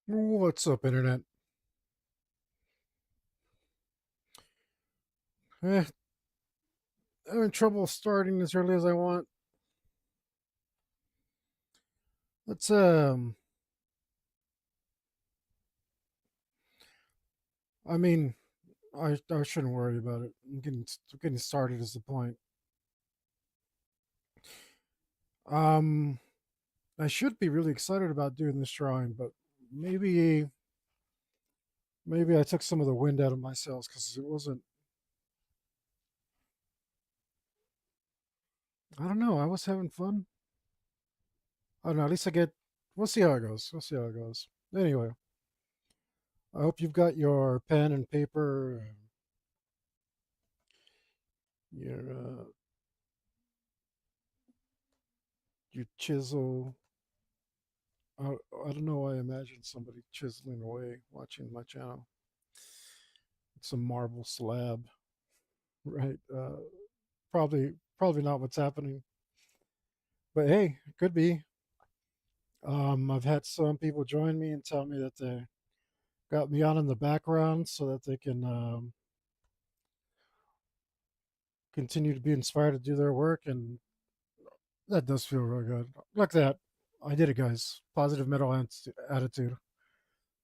What's up, Internet? Eh, Having trouble starting as early as I want. Let's I mean, I shouldn't worry about it. I'm getting started is the point. Um, I should be really excited about doing this drawing, but maybe maybe I took some of the wind out of my sails because it wasn't. I don't know. I was having fun. I don't know. At least I get. We'll see how it goes. We'll see how it goes. Anyway, I hope you've got your pen and paper, your your chisel. I, I don't know why I imagine somebody chiseling away watching my channel. It's a marble slab, right? Probably not what's happening, but hey, it could be. I've had some people join me and tell me that they got me on in the background so that they can continue to be inspired to do their work, and that does feel real good. Like that, I did it, guys. Positive mental attitude.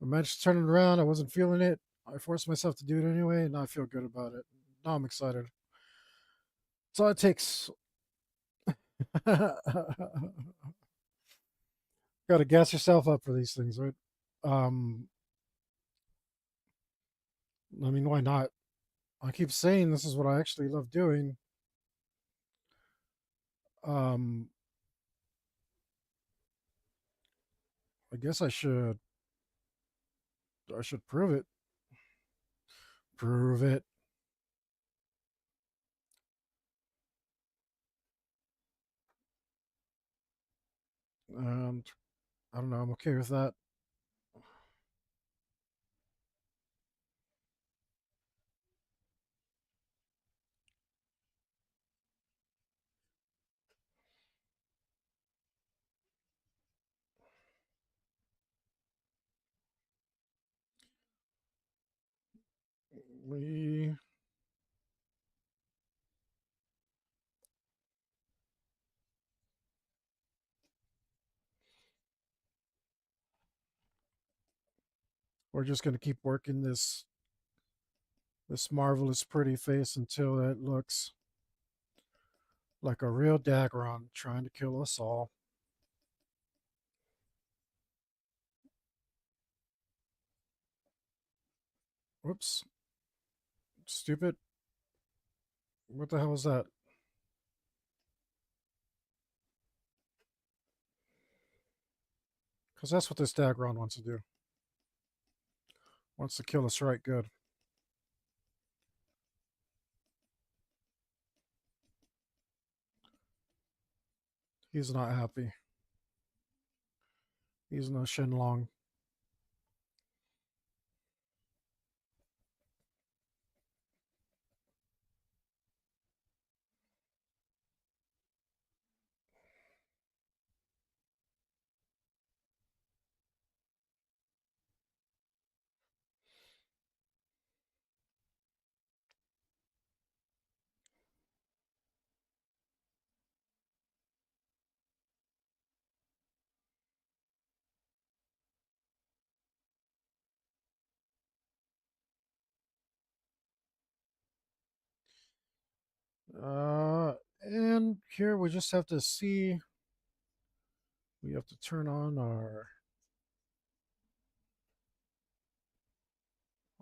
I managed to turn it around. I wasn't feeling it. I forced myself to do it anyway, and now I feel good about it. Now I'm excited. So it takes. Got to gas yourself up for these things, right? Um, I mean, why not? I keep saying this is what I actually love doing. Um, I guess I should prove it. Prove it. And I don't know. I'm okay with that. We we're just gonna keep working this marvelous pretty face until it looks like a real Dagron trying to kill us all. Whoops. Stupid. What the hell was that? Because that's what this Dagron wants to do. Wants to kill us right good. He's not happy. He's no Shenlong. And here we just have to see. We have to turn on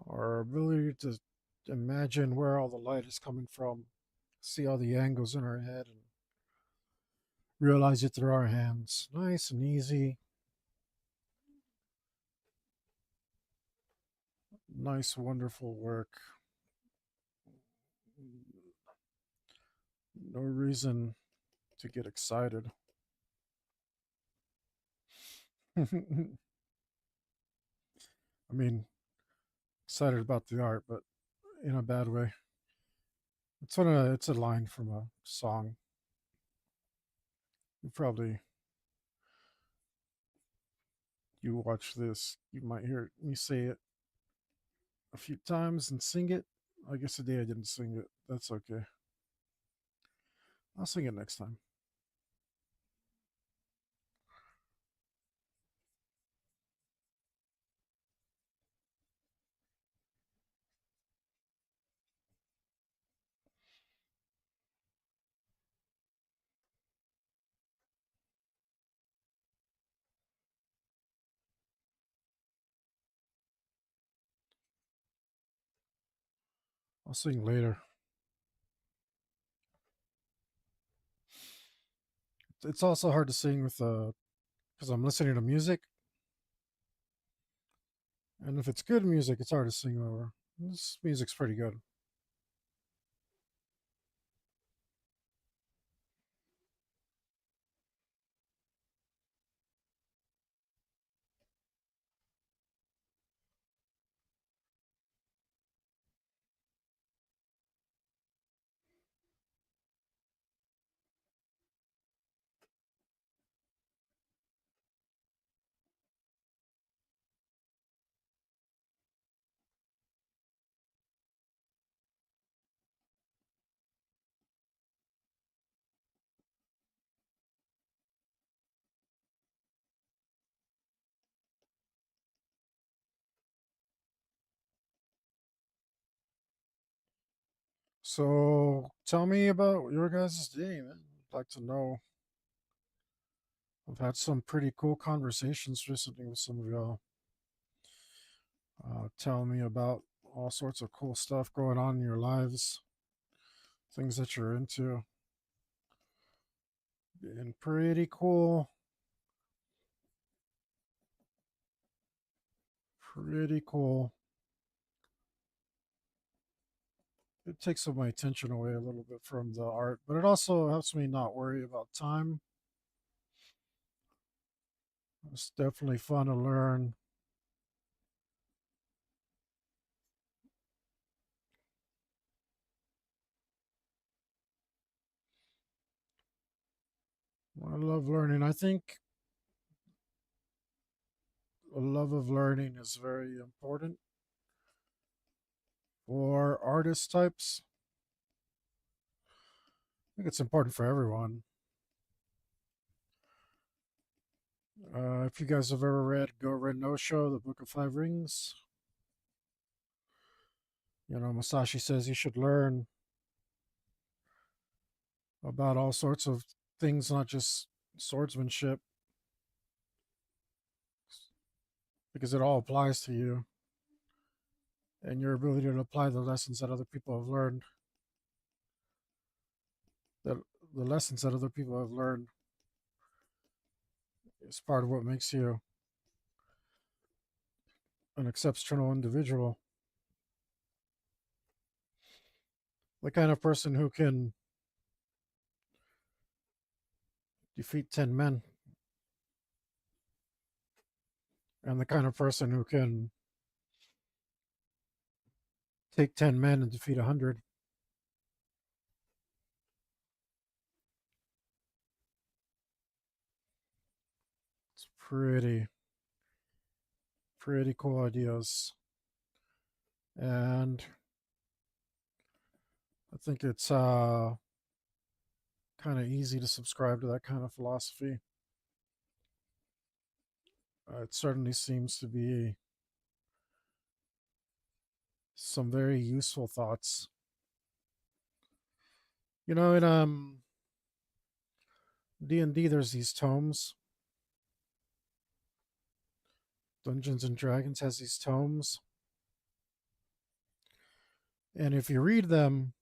our ability to imagine where all the light is coming from, see all the angles in our head, and realize it through our hands. Nice and easy. Nice, wonderful work. No reason to get excited. I mean, excited about the art, but in a bad way. It's a line from a song. You probably You watch this, you might hear me say it a few times and sing it. I guess today I didn't sing it. That's okay. I'll sing it next time. I'll sing later. It's also hard to sing with because I'm listening to music, and if it's good music, it's hard to sing over. This music's pretty good. So tell me about your guys' day, man. I'd like to know. I've had some pretty cool conversations recently with some of y'all. Tell me about all sorts of cool stuff going on in your lives, things that you're into, and pretty cool. Pretty cool. It takes my attention away a little bit from the art, but it also helps me not worry about time. It's definitely fun to learn. I love learning. I think a love of learning is very important for artist types. I think it's important for everyone. If you guys have ever read Go Red No Show, The Book of Five Rings, Masashi says you should learn about all sorts of things, not just swordsmanship, because it all applies to you and your ability to apply the lessons that other people have learned. That the lessons that other people have learned is part of what makes you an exceptional individual. The kind of person who can defeat 10 men, and the kind of person who can take 10 men and defeat 100. It's pretty cool ideas. And I think it's kind of easy to subscribe to that kind of philosophy. It certainly seems to be some very useful thoughts. In D&D, there's these tomes. Dungeons and Dragons has these tomes, and if you read them,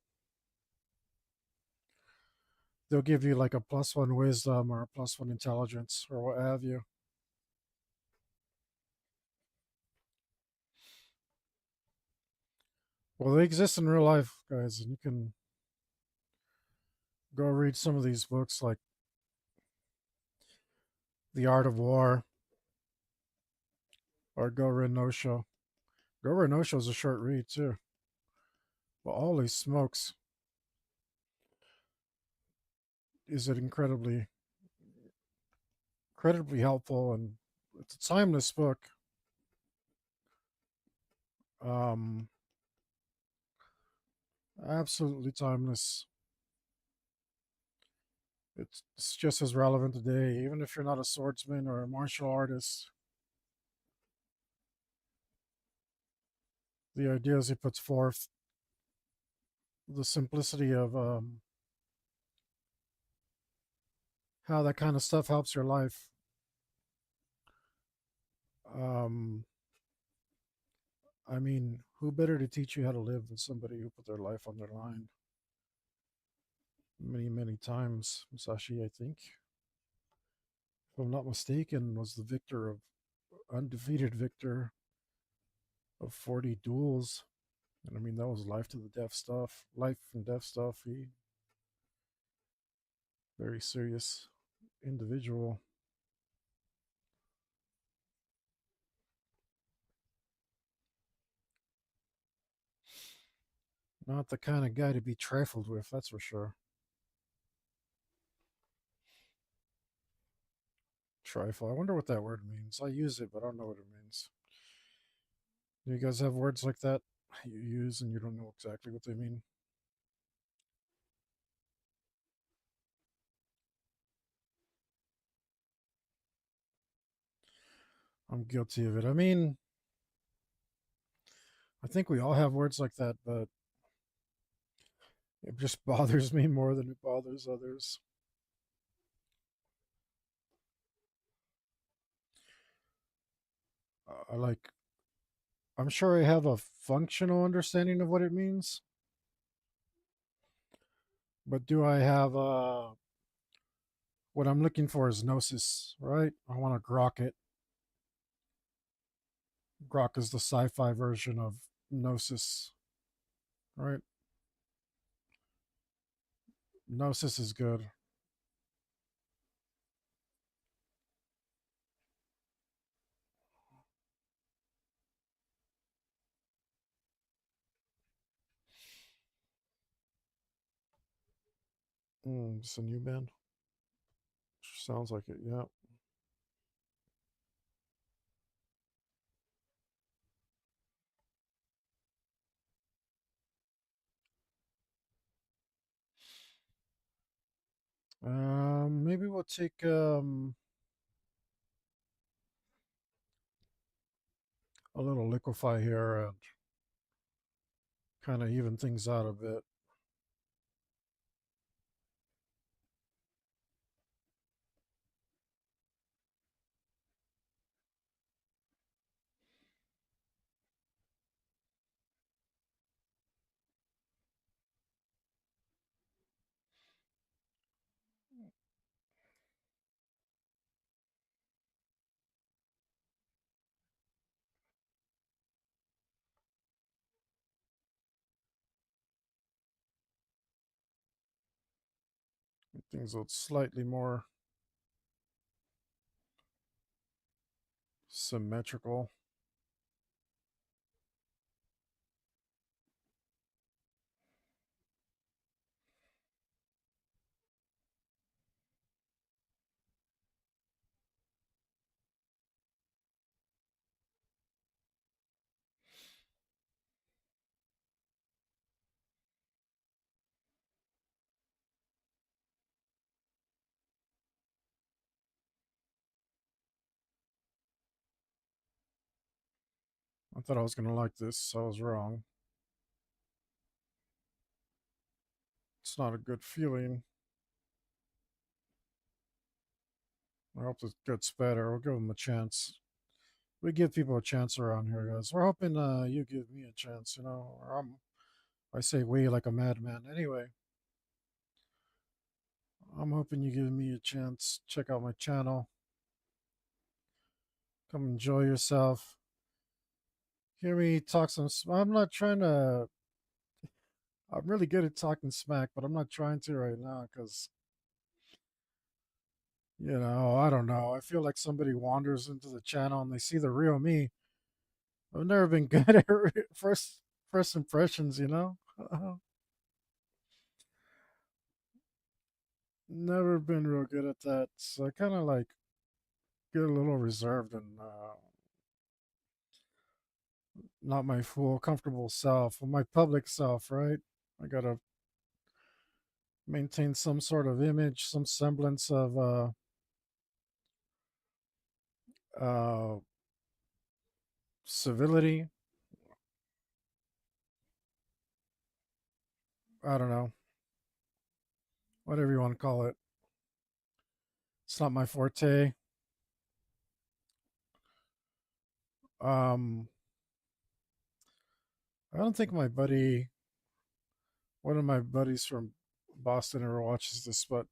they'll give you like a +1 wisdom or a +1 intelligence or what have you. Well, they exist in real life, guys, and you can go read some of these books like The Art of War or Go Renosho. Go Renosho is a short read too. But holy smokes, is it incredibly helpful and It's a timeless book. Um, Absolutely timeless. It's just as relevant today, even if you're not a swordsman or a martial artist. The ideas he puts forth, the simplicity of how that kind of stuff helps your life. Um, I mean, who better to teach you how to live than somebody who put their life on their line many, many times? Musashi, I think, if I'm not mistaken, was the victor of undefeated victor of 40 duels. And I mean, that was life to the death stuff, life and death stuff. He, very serious individual. Not the kind of guy to be trifled with, that's for sure. Trifle. I wonder what that word means. I use it, but I don't know what it means. Do you guys have words like that you use and you don't know exactly what they mean? I'm guilty of it. I mean, I think we all have words like that, but it just bothers me more than it bothers others. I like, I'm sure I have a functional understanding of what it means, but do I have what I'm looking for is gnosis, right? I want to grok it. Grok is the sci fi version of gnosis, right? Gnosis is good. It's a new band. Sounds like it, yeah. Maybe we'll take a little liquefy here and kind of even things out a bit. Things look slightly more symmetrical. I thought I was gonna like this, so I was wrong. It's not a good feeling. I hope it gets better. We'll give them a chance. We give people a chance around here, guys. We're hoping you give me a chance, you know. I say we like a madman. Anyway, I'm hoping you give me a chance. Check out my channel. Come enjoy yourself. Hear me talk some. I'm not trying to. I'm really good at talking smack, but I'm not trying to right now because, I don't know. I feel like somebody wanders into the channel and they see the real me. I've never been good at first impressions, you know? Never been real good at that. So I kind of like get a little reserved and not my full comfortable self, my public self, right? I gotta maintain some sort of image, some semblance of uh, civility. I don't know, whatever you want to call it. It's not my forte. Um, I don't think one of my buddies from Boston, ever watches this, but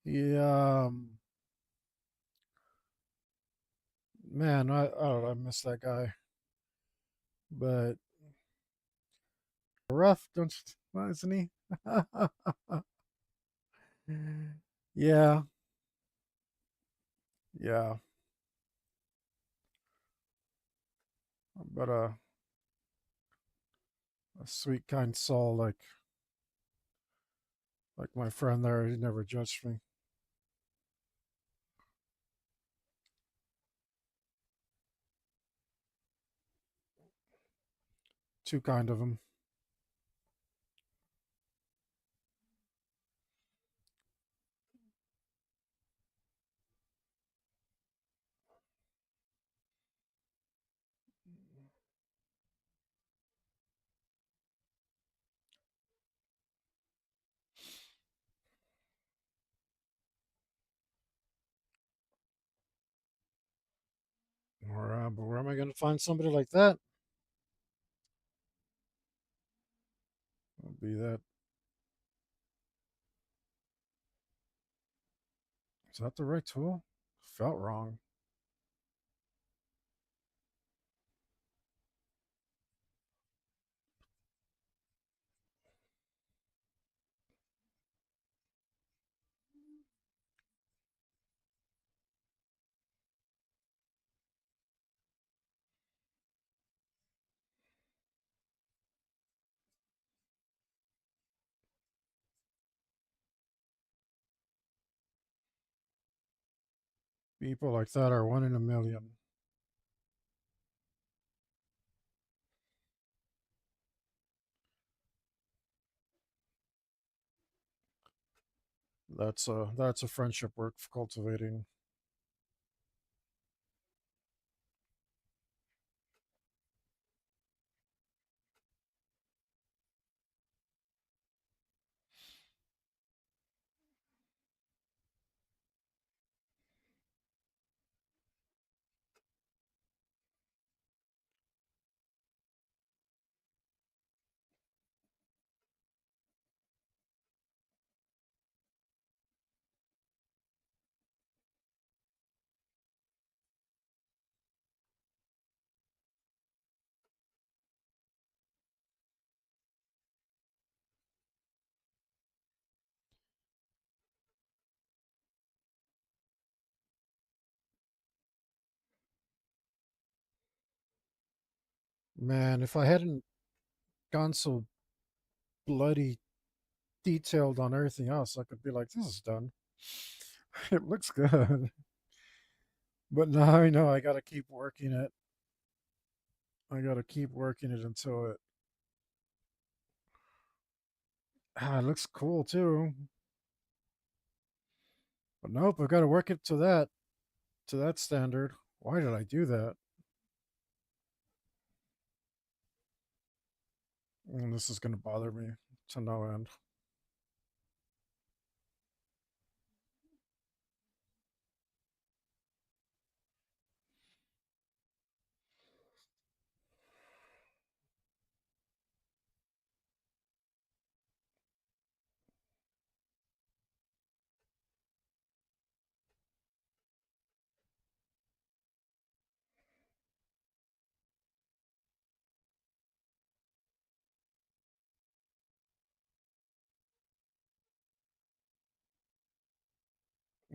he, man, I don't know, I miss that guy. But rough, don't you? Well, isn't he? Yeah, yeah. But a sweet, kind soul like my friend there. He never judged me. Too kind of him. But where am I going to find somebody like that? It'll be that. Is that the right tool? Felt wrong. People like that are one in a million. That's a friendship worth cultivating. Man, if I hadn't gone so bloody detailed on everything else, I could be like, this is done. It looks good. But now I know I got to keep working it. I got to keep working it until it looks cool too. But nope, I've got to work it to that standard. Why did I do that? And this is going to bother me to no end.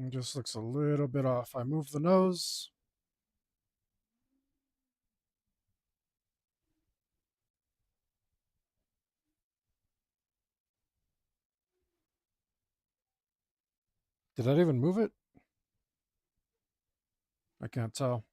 It just looks a little bit off. I move the nose. Did that even move it? I can't tell.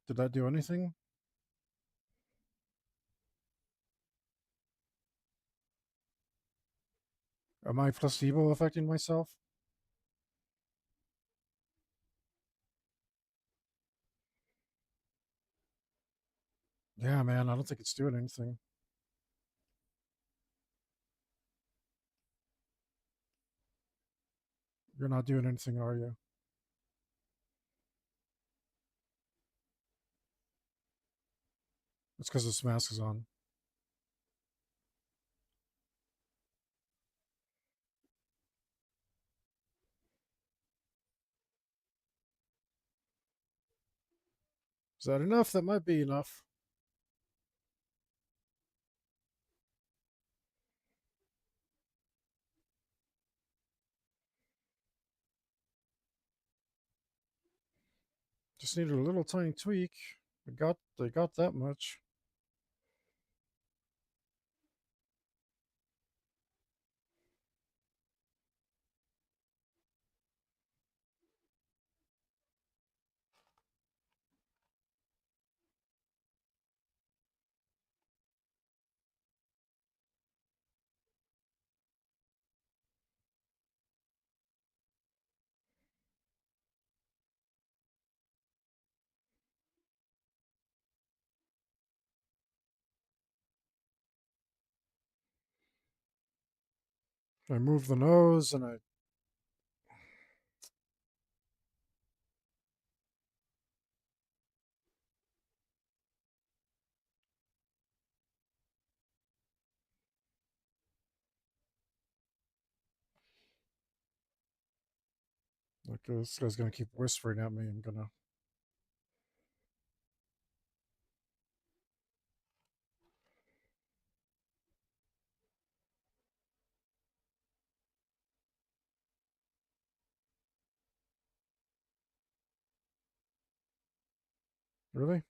Did that do anything? Am I placebo affecting myself? Yeah, man, I don't think it's doing anything. You're not doing anything, are you? It's because this mask is on. Is that enough? That might be enough. Just needed a little tiny tweak. They got that much. I move the nose and I like this guy's gonna keep whispering at me. I'm gonna really.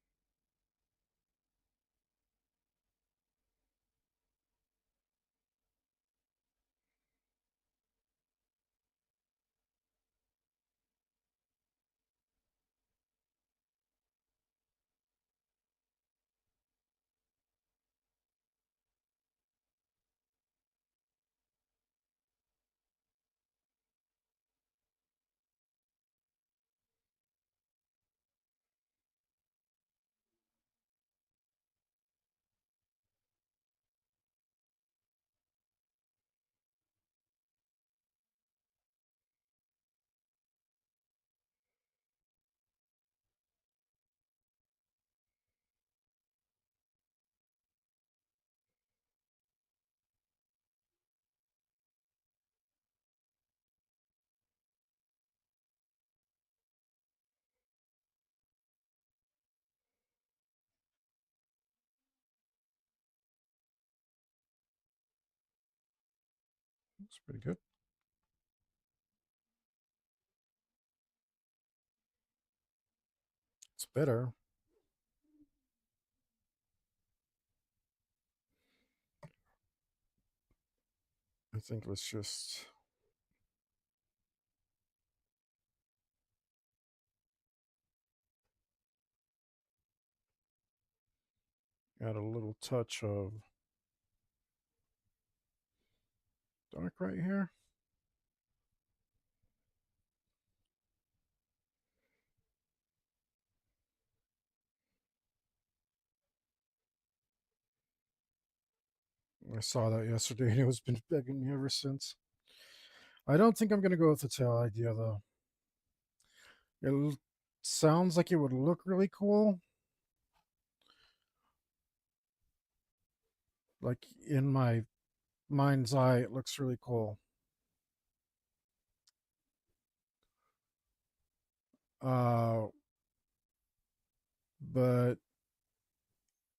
It's pretty good. It's better. I think let's just add a little touch of dark right here. I saw that yesterday and it was been begging me ever since. I don't think I'm gonna go with the tail idea though. It sounds like it would look really cool. Like in my mind's eye, it looks really cool. Uh, but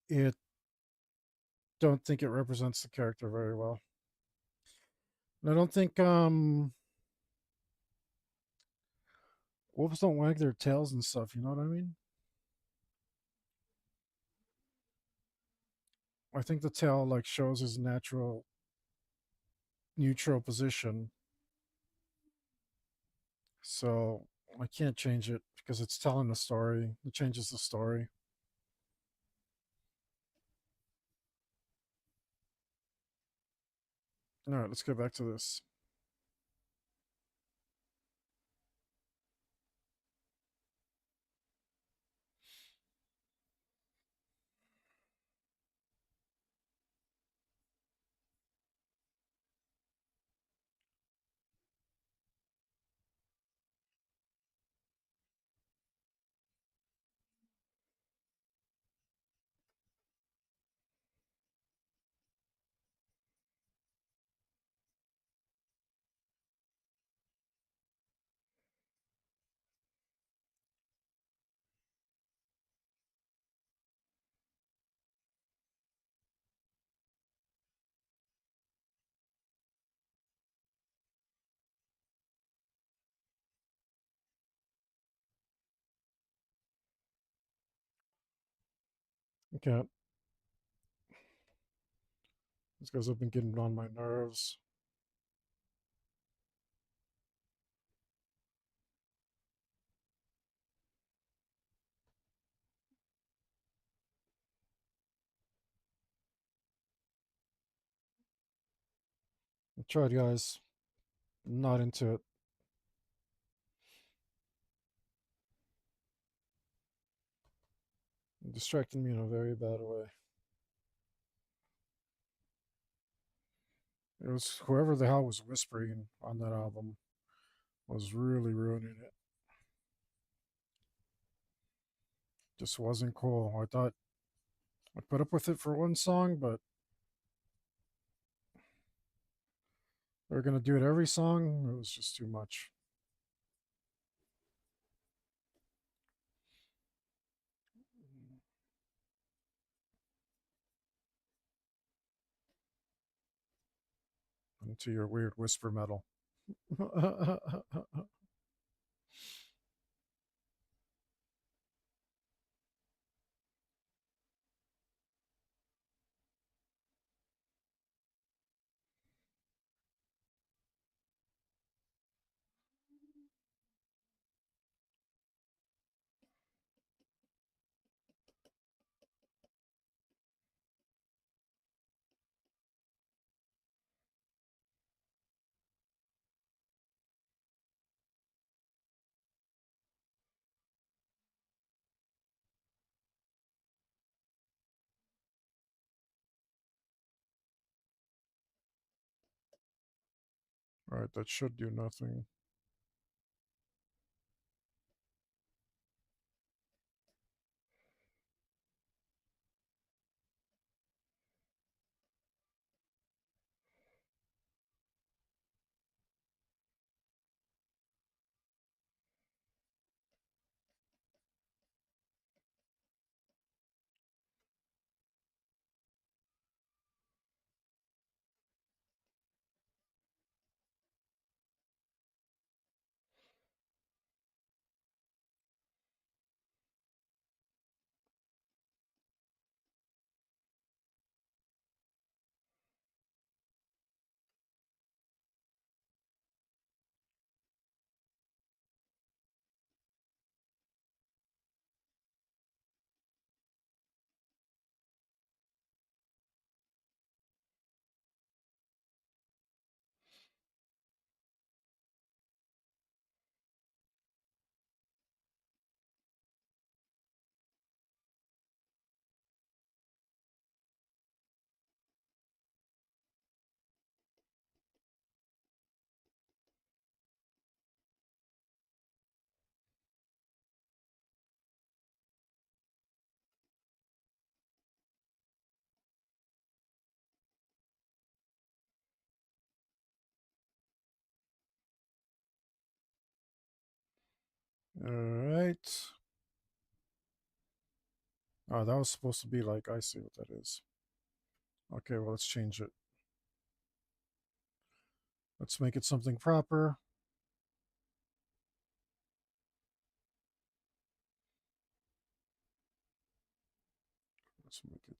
it don't think it represents the character very well. And I don't think wolves don't wag their tails and stuff. You know what I mean? I think the tail like shows his natural neutral position, so I can't change it because it's telling the story. It changes the story. All right, let's get back to this. Okay, these guys have been getting on my nerves. I tried, guys. I'm not into it. It distracted me in a very bad way. It was whoever the hell was whispering on that album was really ruining it. Just wasn't cool. I thought I put up with it for one song, but they're gonna do it every song. It was just too much. Into your weird whisper metal. All right, that should do nothing. All right. Oh, that was supposed to be like, I see what that is. Okay, well, let's change it. Let's make it something proper.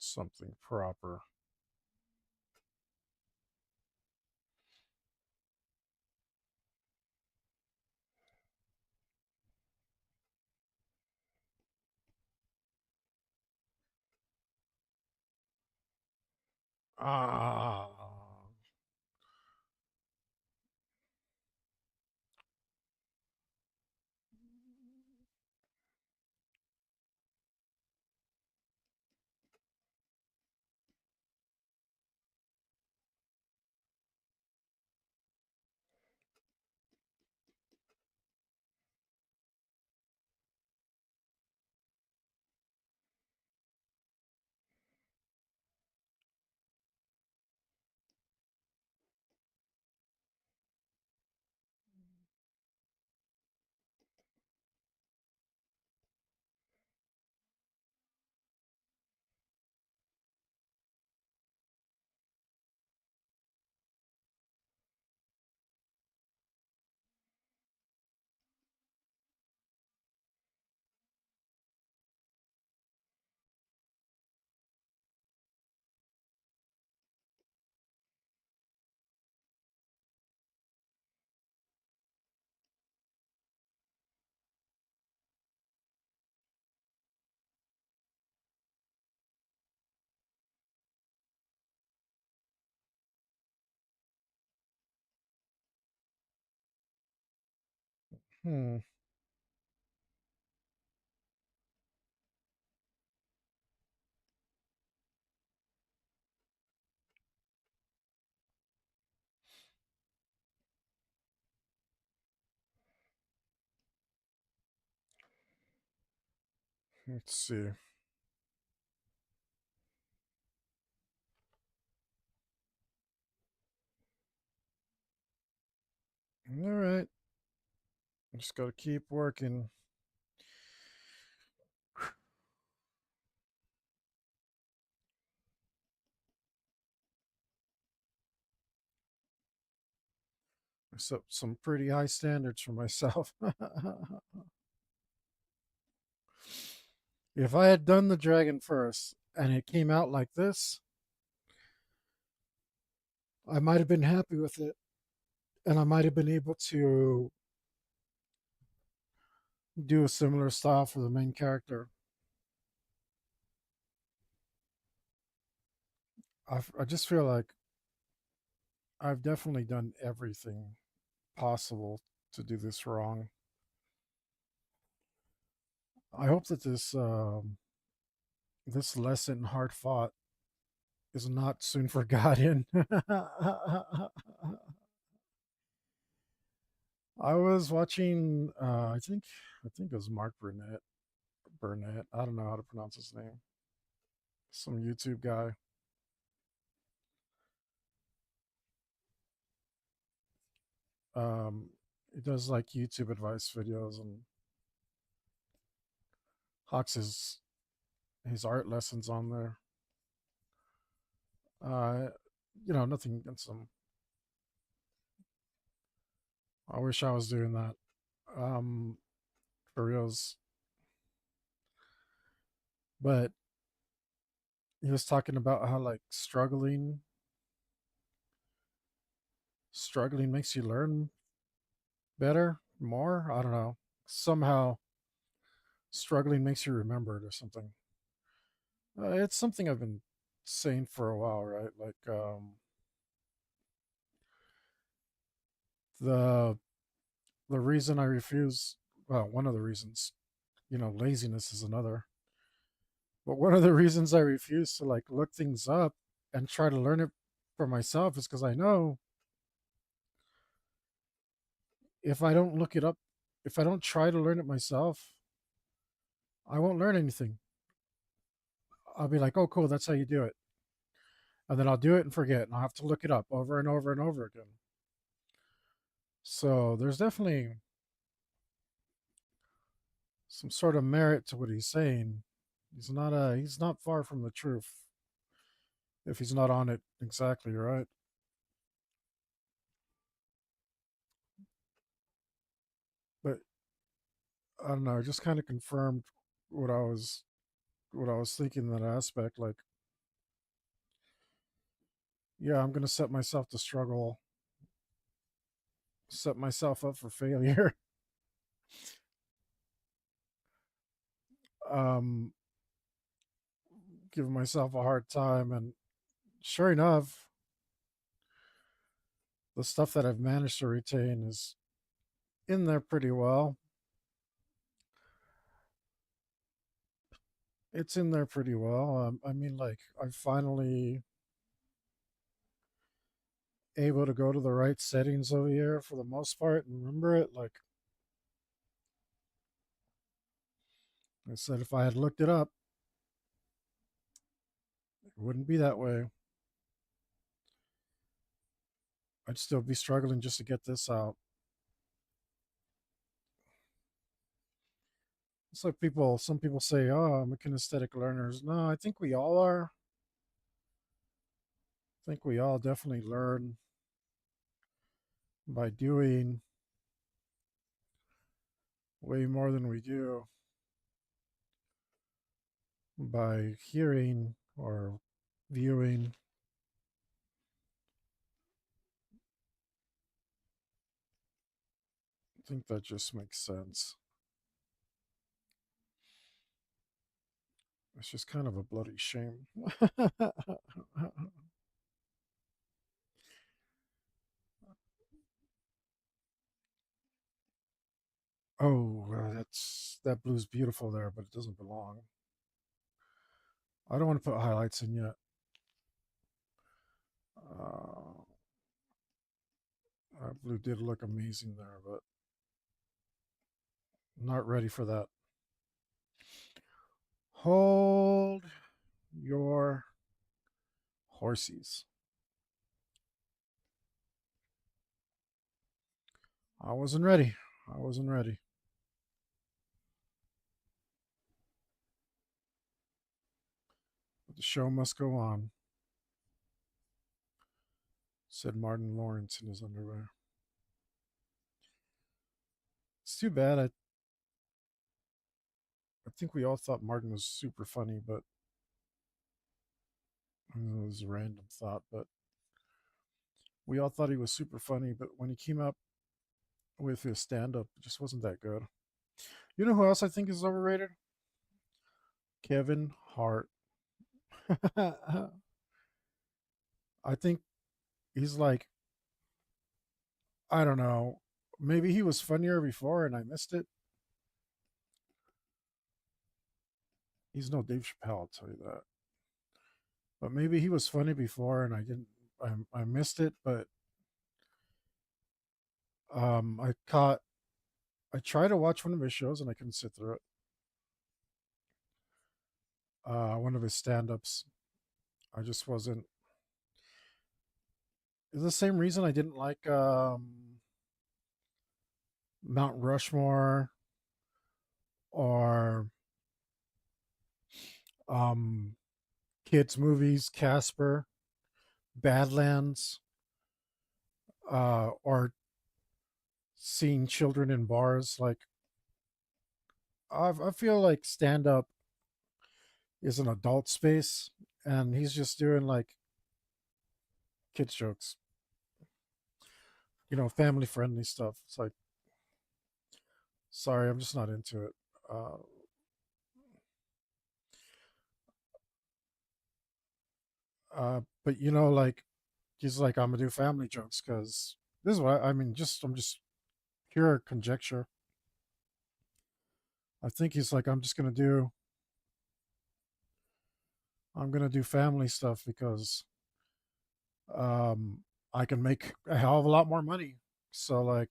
something proper. Ah. Hmm. Let's see. All right. Just got to keep working. I set some pretty high standards for myself. If I had done the dragon first and it came out like this, I might have been happy with it and I might have been able to do a similar style for the main character. I just feel like I've definitely done everything possible to do this wrong. I hope that this lesson hard fought is not soon forgotten. I was watching I think it was Mark Burnett. I don't know how to pronounce his name. Some YouTube guy. Um he does like YouTube advice videos and hawks his art lessons on there. Uh nothing against him. I wish I was doing that. Um for reals. But he was talking about how like struggling makes you learn better, more. I don't know. Somehow struggling makes you remember it or something. It's something I've been saying for a while, right? Like the the reason I refuse, well, one of the reasons, laziness is another. But one of the reasons I refuse to like look things up and try to learn it for myself is because I know if I don't look it up, if I don't try to learn it myself, I won't learn anything. I'll be like, oh, cool, that's how you do it. And then I'll do it and forget, and I'll have to look it up over and over and over again. So there's definitely some sort of merit to what he's saying. He's not far from the truth if he's not on it exactly right. But I don't know, it just kind of confirmed what I was what I was thinking in that aspect. Like Yeah, I'm gonna set myself to struggle, set myself up for failure. um, Give myself a hard time, and sure enough, the stuff that I've managed to retain is in there pretty well. It's in there pretty well. I mean, like, I'm finally able to go to the right settings over here for the most part and remember it. Like I said, if I had looked it up, it wouldn't be that way. I'd still be struggling just to get this out. It's like some people say, oh, I'm a kinesthetic learners. No, I think we all are. I think we all definitely learn by doing way more than we do by hearing or viewing. I think that just makes sense. It's just kind of a bloody shame. Oh, that blue's beautiful there, but it doesn't belong. I don't want to put highlights in yet. Uh, that blue did look amazing there, but not ready for that. Hold your horses. I wasn't ready. I wasn't ready. But the show must go on, said Martin Lawrence in his underwear. It's too bad. I think we all thought Martin was super funny, but it was a random thought. But we all thought he was super funny, but when he came up with his stand up, it just wasn't that good. You know who else I think is overrated? Kevin Hart. I think he's like, I don't know. Maybe he was funnier before and I missed it. He's no Dave Chappelle, I'll tell you that. But maybe he was funny before and I didn't. I missed it. But I caught. I tried to watch one of his shows and I couldn't sit through it. One of his stand-ups. I just wasn't. It's the same reason I didn't like Mount Rushmore or um, kids movies, Casper, Badlands, or seeing children in bars. Like I feel like stand up is an adult space, and he's just doing like kids jokes, family friendly stuff. It's like, sorry, I'm just not into it. Uh, but like he's like, I'm gonna do family jokes because this is what I mean. I'm just pure conjecture. I think he's like, I'm gonna do family stuff because um, I can make a hell of a lot more money. So like,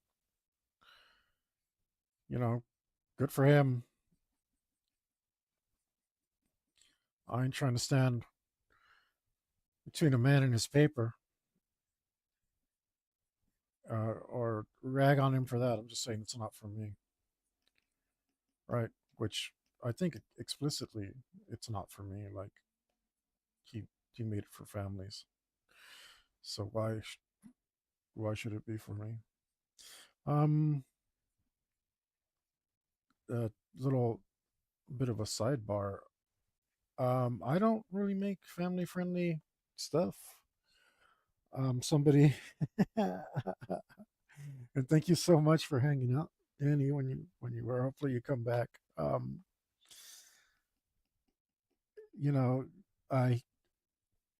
you know, good for him. I ain't trying to stand between a man and his paper or rag on him for that. I'm just saying it's not for me, right? Which I think explicitly it's not for me. Like he he made it for families, so why should it be for me? Um, a little bit of a sidebar. I don't really make family friendly stuff. Somebody, and thank you so much for hanging out, Danny. When you were, hopefully you come back. Um, you know, I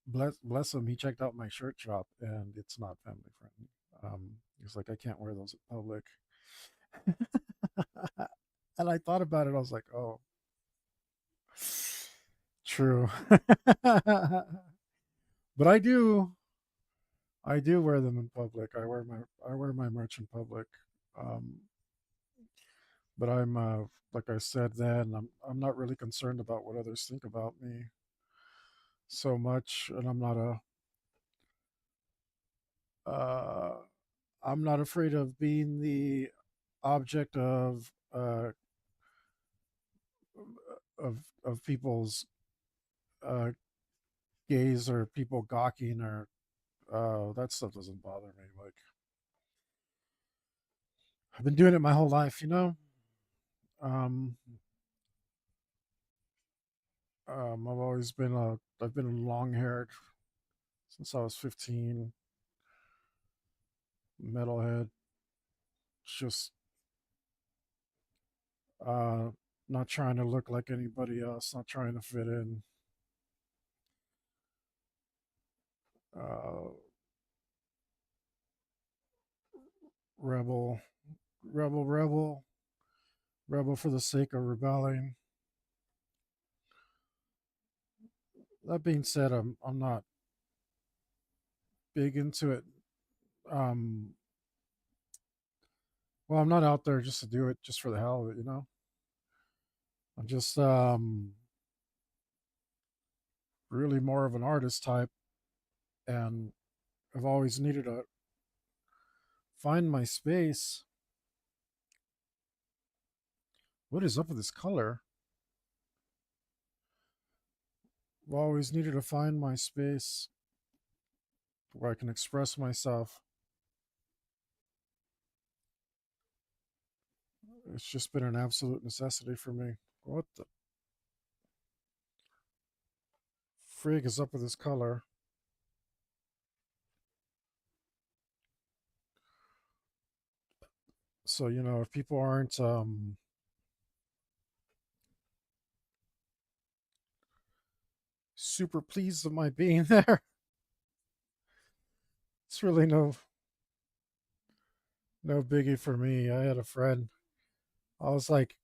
bless him. He checked out my shirt shop, and it's not family friendly. He's like, I can't wear those in public. And I thought about it. I was like, oh, true. But I do wear them in public. I wear my merch in public. Um, but I'm like I said then, I'm not really concerned about what others think about me so much, and uh, I'm not afraid of being the object of people's uh, gaze or people gawking or that stuff doesn't bother me. Like I've been doing it my whole life, you know. Um, I've been long haired since I was 15, metalhead, just uh, not trying to look like anybody else, not trying to fit in. Uh, rebel, rebel, rebel for the sake of rebelling. That being said, I'm not big into it. Um, well, I'm not out there just to do it just for the hell of it, you know. I'm just really more of an artist type, and I've always needed to find my space. What is up with this color? I've always needed to find my space where I can express myself. It's just been an absolute necessity for me. What the frig is up with this color? So, you know, if people aren't super pleased with my being there, it's really no biggie for me. I had a friend. I was like,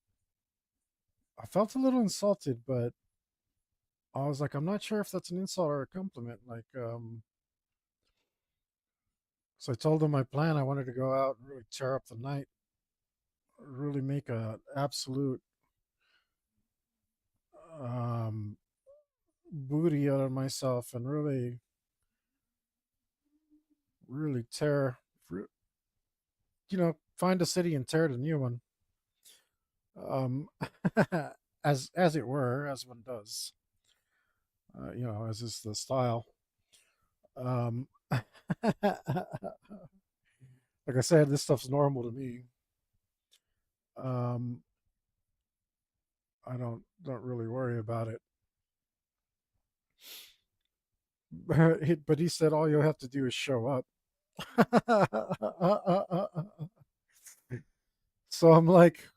I felt a little insulted, but I was like, I'm not sure if that's an insult or a compliment. Like, so I told him my plan. I wanted to go out and really tear up the night, really make a absolute um, booty out of myself, and really tear, find a city and tear it a new one. Um, as it were, as one does. As is the style. Um, like I said, this stuff's normal to me. Um, I don't really worry about it. But he said all you have to do is show up. So I'm like,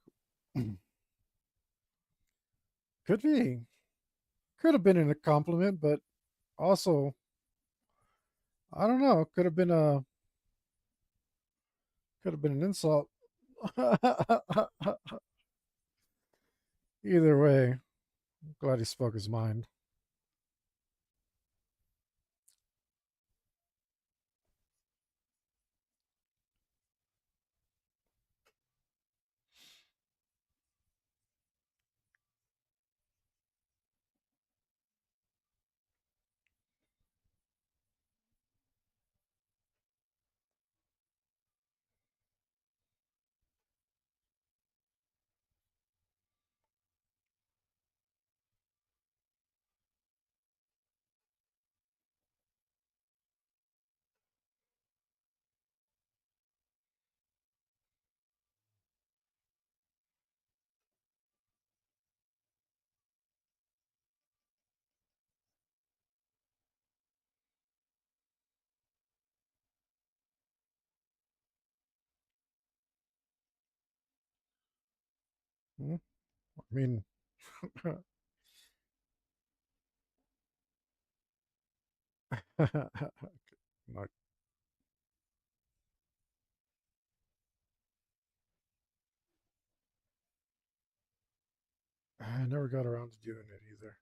could be, could have been a compliment, but also I don't know, could have been an insult. Either way, I'm glad he spoke his mind. Hmm? I mean, like, I never got around to doing it either.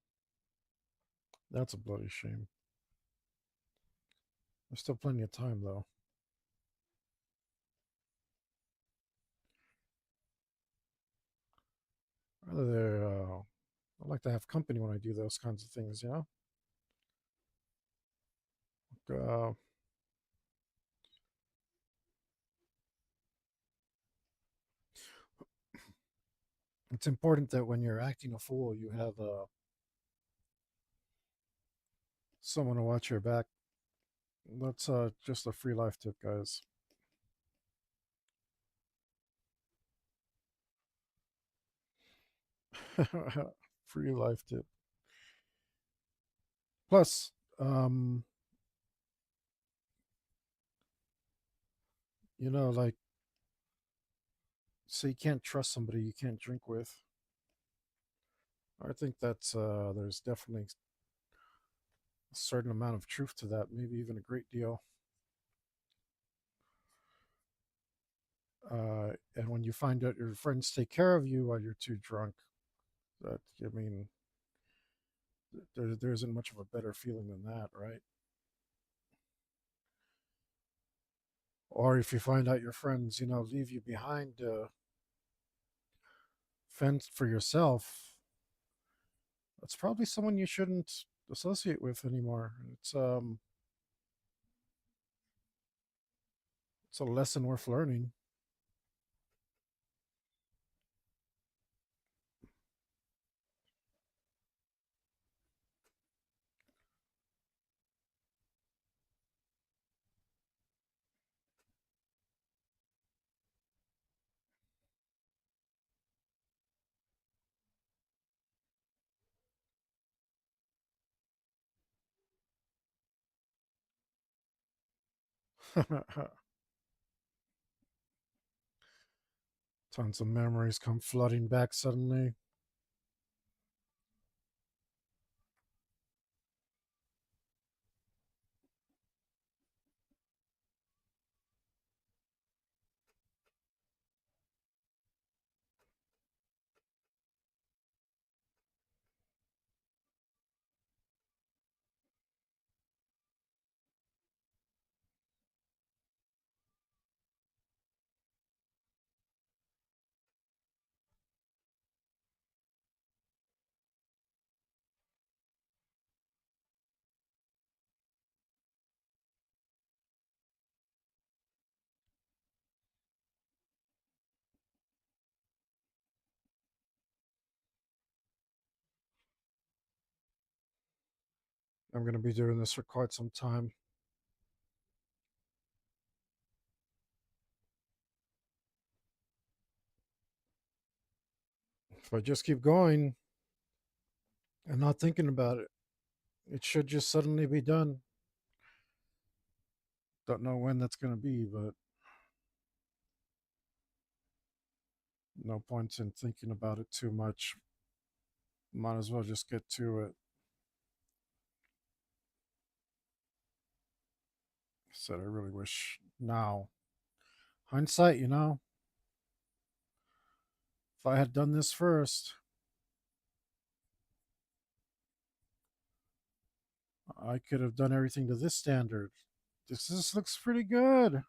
That's a bloody shame. There's still plenty of time though. Rather, I like to have company when I do those kinds of things. You know, uh, it's important that when you're acting a fool, you have someone to watch your back. That's just a free life tip, guys. Free life tip. Plus, like, say you can't trust somebody you can't drink with. I think that's there's definitely a certain amount of truth to that, maybe even a great deal. And when you find out your friends take care of you while you're too drunk, that I mean, there isn't much of a better feeling than that, right? Or if you find out your friends, leave you behind to fend for yourself, that's probably someone you shouldn't associate with anymore. It's a lesson worth learning. Tons of memories come flooding back suddenly. I'm going to be doing this for quite some time. If I just keep going and not thinking about it, it should just suddenly be done. Don't know when that's going to be, but no point in thinking about it too much. Might as well just get to it. Said I really wish now. Hindsight, if I had done this first, I could have done everything to this standard. This looks pretty good.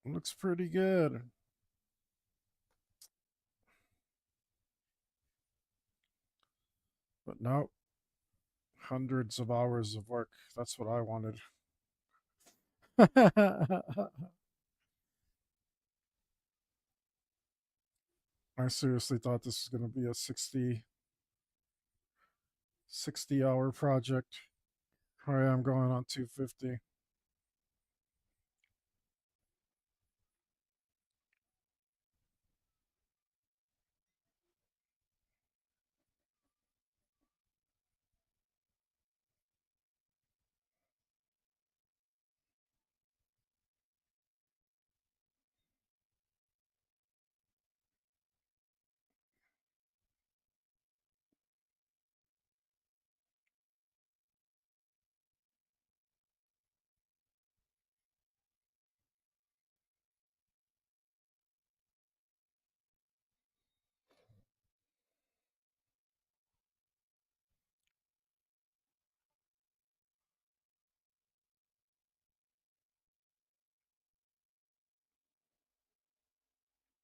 Looks pretty good. But no, hundreds of hours of work. That's what I wanted. I seriously thought this was going to be a 60 hour project. Here I am going on 250.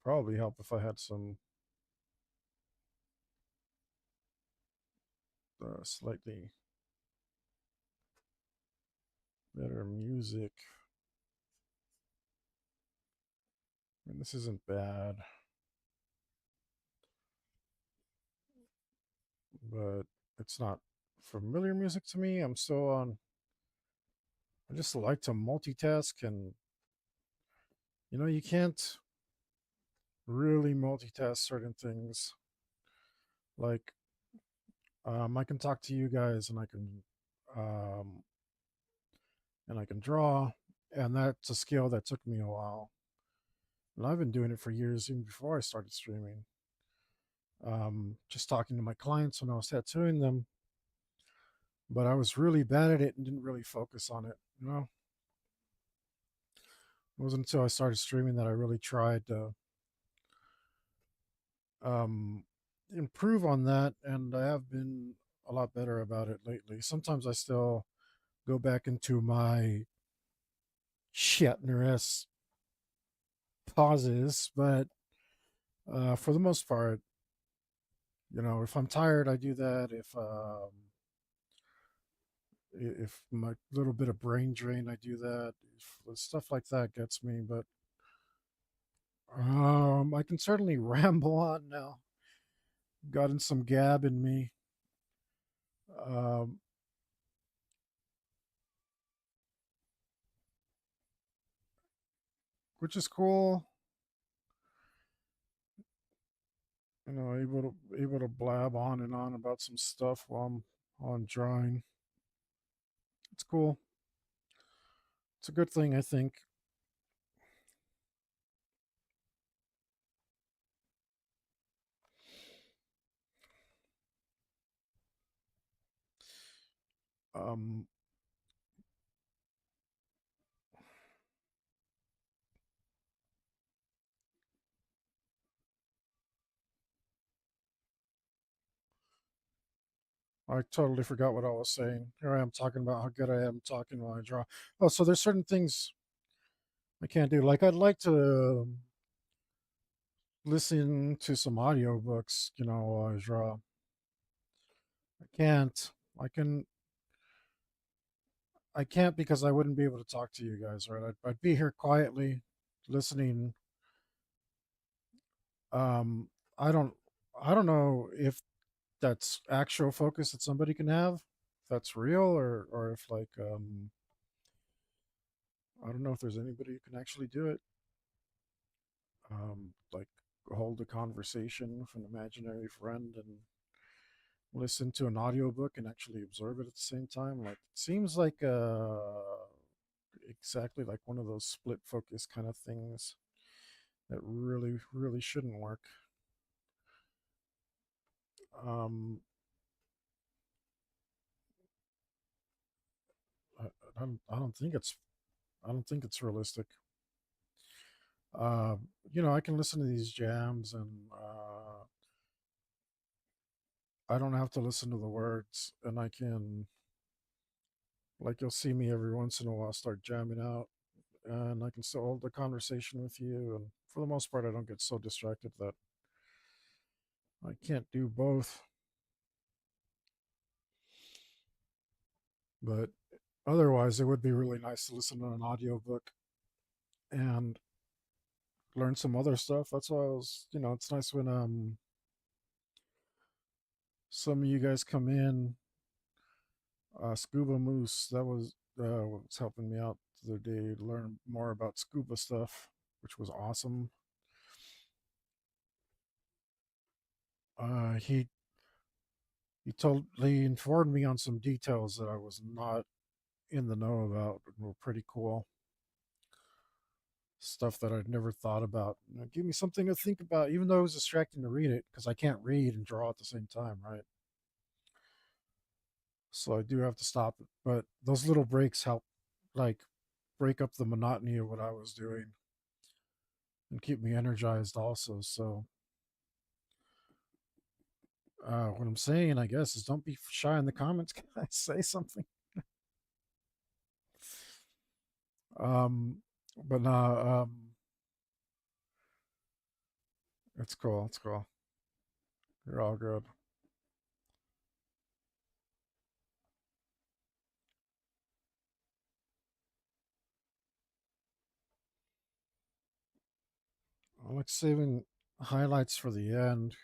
Probably help if I had some slightly better music. I mean, this isn't bad, but it's not familiar music to me. I'm still on. I just like to multitask, and you can't really multitask certain things. Like, I can talk to you guys, um, and I can draw, and that's a skill that took me a while. And I've been doing it for years, even before I started streaming. Just talking to my clients when I was tattooing them, but I was really bad at it and didn't really focus on it. It wasn't until I started streaming that I really tried to um, improve on that, and I have been a lot better about it lately. Sometimes I still go back into my Shatner-esque pauses, but for the most part, if I'm tired, I do that. If my little bit of brain drain, I do that. If stuff like that gets me, but I can certainly ramble on now. Gotten some gab in me, um, which is cool. Able to blab on and on about some stuff while I'm on drawing. It's cool. It's a good thing, I think. Um, I totally forgot what I was saying. Here I am talking about how good I am talking while I draw. Oh, so there's certain things I can't do. Like I'd like to listen to some audiobooks, while I draw. I can't. I can. I can't because I wouldn't be able to talk to you guys, right? I'd be here quietly listening. Um, I don't. I don't know if that's actual focus that somebody can have. If that's real, or if like I don't know if there's anybody who can actually do it. Like hold a conversation with an imaginary friend and listen to an audiobook and actually observe it at the same time. Like it seems like exactly like one of those split focus kind of things that really really shouldn't work. Um, I, I don't think it's realistic. Uh, I can listen to these jams and I don't have to listen to the words, and I can like you'll see me every once in a while start jamming out, and I can still hold the conversation with you. And for the most part, I don't get so distracted that I can't do both. But otherwise, it would be really nice to listen to an audiobook and learn some other stuff. That's why it's nice when some of you guys come in. Scuba Moose, that was helping me out the other day to learn more about scuba stuff, which was awesome. He totally informed me on some details that I was not in the know about and were pretty cool. Stuff that I'd never thought about. Give me something to think about, even though it was distracting to read it because I can't read and draw at the same time, right? So I do have to stop it. But those little breaks help, like, break up the monotony of what I was doing and keep me energized also. So, what I'm saying, I guess, is don't be shy in the comments. Can I say something? Um, but nah, It's cool. It's cool. You're all good. I like saving highlights for the end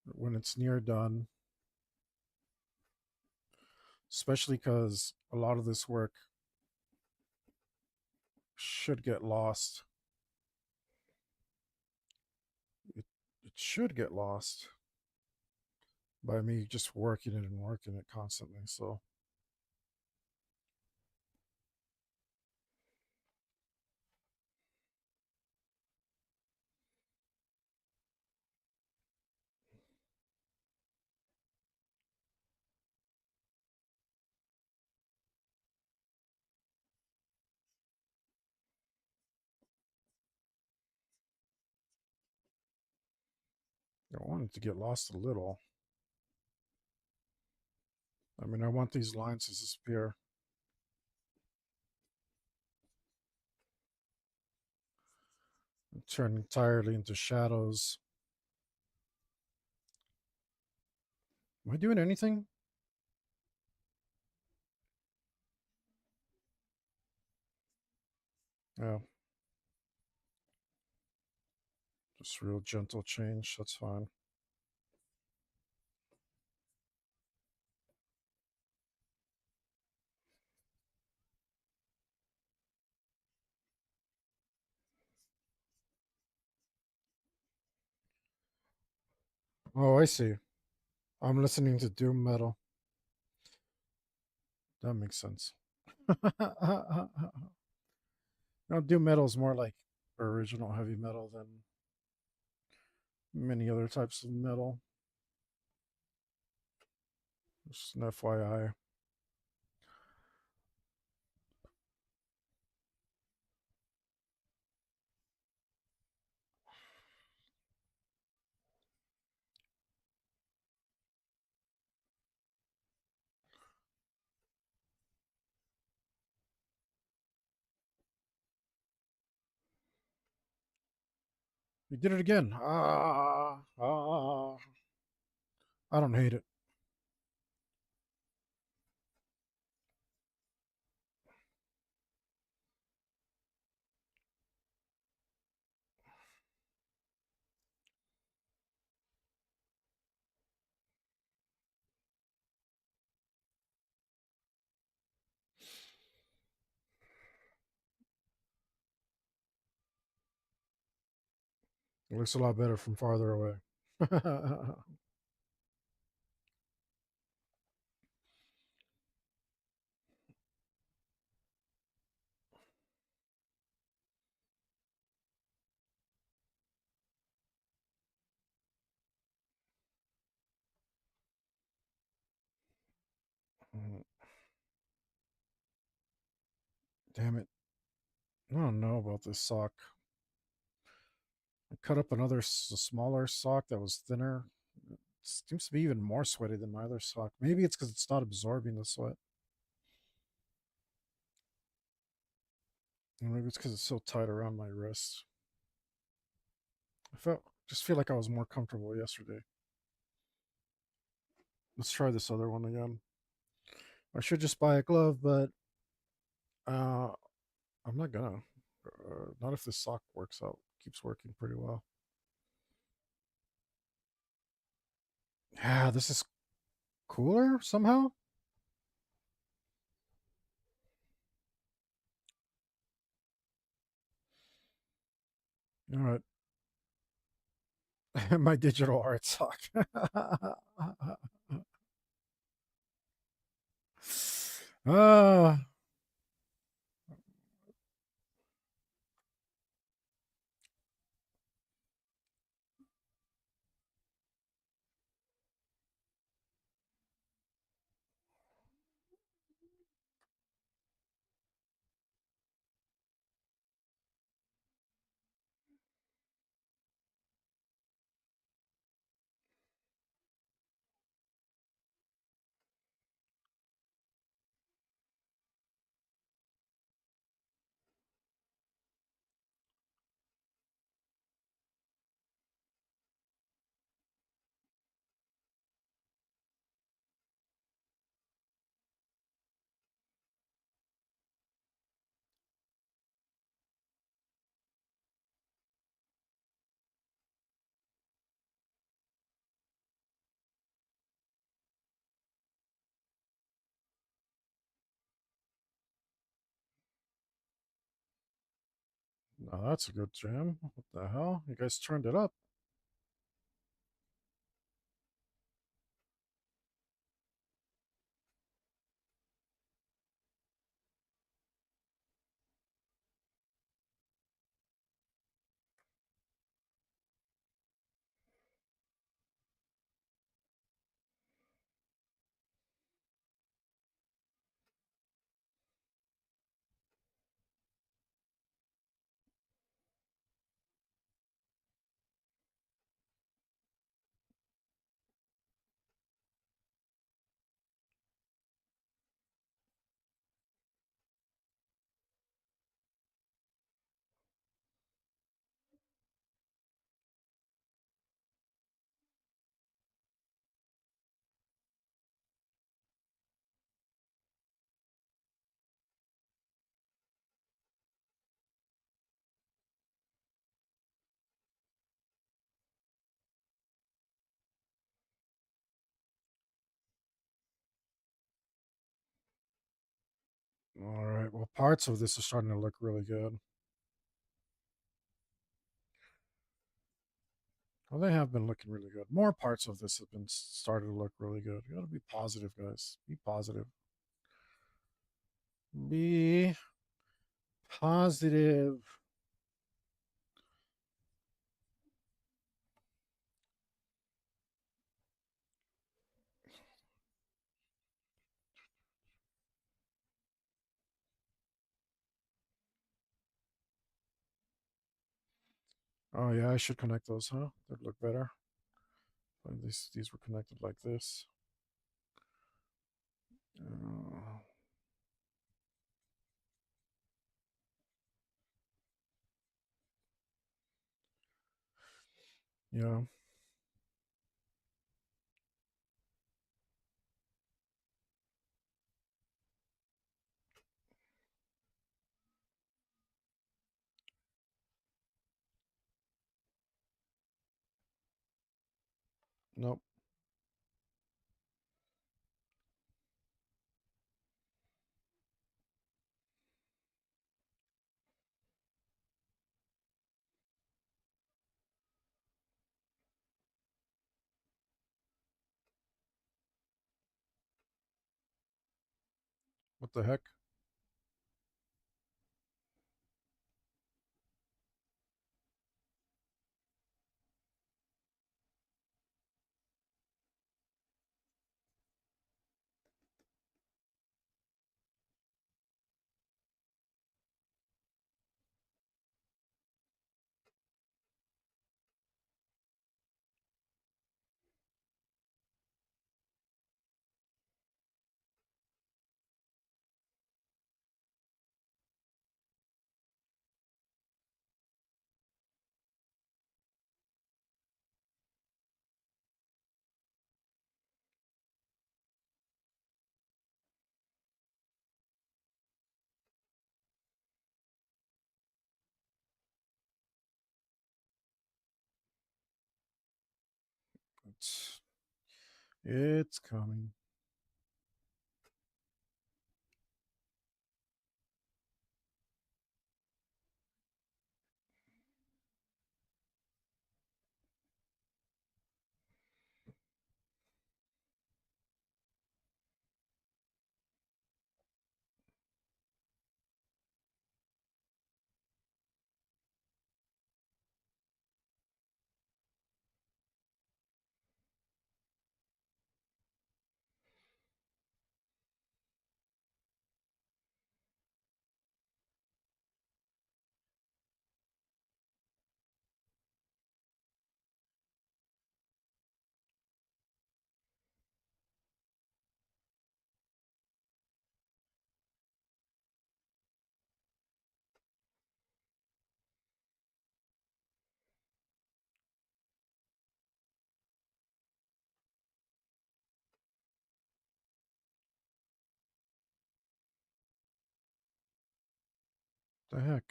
when it's near done, especially because a lot of this work should get lost. It, it should get lost by me just working it and working it constantly. So I want it to get lost a little. I mean, I want these lines to disappear, and turn entirely into shadows. Am I doing anything? Yeah, just real gentle change. That's fine. Oh, I see. I'm listening to doom metal. That makes sense. No, doom metal is more like original heavy metal than many other types of metal. Just an FYI. You did it again. I don't hate it. It looks a lot better from farther away. Damn it. I don't know about this sock. I cut up another smaller sock that was thinner. It seems to be even more sweaty than my other sock. Maybe it's because it's not absorbing the sweat. Or maybe it's because it's so tight around my wrist. I felt just feel like I was more comfortable yesterday. Let's try this other one again. I should just buy a glove, but uh, I'm not gonna. Not if this sock works out. Keeps working pretty well. Yeah, this is cooler somehow. All right, my digital art sock. uh, Now that's a good jam. What the hell? You guys turned it up. All right. Well, parts of this are starting to look really good. Well, they have been looking really good. More parts of this have been started to look really good. You got to be positive, guys. Be positive. Be positive. Oh yeah, I should connect those, huh? That'd look better. These were connected like this. Uh, yeah. Nope. What the heck? It's coming. The heck?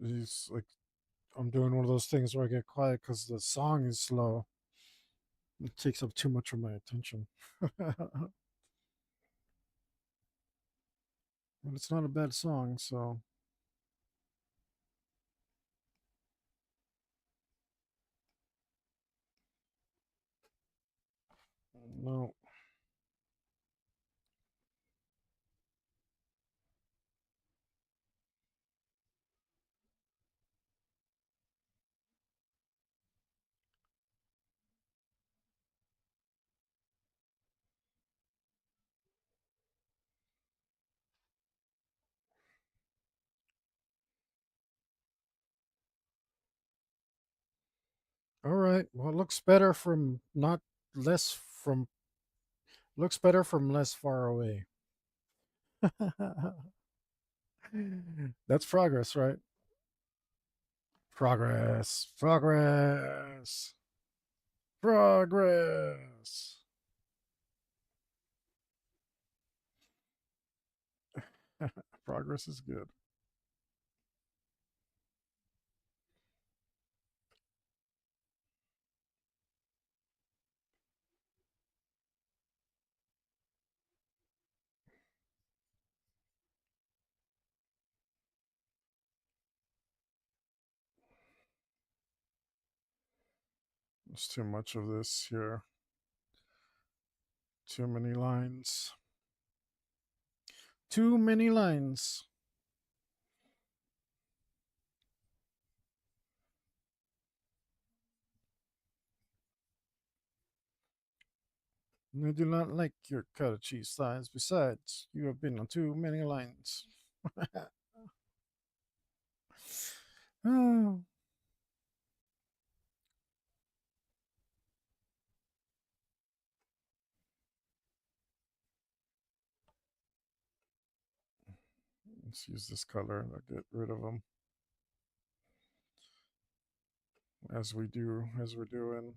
These like I'm doing one of those things where I get quiet because the song is slow. It takes up too much of my attention. But it's not a bad song, so no. All right. Well, it looks better from not less from looks better from less far away. That's progress, right? Progress. Progress. Progress. Progress is good. There's too much of this here. Too many lines. Too many lines. I do not like your cottage cheese lines. Besides, you have been on too many lines. Oh, let's use this color and I'll get rid of them as we're doing.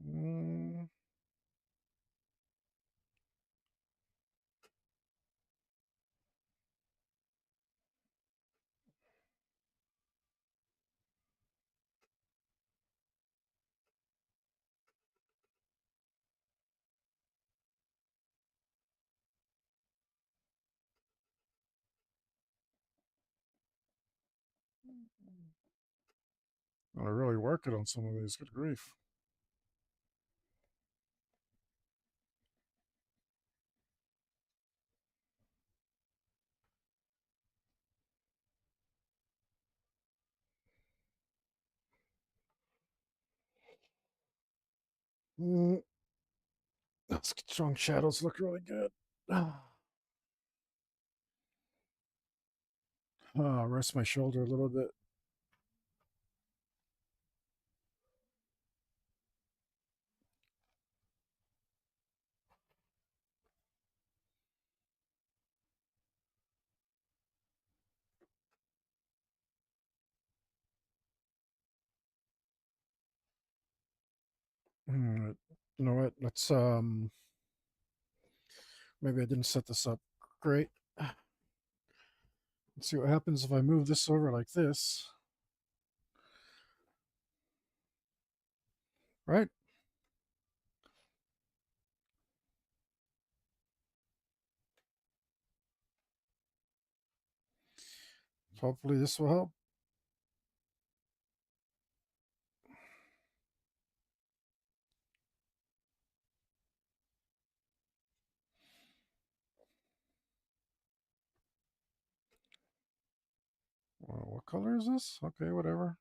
Mm, I'm really working on some of these. Good grief. Mm, those strong shadows look really good. Rest my shoulder a little bit. Mm, you know what? Let's. Maybe I didn't set this up great. Let's see what happens if I move this over like this. Right? Hopefully this will help. What color is this? Okay, whatever.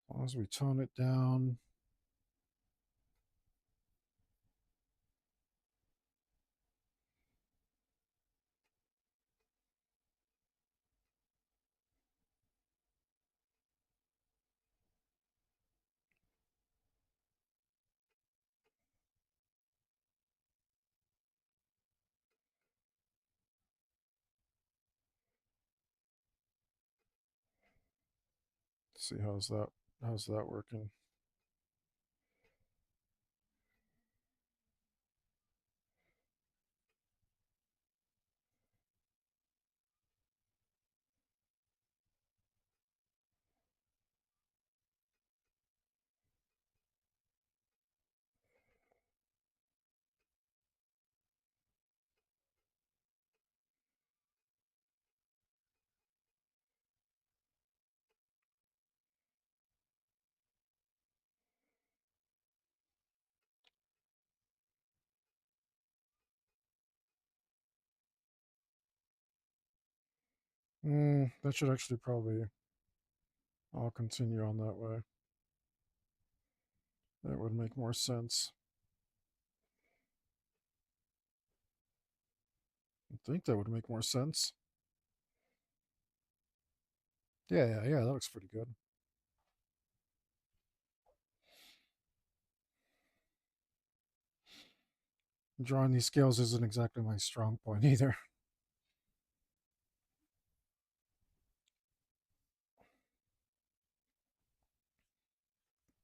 As long as we tone it down. See how's that working. That should actually probably I'll continue on that way. That would make more sense. I think that would make more sense. Yeah, that looks pretty good. Drawing these scales isn't exactly my strong point either.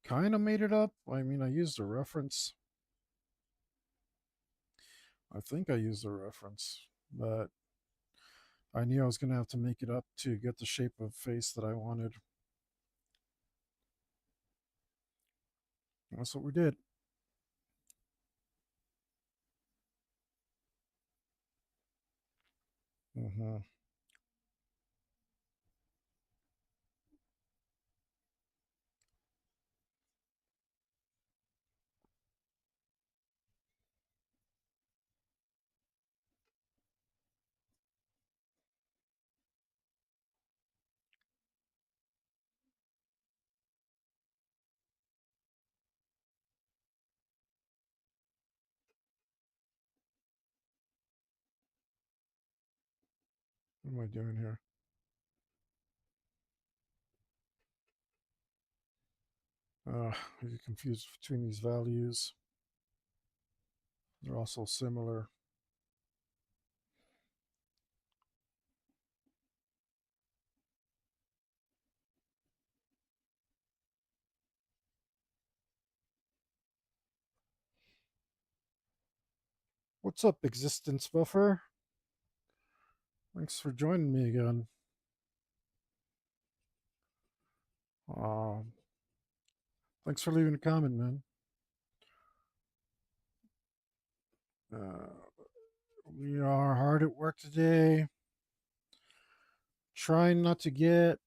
Kind of made it up. I mean, I used a reference. I think I used a reference, but I knew I was going to have to make it up to get the shape of face that I wanted. That's what we did. Mm-hmm. What am I doing here? I get confused between these values. They're also similar. What's up, existence buffer? Thanks for joining me again. Uh, Thanks for leaving a comment, man. Uh, we are hard at work today, trying not to get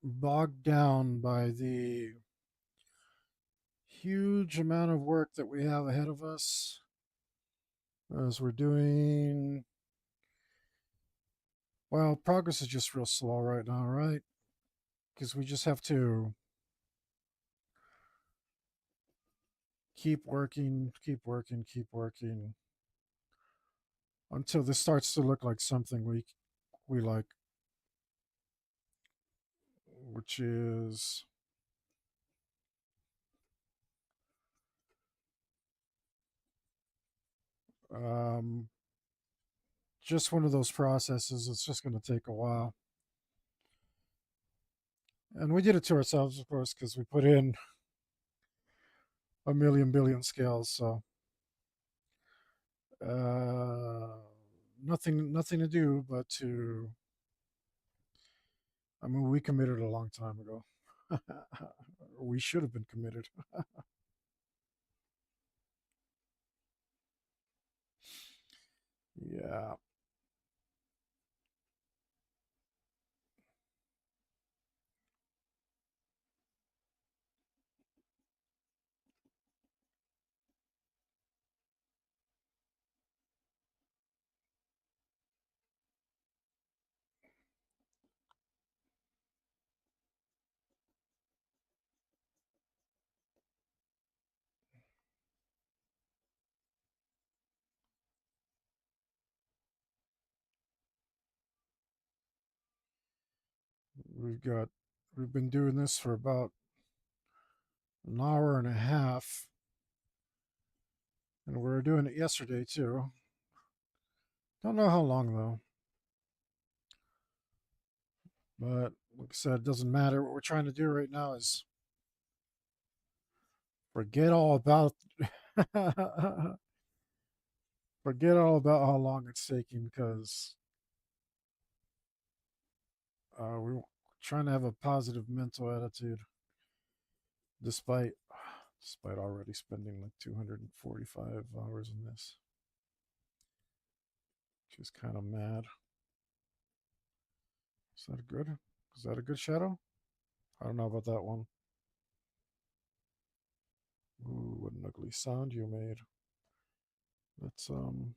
bogged down by the huge amount of work that we have ahead of us as we're doing. Well, progress is just real slow right now, right? Because we just have to keep working, keep working, keep working until this starts to look like something we like, which is um, just one of those processes. It's just going to take a while, and we did it to ourselves, of course, because we put in a million billion scales. So uh, nothing to do but to. I mean, we committed a long time ago. We should have been committed. Yeah. we've got we've been doing this for about an hour and a half, and we were doing it yesterday too. Don't know how long though, but like I said, it doesn't matter. What we're trying to do right now is forget all about forget all about how long it's taking because we're trying to have a positive mental attitude despite despite already spending like 245 hours in this, which is kind of mad. Is that good? Is that a good shadow? I don't know about that one. Ooh, what an ugly sound you made. Let's um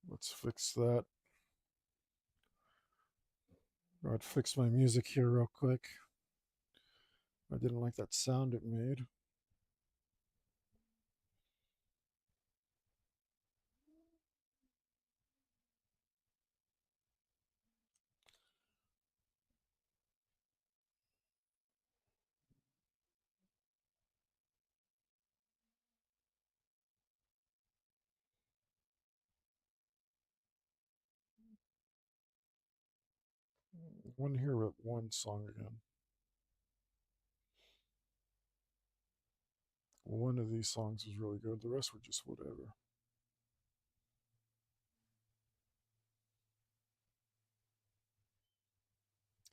let's fix that. I'd fix my music here real quick. I didn't like that sound it made. I want to hear one song again. One of these songs was really good. The rest were just whatever.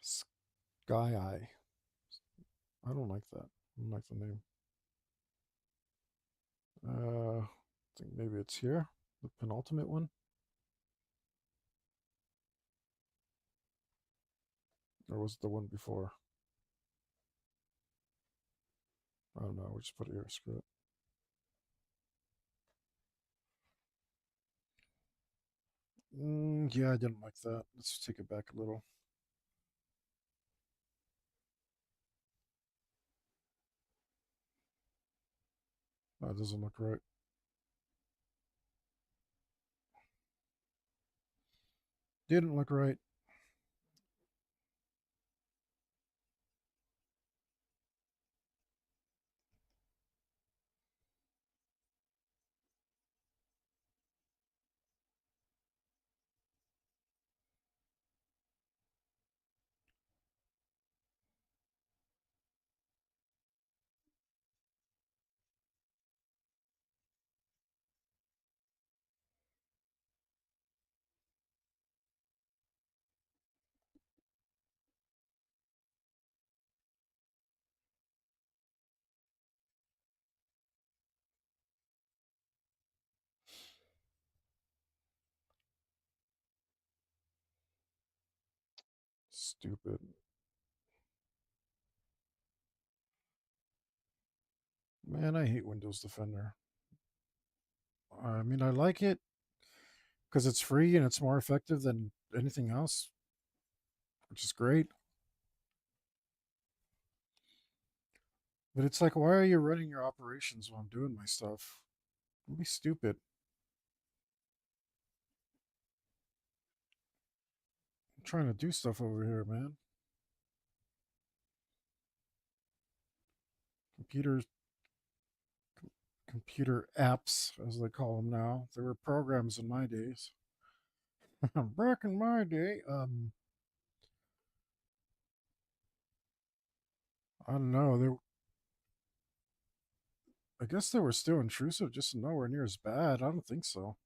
Sky Eye. I don't like that. I don't like the name. I think maybe it's here. The penultimate one. Or was it the one before? I don't know. We just put it here. Screw it. Yeah, I didn't like that. Let's take it back a little. That doesn't look right. Didn't look right. Stupid. Man, I hate Windows Defender. I mean, I like it because it's free and it's more effective than anything else, which is great. But it's like, why are you running your operations while I'm doing my stuff? Don't be stupid. I'm trying to do stuff over here, man. Computers, computer apps, as they call them now. They were programs in my days. Back in my day, I don't know. I guess they were still intrusive, just nowhere near as bad. I don't think so.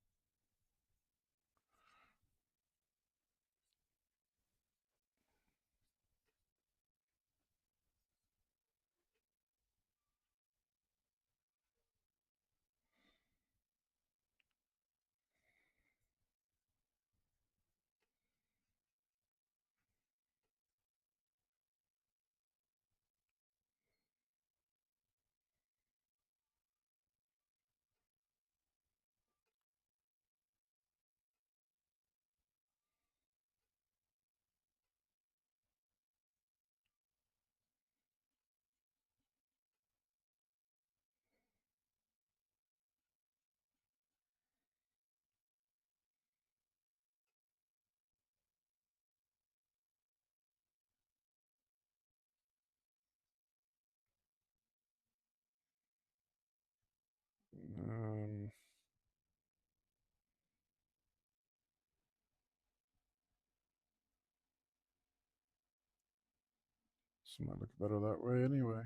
This might look better that way anyway.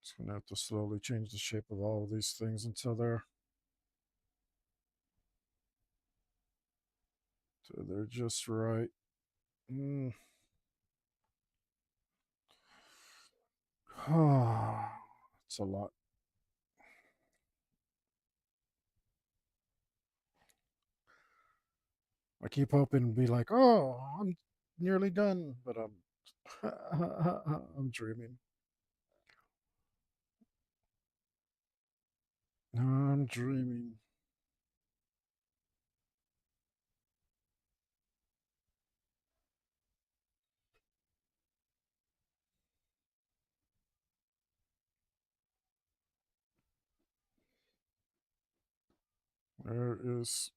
Just gonna have to slowly change the shape of all of these things until they're just right. Mm. It's a lot. I keep hoping to be like, oh, I'm nearly done, but I'm dreaming. I'm dreaming. There is.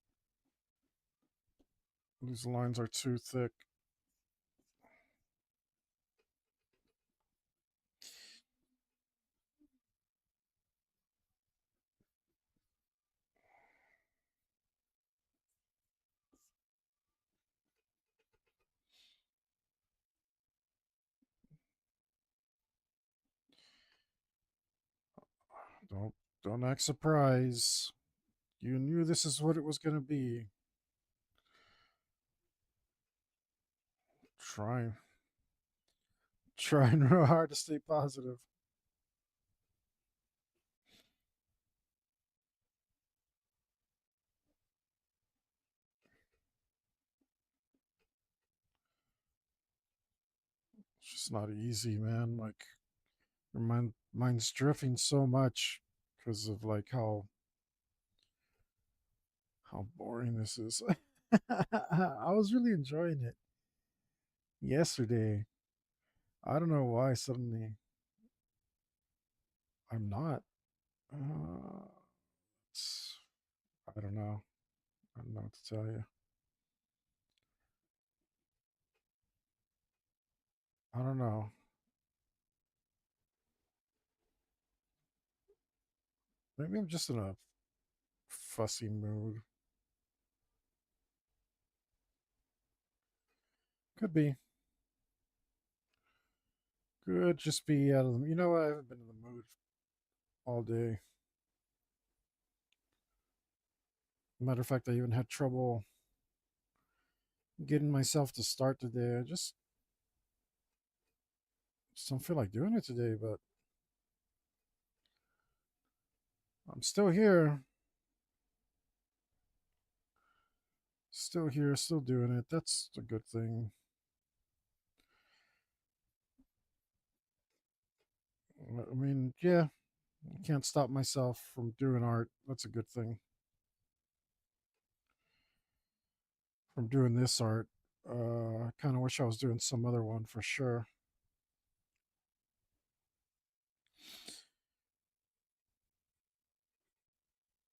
These lines are too thick. Don't don't act surprised. You knew this is what it was gonna be. Trying trying real hard to stay positive. It's just not easy, man. Like your mind's drifting so much because of like how boring this is. I was really enjoying it yesterday. I don't know why suddenly I'm not. Uh, it's, I don't know. I don't know what to tell you. I don't know. Maybe I'm just in a fussy mood. Could be. Could just be out of the. You know what? I haven't been in the mood all day. Matter of fact, I even had trouble getting myself to start today. Just don't feel like doing it today, but I'm still here. Still here, still doing it. That's a good thing. I mean, yeah, I can't stop myself from doing art. That's a good thing. From doing this art. I kind of wish I was doing some other one for sure.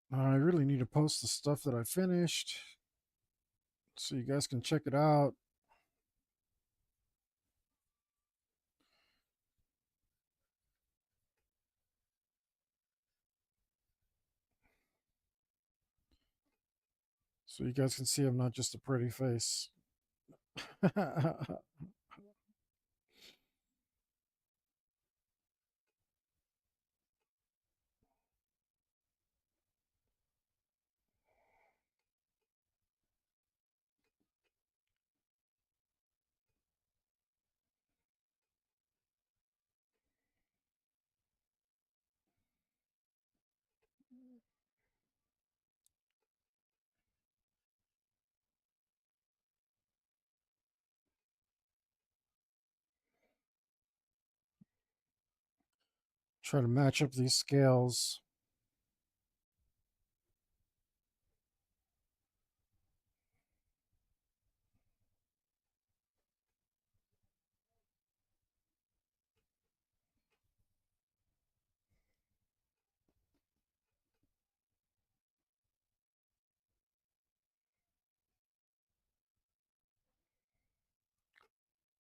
I really need to post the stuff that I finished so you guys can check it out. So you guys can see I'm not just a pretty face. Try to match up these scales.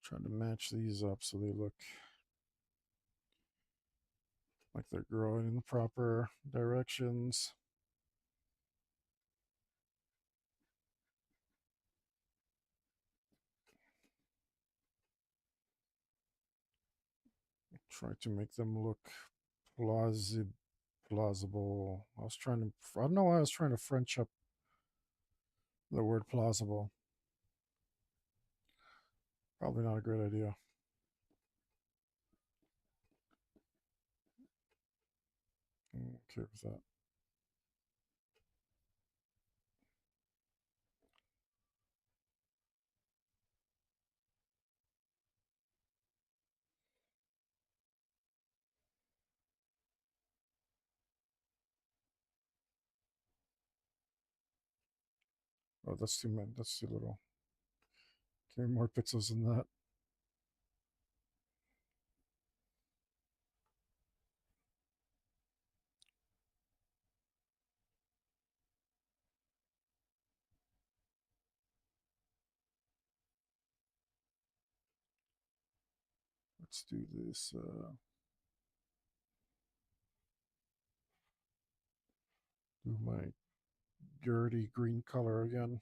Trying to match these up so they look like they're growing in the proper directions. Try to make them look plausible. I don't know why I was trying to French up the word plausible. Probably not a great idea. Okay with that. Oh, that's too many. That's too little. Give me more pixels than that. Let's do this. Do my dirty green color again.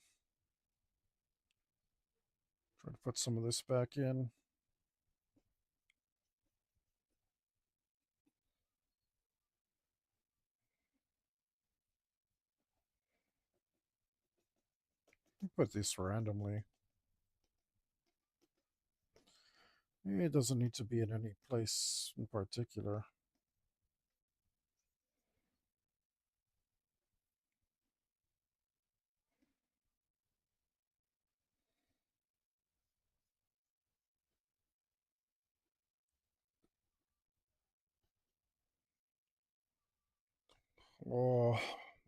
Try to put some of this back in. Put this randomly. It doesn't need to be in any place in particular. Oh,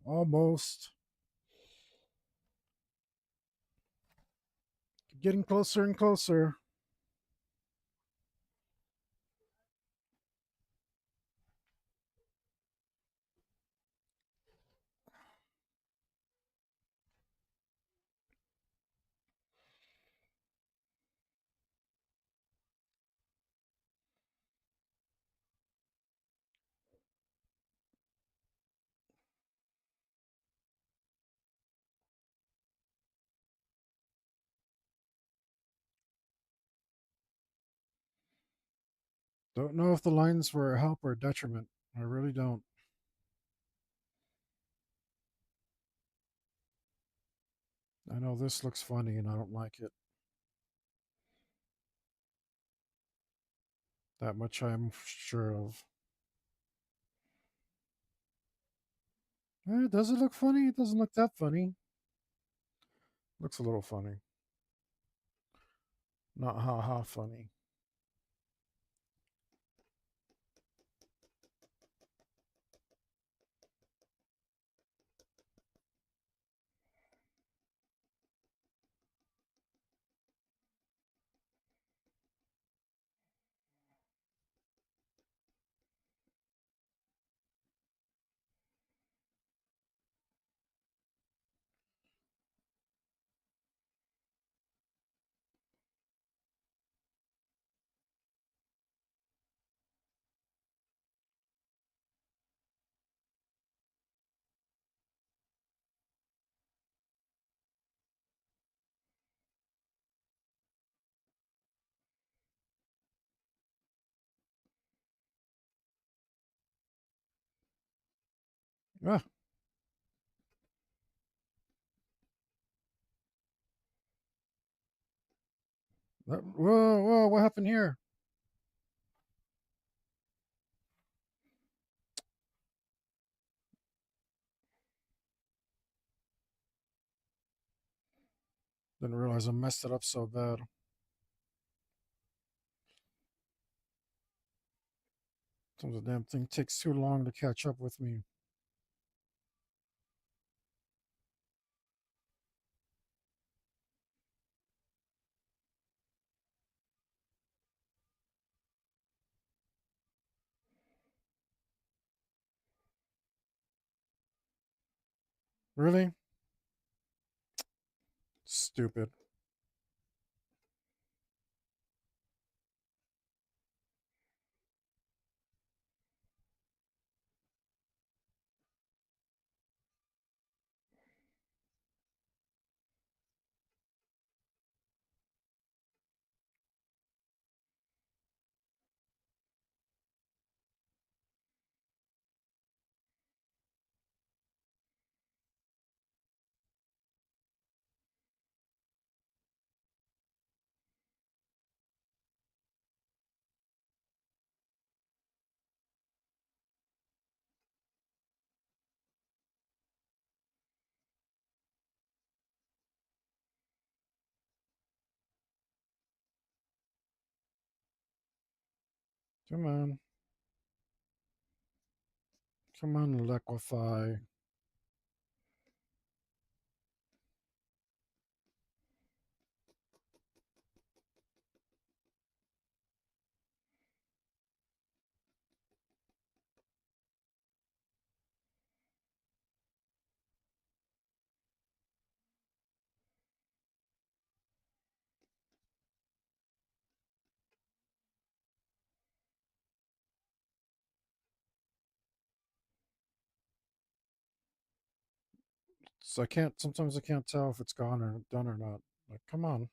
almost. Getting closer and closer. Don't know if the lines were a help or a detriment. I really don't. I know this looks funny and I don't like it. That much I'm sure of. Does it look funny? It doesn't look that funny. Looks a little funny. Not ha ha funny. Ah, whoa, whoa, what happened here? Didn't realize I messed it up so bad. Sometimes the damn thing takes too long to catch up with me. Really? Stupid. Come on. Come on, liquefy. So I can't, sometimes I can't tell if it's gone or done or not. Like, come on.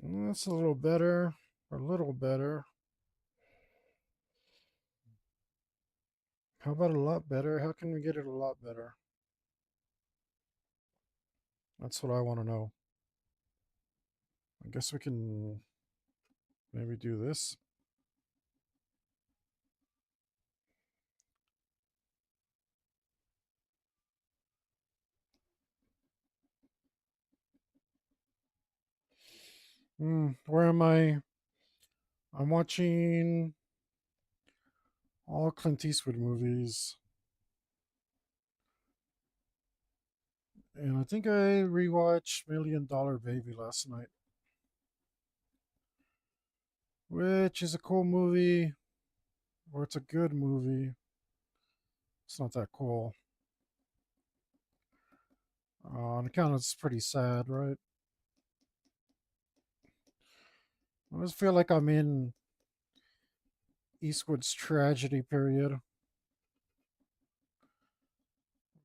That's a little better. A little better. How about a lot better? How can we get it a lot better? That's what I want to know. I guess we can maybe do this. Where am I? I'm watching all Clint Eastwood movies. And I think I rewatched Million Dollar Baby last night, which is a cool movie, or it's a good movie. It's not that cool. On account it's pretty sad, right? I always feel like I'm in Eastwood's tragedy period.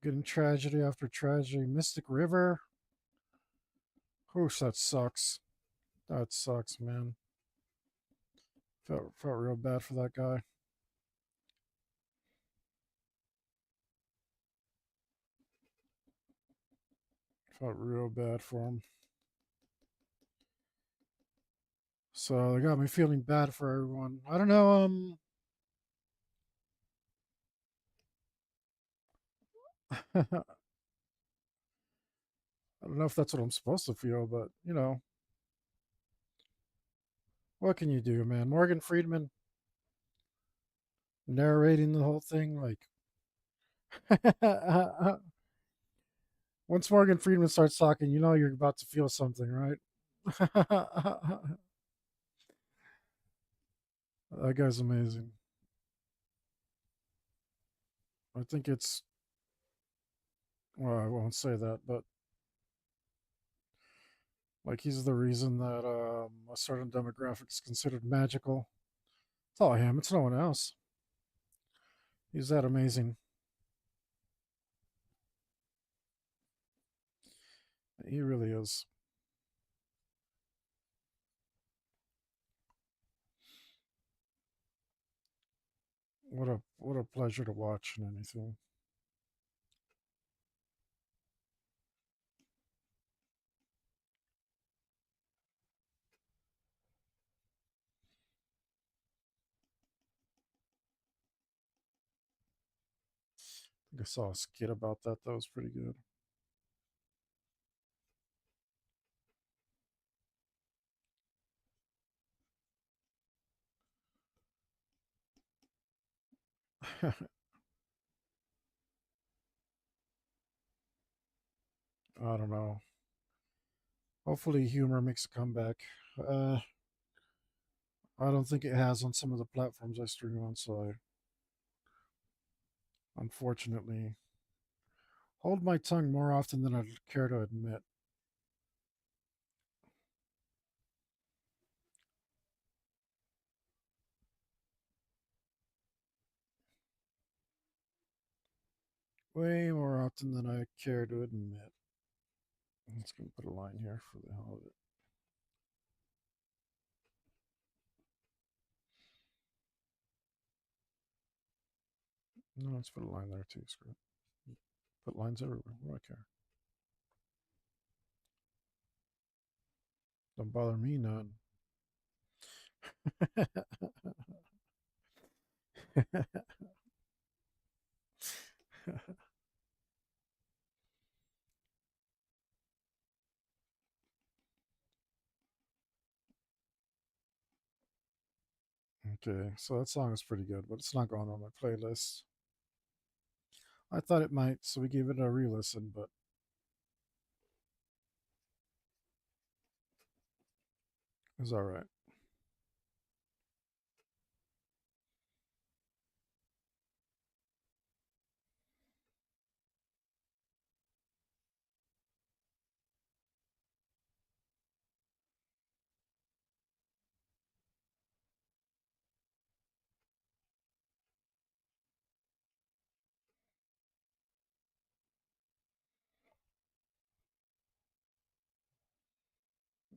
Getting tragedy after tragedy. Mystic River. Whoosh, that sucks. That sucks, man. Felt real bad for that guy. Felt real bad for him. So they got me feeling bad for everyone. I don't know. I don't know if that's what I'm supposed to feel, but what can you do, man? Morgan Freeman narrating the whole thing, like once Morgan Freeman starts talking, you know you're about to feel something, right? That guy's amazing. I think it's well, I won't say that, but like he's the reason that a certain demographic is considered magical. It's all him. It's no one else. He's that amazing. He really is. What a pleasure to watch and anything. I think I saw a skit about that. That was pretty good. I don't know. Hopefully, humor makes a comeback. Uh, I don't think it has on some of the platforms I stream on, so I unfortunately hold my tongue more often than I'd care to admit. Way more often than I care to admit. I'm just going to put a line here for the hell of it. No, let's put a line there too. Screw it. Put lines everywhere. What do I care? Don't bother me none. Okay, so that song is pretty good, but it's not going on my playlist. I thought it might, so we gave it a re-listen, but it was all right.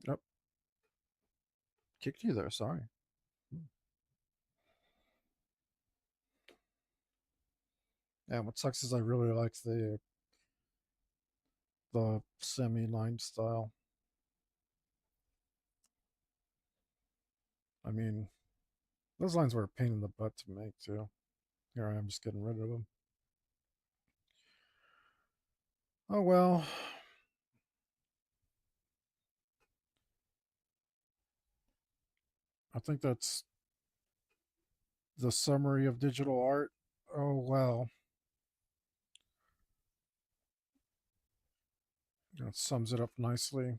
Yep, kicked you there. Sorry. Yeah, what sucks is I really liked the semi line style. I mean, those lines were a pain in the butt to make too. Here I am just getting rid of them. Oh well, I think that's the summary of digital art. Oh well, that sums it up nicely.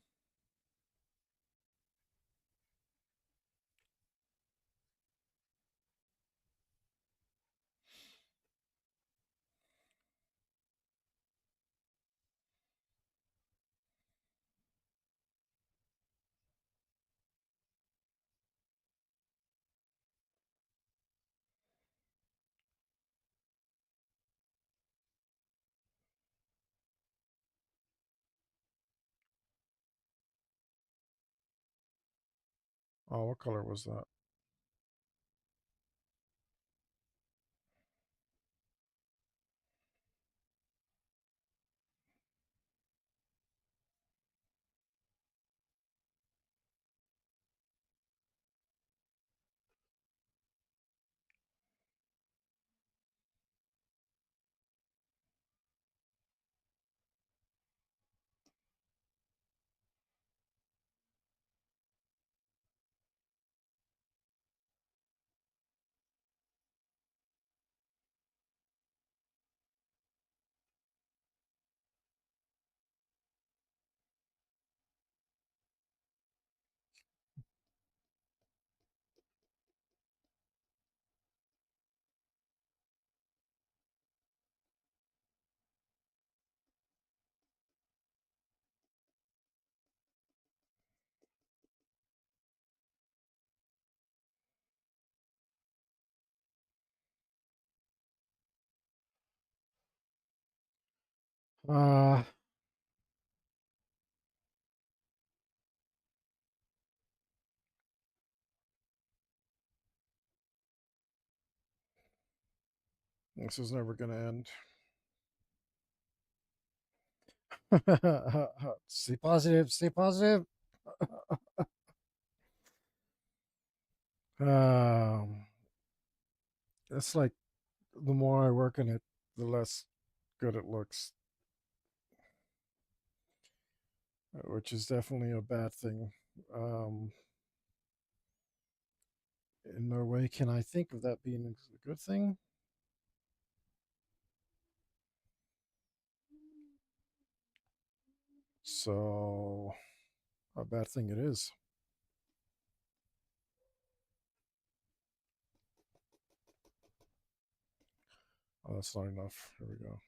Oh, what color was that? Uh, this is never gonna end. Stay positive. Stay positive. Um, it's like the more I work on it, the less good it looks, which is definitely a bad thing. Um, in no way can I think of that being a good thing. So, a bad thing it is. Oh, that's not enough. Here we go.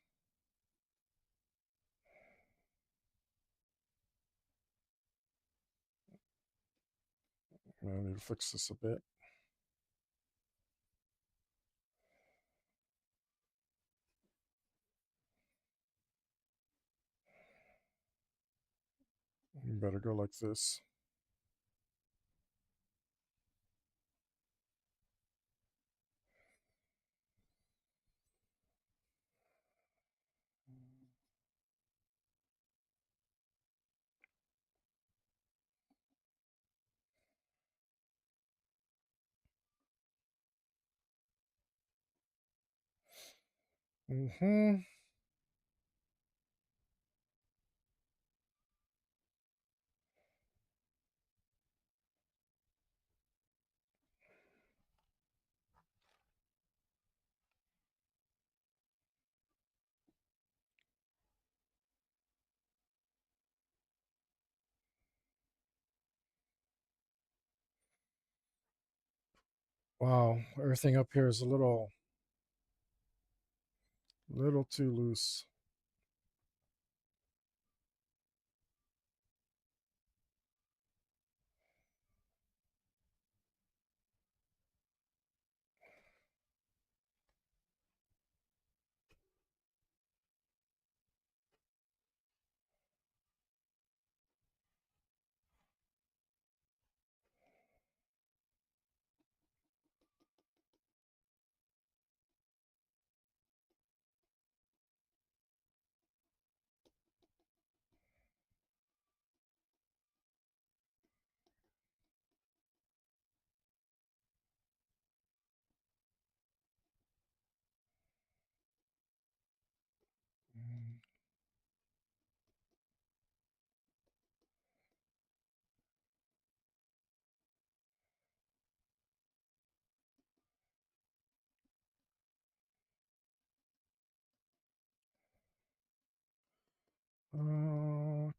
I need to fix this a bit. You better go like this. Mm-hmm. Wow, everything up here is a little too loose.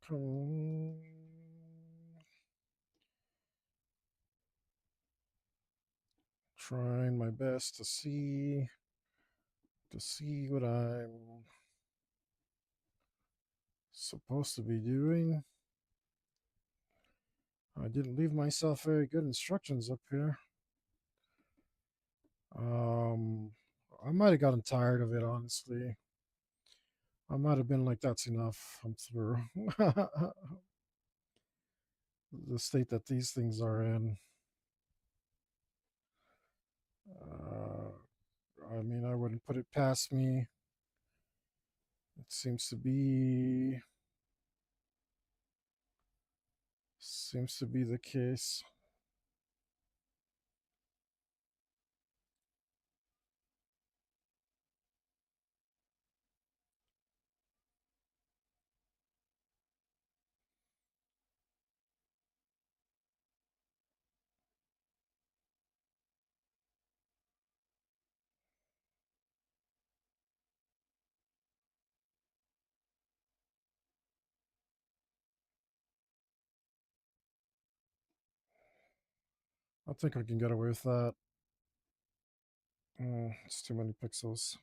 Come. Trying my best to see what I'm supposed to be doing. I didn't leave myself very good instructions up here. Um, I might have gotten tired of it, honestly. I might have been like, that's enough. I'm through. The state that these things are in. Uh, I mean, I wouldn't put it past me. It seems to be the case. I think I can get away with that. It's too many pixels.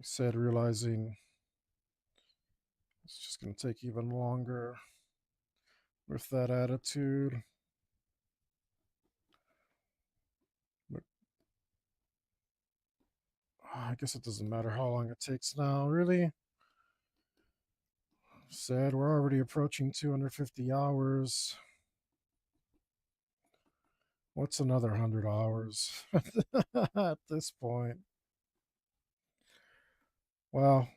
Said realizing it's just going to take even longer with that attitude. But I guess it doesn't matter how long it takes now, really. Said we're already approaching 250 hours. What's another 100 hours at this point? Well,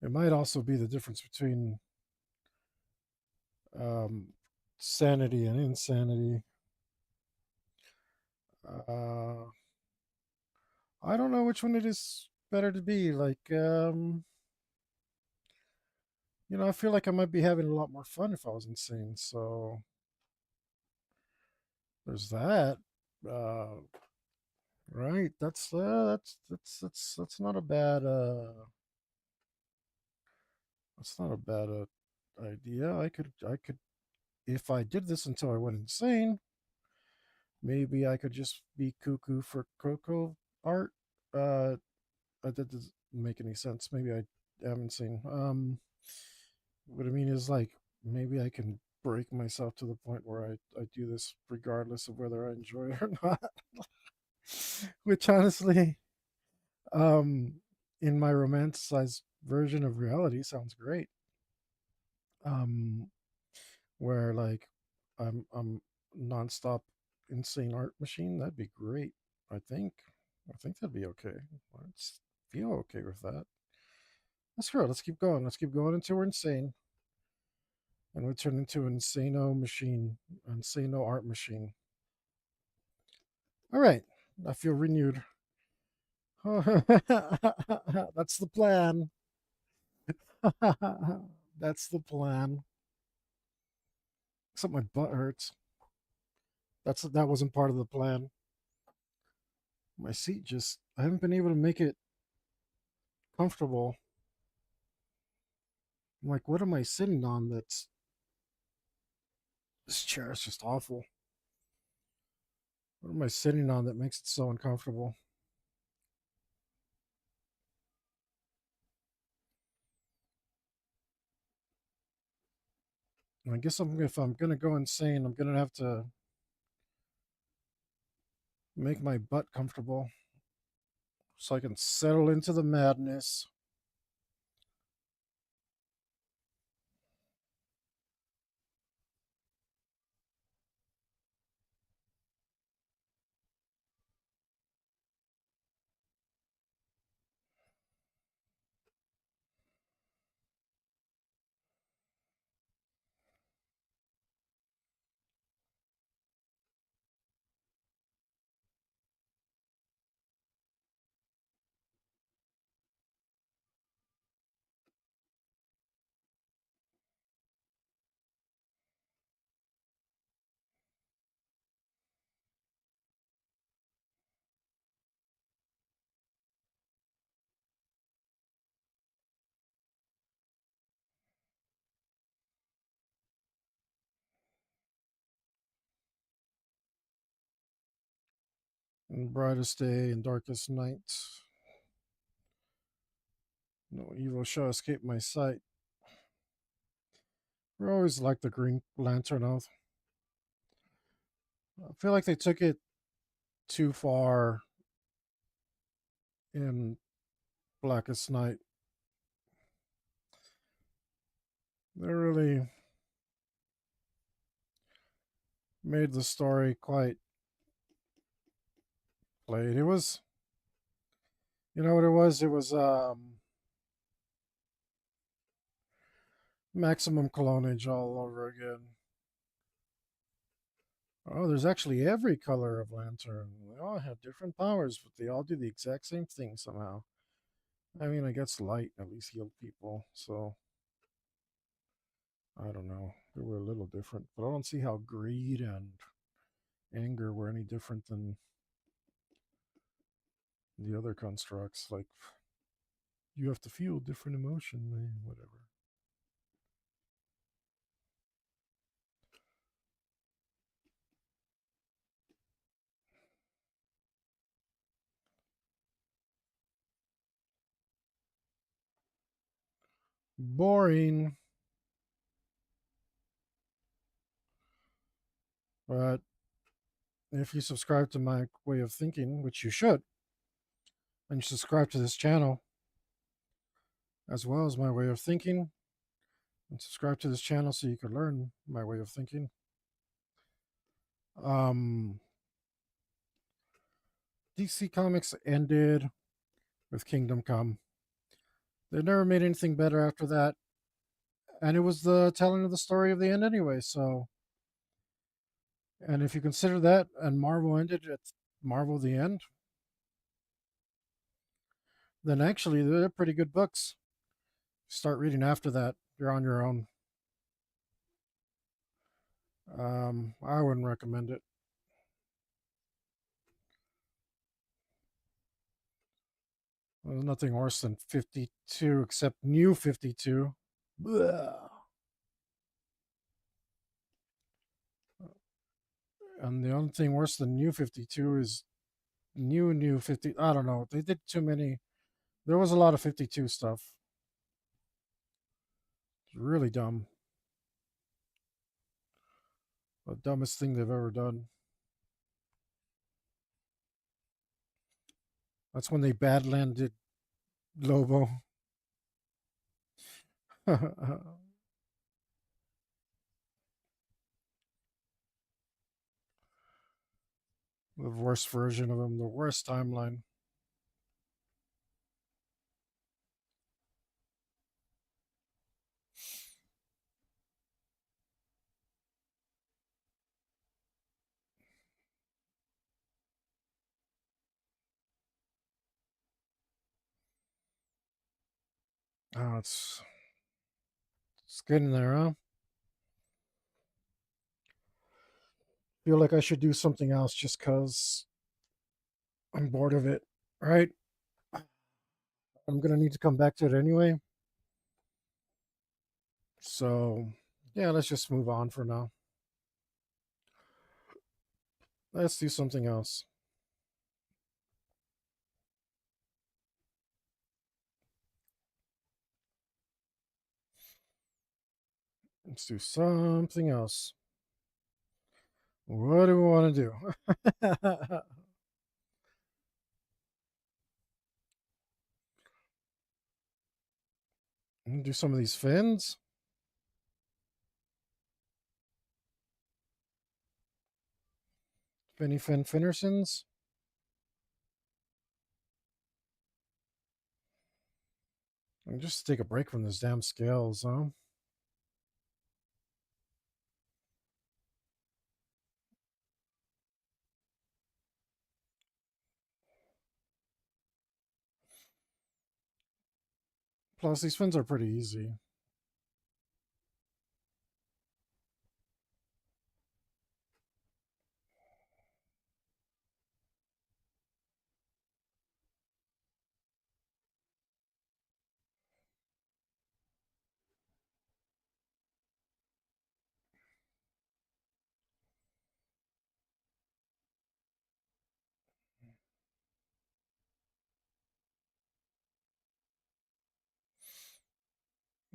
it might also be the difference between um, sanity and insanity. Uh, I don't know which one it is better to be. I feel like I might be having a lot more fun if I was insane. So there's that. Uh, right. That's not a bad idea. I could if I did this until I went insane, maybe I could just be cuckoo for cocoa art. Uh, that doesn't make any sense. Maybe I am insane. What I mean is like maybe I can break myself to the point where I do this regardless of whether I enjoy it or not. Which honestly, um, in my romanticized version of reality, sounds great. Um, where like I'm nonstop insane art machine. That'd be great. I think. I think that'd be okay. Let's feel okay with that. Let's go. Let's keep going. Let's keep going until we're insane, and we turn into an insano machine, insano art machine. All right. I feel renewed. That's the plan. That's the plan. Except my butt hurts. That wasn't part of the plan. My seat just I haven't been able to make it comfortable. I'm like, what am I sitting on that's this chair is just awful. What am I sitting on that makes it so uncomfortable? I guess if I'm gonna go insane, I'm gonna have to make my butt comfortable so I can settle into the madness. And brightest day and darkest night. No evil shall escape my sight. I always liked the Green Lantern oath. I feel like they took it too far in Blackest Night. They really made the story quite played. It was, you know what it was? It was maximum clonage all over again. Oh, there's actually every color of lantern. They all have different powers, but they all do the exact same thing somehow. I mean, I guess light at least healed people, so I don't know. They were a little different, but I don't see how greed and anger were any different than the other constructs. Like, you have to feel different emotion, whatever. Boring. But if you subscribe to my way of thinking, which you should, and you subscribe to this channel as well as my way of thinking, and subscribe to this channel so you can learn my way of thinking. Um, DC Comics ended with Kingdom Come. They never made anything better after that, and it was the telling of the story of the end anyway. So, and if you consider that, and Marvel ended at Marvel the End, then actually they're pretty good books. Start reading after that. You're on your own. I wouldn't recommend it. There's nothing worse than 52 except New 52. Blah. And the only thing worse than New 52 is New 50. I don't know. They did too many. There was a lot of 52 stuff. It's really dumb. The dumbest thing they've ever done. That's when they bad landed Lobo. The worst version of him, the worst timeline. Oh, it's getting there, huh? Feel like I should do something else just cause I'm bored of it, right? I'm gonna need to come back to it anyway. So yeah, let's just move on for now. Let's do something else. Let's do something else. What do we want to do? Do some of these fins. Finny Fin Finnersons. And just take a break from those damn scales, huh? Plus, these fins are pretty easy.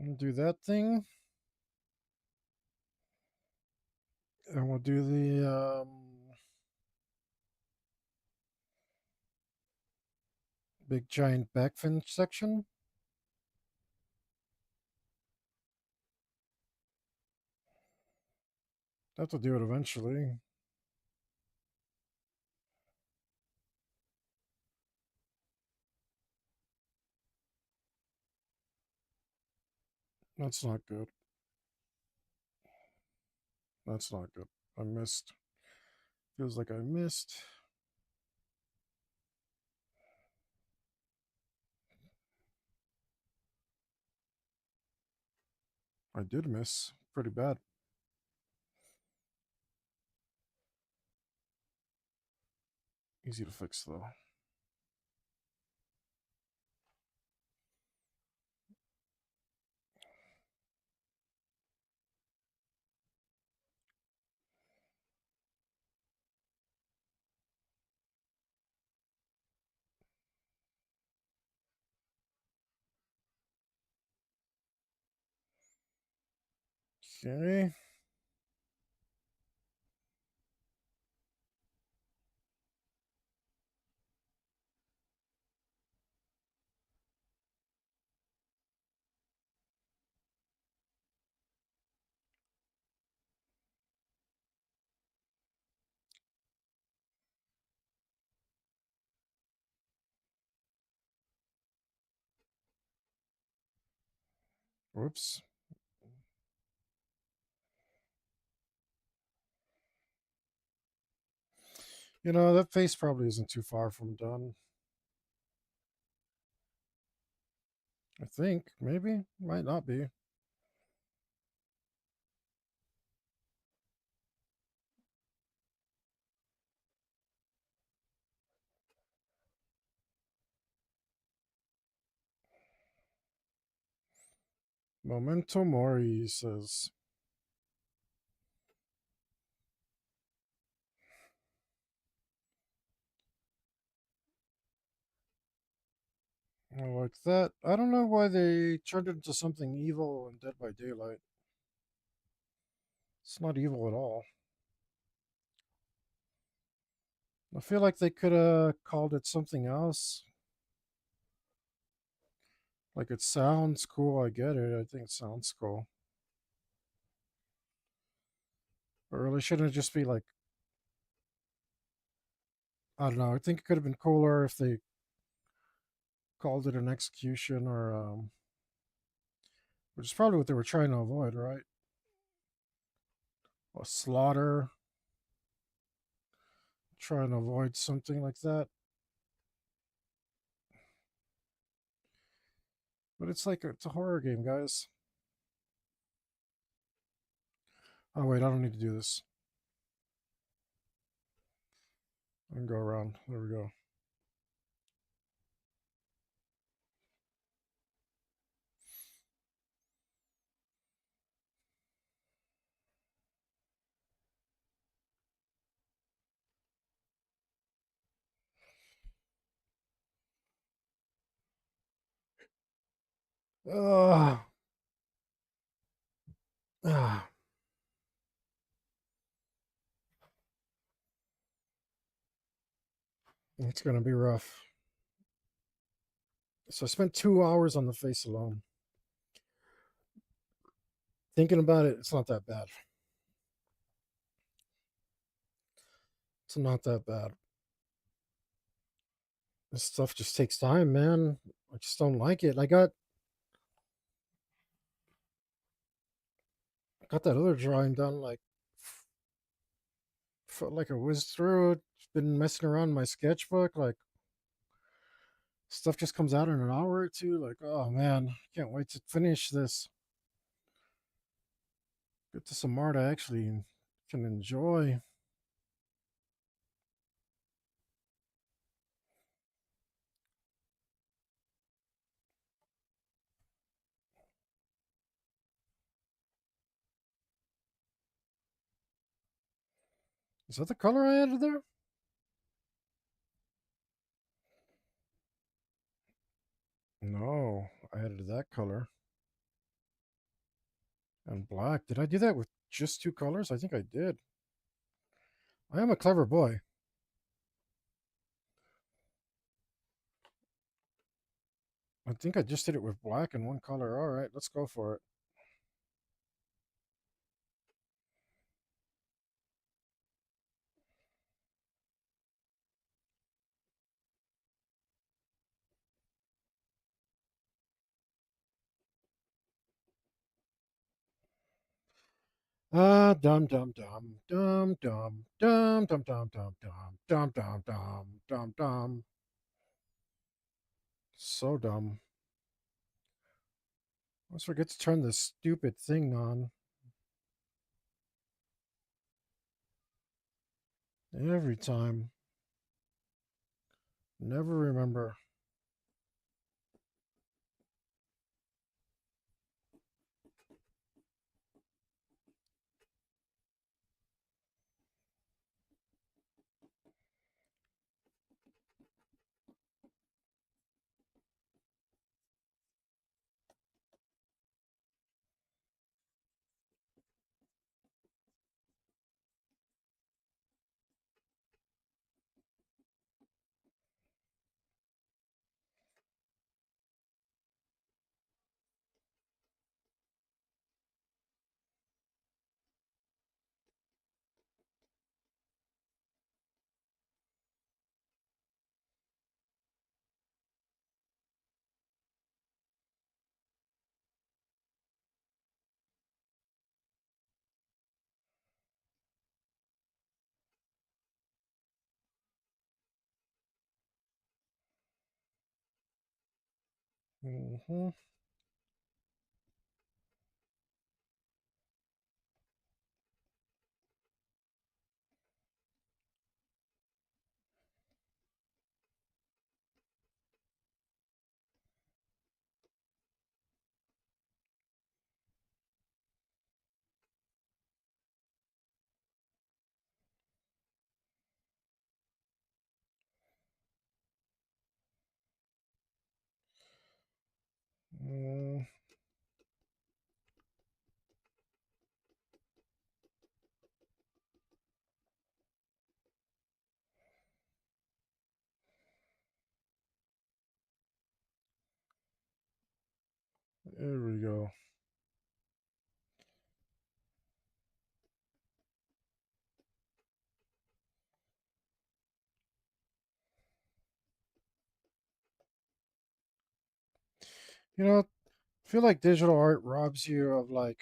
And do that thing. And we'll do the big giant back fin section. Have to do it eventually. That's not good. That's not good. I missed. Feels like I missed. I did miss. Pretty bad. Easy to fix though. Okay. Whoops. You know, that face probably isn't too far from done. I think. Maybe. Might not be. Memento Mori says. I like that. I don't know why they turned it into something evil in Dead by Daylight. It's not evil at all. I feel like they could have called it something else. Like it sounds cool, I get it. I think it sounds cool. Or really shouldn't it just be like, I don't know. I think it could have been cooler if they called it an execution or which is probably what they were trying to avoid, right? A slaughter, trying to avoid something like that. But it's like it's a horror game, guys. Oh wait, I don't need to do this. I can go around. There we go. Ah, ah, it's gonna be rough. So I spent 2 hours on the face alone. Thinking about it, it's not that bad. It's not that bad. This stuff just takes time, man. I just don't like it. I got that other drawing done like felt like I whizzed through it. Been messing around in my sketchbook. Like stuff just comes out in an hour or two. Like, oh man, can't wait to finish this. Get to some art I actually can enjoy. Is that the color I added there? No, I added that color and black. Did I do that with just two colors? I think I did. I am a clever boy. I think I just did it with black and one color. All right, let's go for it. Dum dum dum dum dum dum dum dum dum dum dum dum dum dum dum. So dumb. I always forget to turn this stupid thing on every time. Never remember. Mm-hmm. Mm, there we go. You know, I feel like digital art robs you of like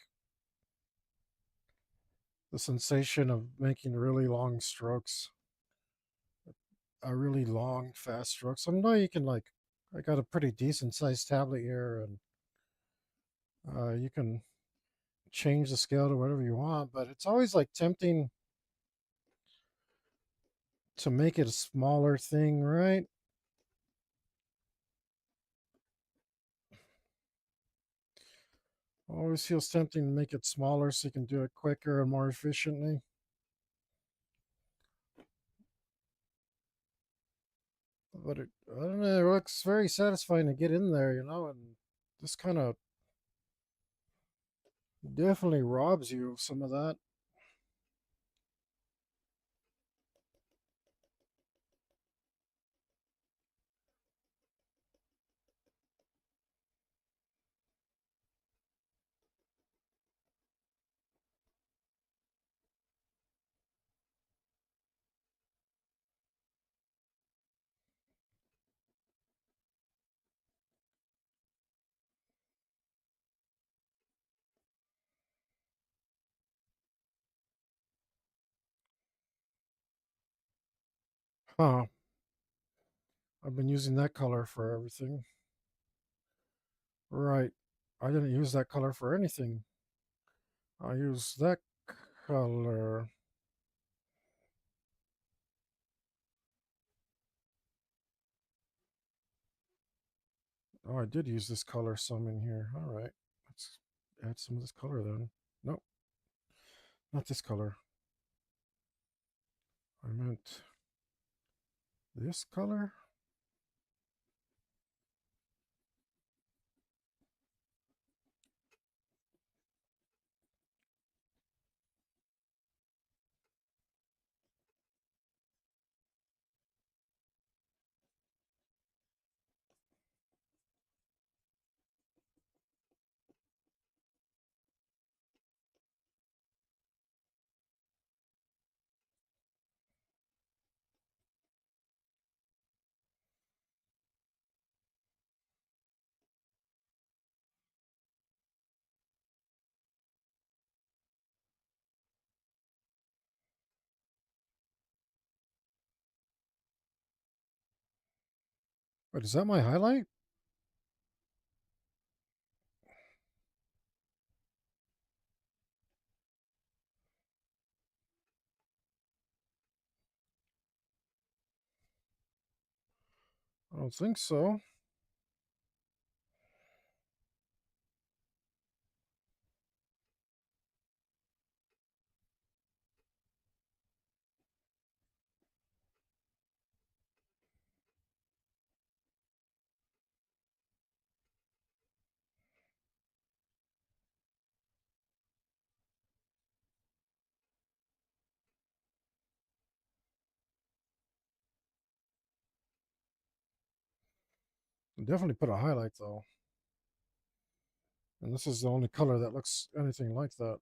the sensation of making really long strokes, a really long, fast strokes. I know you can like, I got a pretty decent sized tablet here, and You can change the scale to whatever you want, but it's always like tempting to make it a smaller thing, right? Always feels tempting to make it smaller so you can do it quicker and more efficiently. But I don't know, it looks very satisfying to get in there, and this kind of definitely robs you of some of that. Huh. I've been using that color for everything. Right. I didn't use that color for anything. I used that color. Oh, I did use this color some in here. All right. Let's add some of this color then. Nope, not this color. I meant this color. Wait, is that my highlight? I don't think so. I definitely put a highlight though. And this is the only color that looks anything like that.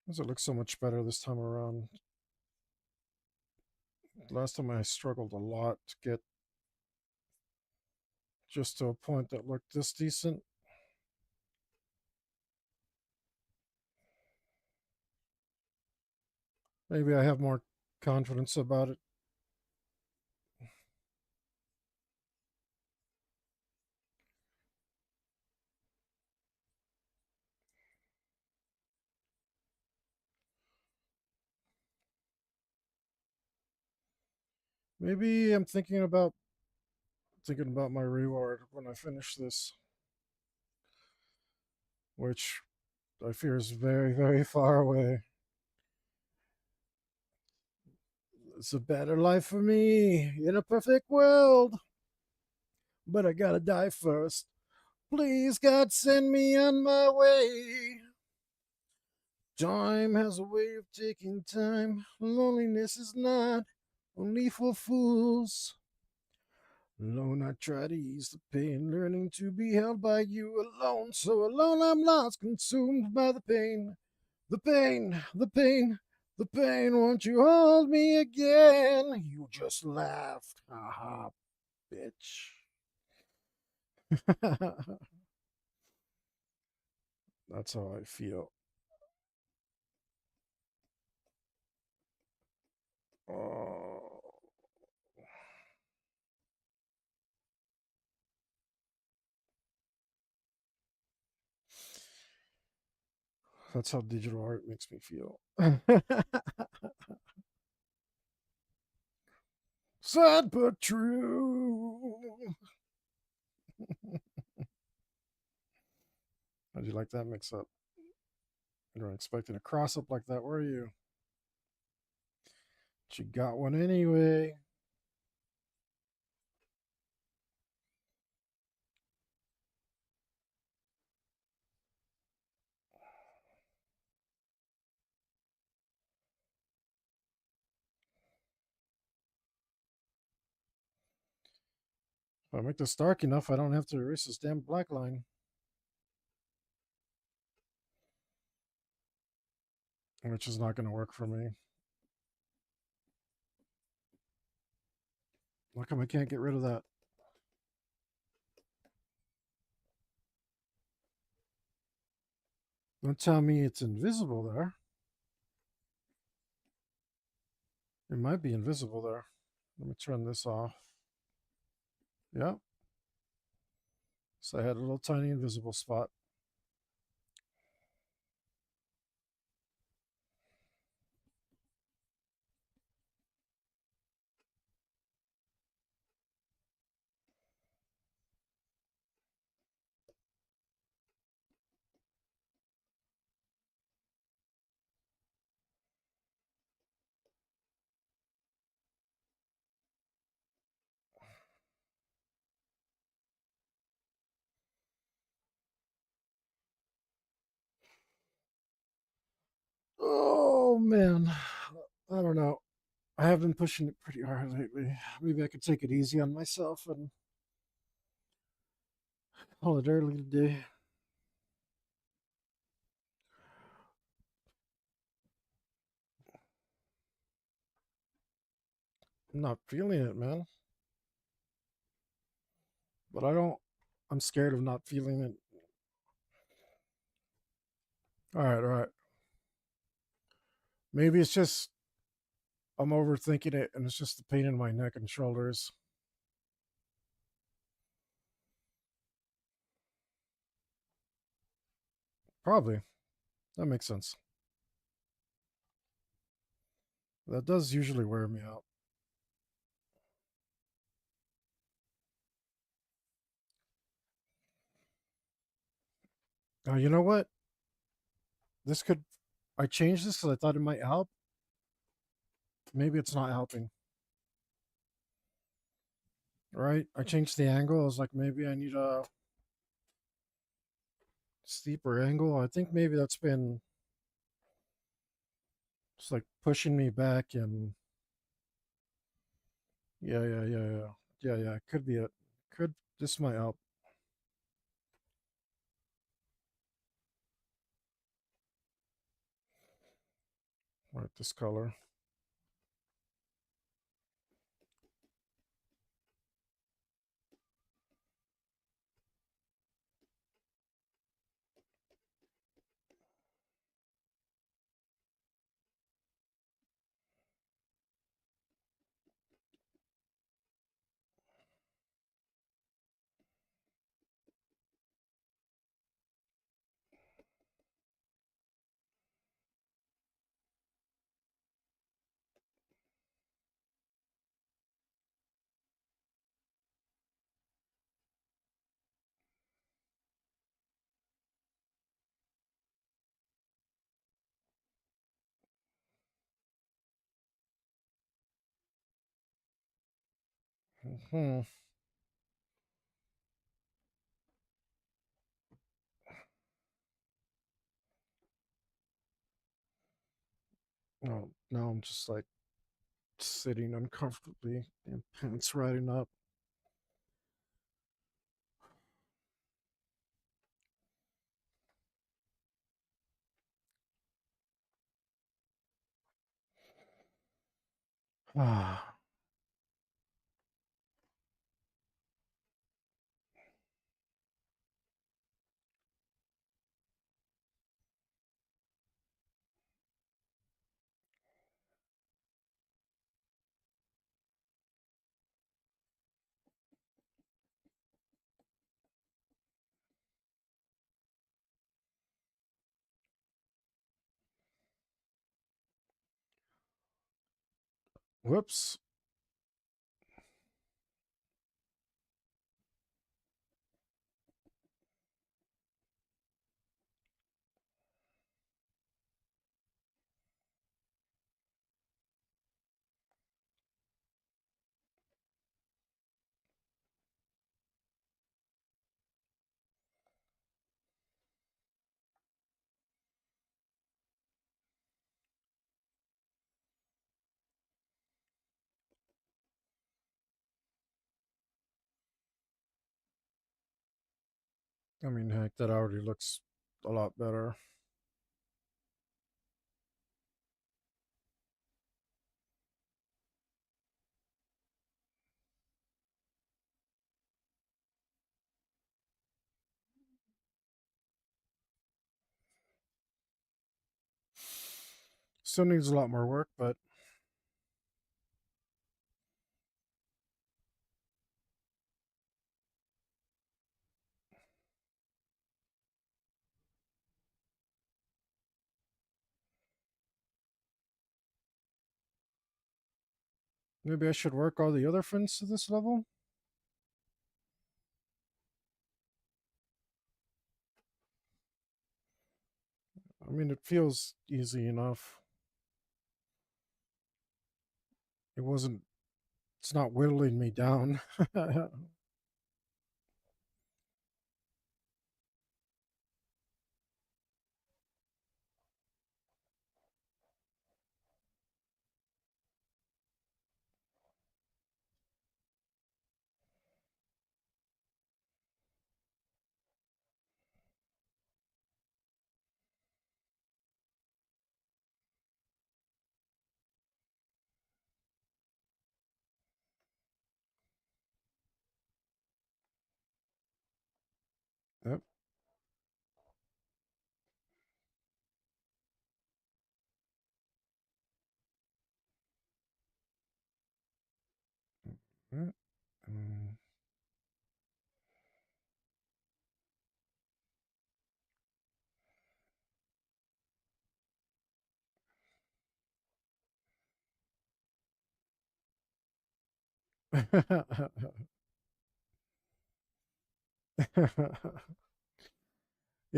Does it look so much better this time around? Last time I struggled a lot to get just to a point that looked this decent. Maybe I have more confidence about it. Maybe I'm thinking about my reward when I finish this, which I fear is very, very far away. It's a better life for me in a perfect world, but I gotta die first. Please, God, send me on my way. Time has a way of taking time. Loneliness is not only for fools. Alone, I try to ease the pain, learning to be held by you alone. So alone, I'm lost, consumed by the pain. The pain, the pain, the pain. Won't you hold me again? You just laughed. Haha, bitch. That's how I feel. Oh, that's how digital art makes me feel. Sad but true. How'd you like that mix up? You weren't expecting a cross up like that, were you? But you got one anyway. If I make this dark enough, I don't have to erase this damn black line, which is not going to work for me. How come I can't get rid of that? Don't tell me it's invisible there. It might be invisible there. Let me turn this off. Yeah. So I had a little tiny invisible spot. Oh man. I don't know. I have been pushing it pretty hard lately. Maybe I could take it easy on myself and call it early today. I'm not feeling it, man. But I don't. I'm scared of not feeling it. All right, all right. Maybe it's just I'm overthinking it, and it's just the pain in my neck and shoulders. Probably. That makes sense. That does usually wear me out. Now, you know what? This could. I changed this because I thought it might help. Maybe it's not helping. Right? I changed the angle. I was like, maybe I need a steeper angle. I think maybe that's been just like pushing me back. And yeah, yeah, yeah, yeah. Yeah, yeah. It could be it. Could. This might help. Right, this color. Hmm. Oh, now I'm just like sitting uncomfortably and pants riding up. Ah, whoops. I mean, heck, that already looks a lot better. Still needs a lot more work, but maybe I should work all the other fins to this level. I mean, it feels easy enough. It wasn't, it's not whittling me down. Yep. Yep. Mm.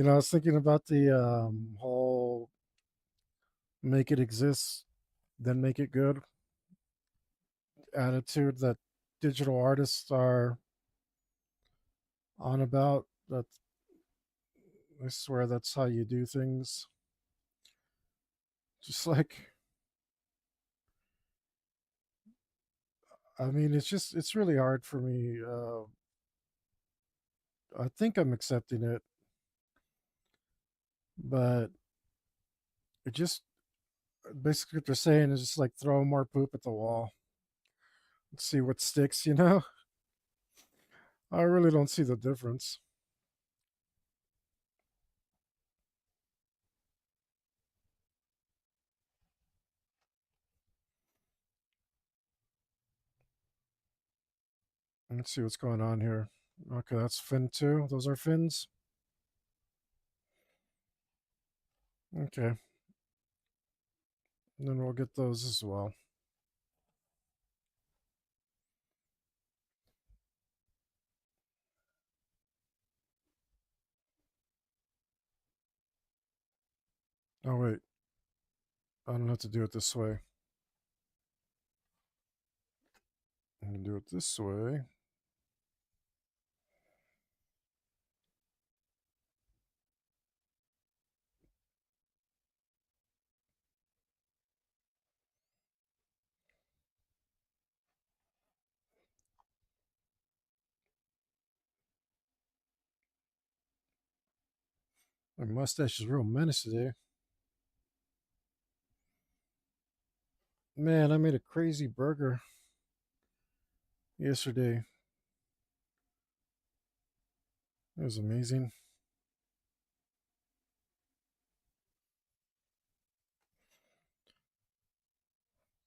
I was thinking about the whole make it exist, then make it good attitude that digital artists are on about. That I swear that's how you do things. Just like, I mean, it's really hard for me. I think I'm accepting it, but it just basically what they're saying is just like throw more poop at the wall. Let's see what sticks. I really don't see the difference. Let's see what's going on here. Okay, that's fin two. Those are fins. Okay, and then we'll get those as well. Oh wait, I don't have to do it this way. I'm gonna do it this way. My mustache is real menace today. Man, I made a crazy burger yesterday. It was amazing.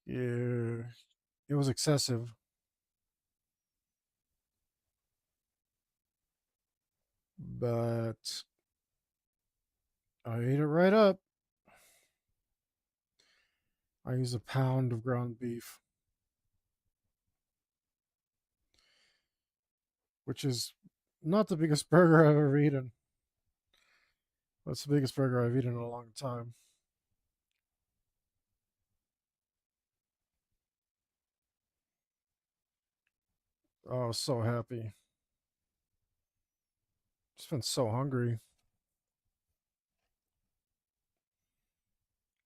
Yeah, it was excessive, but I ate it right up. I used a pound of ground beef, which is not the biggest burger I've ever eaten. That's the biggest burger I've eaten in a long time. Oh, I was so happy. Just been so hungry.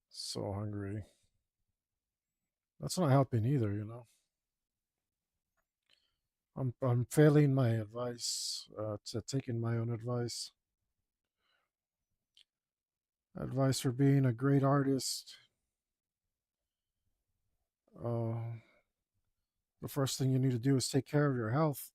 So hungry. That's not helping either. I'm failing my advice to taking my own advice. Advice for being a great artist. Uh, the first thing you need to do is take care of your health.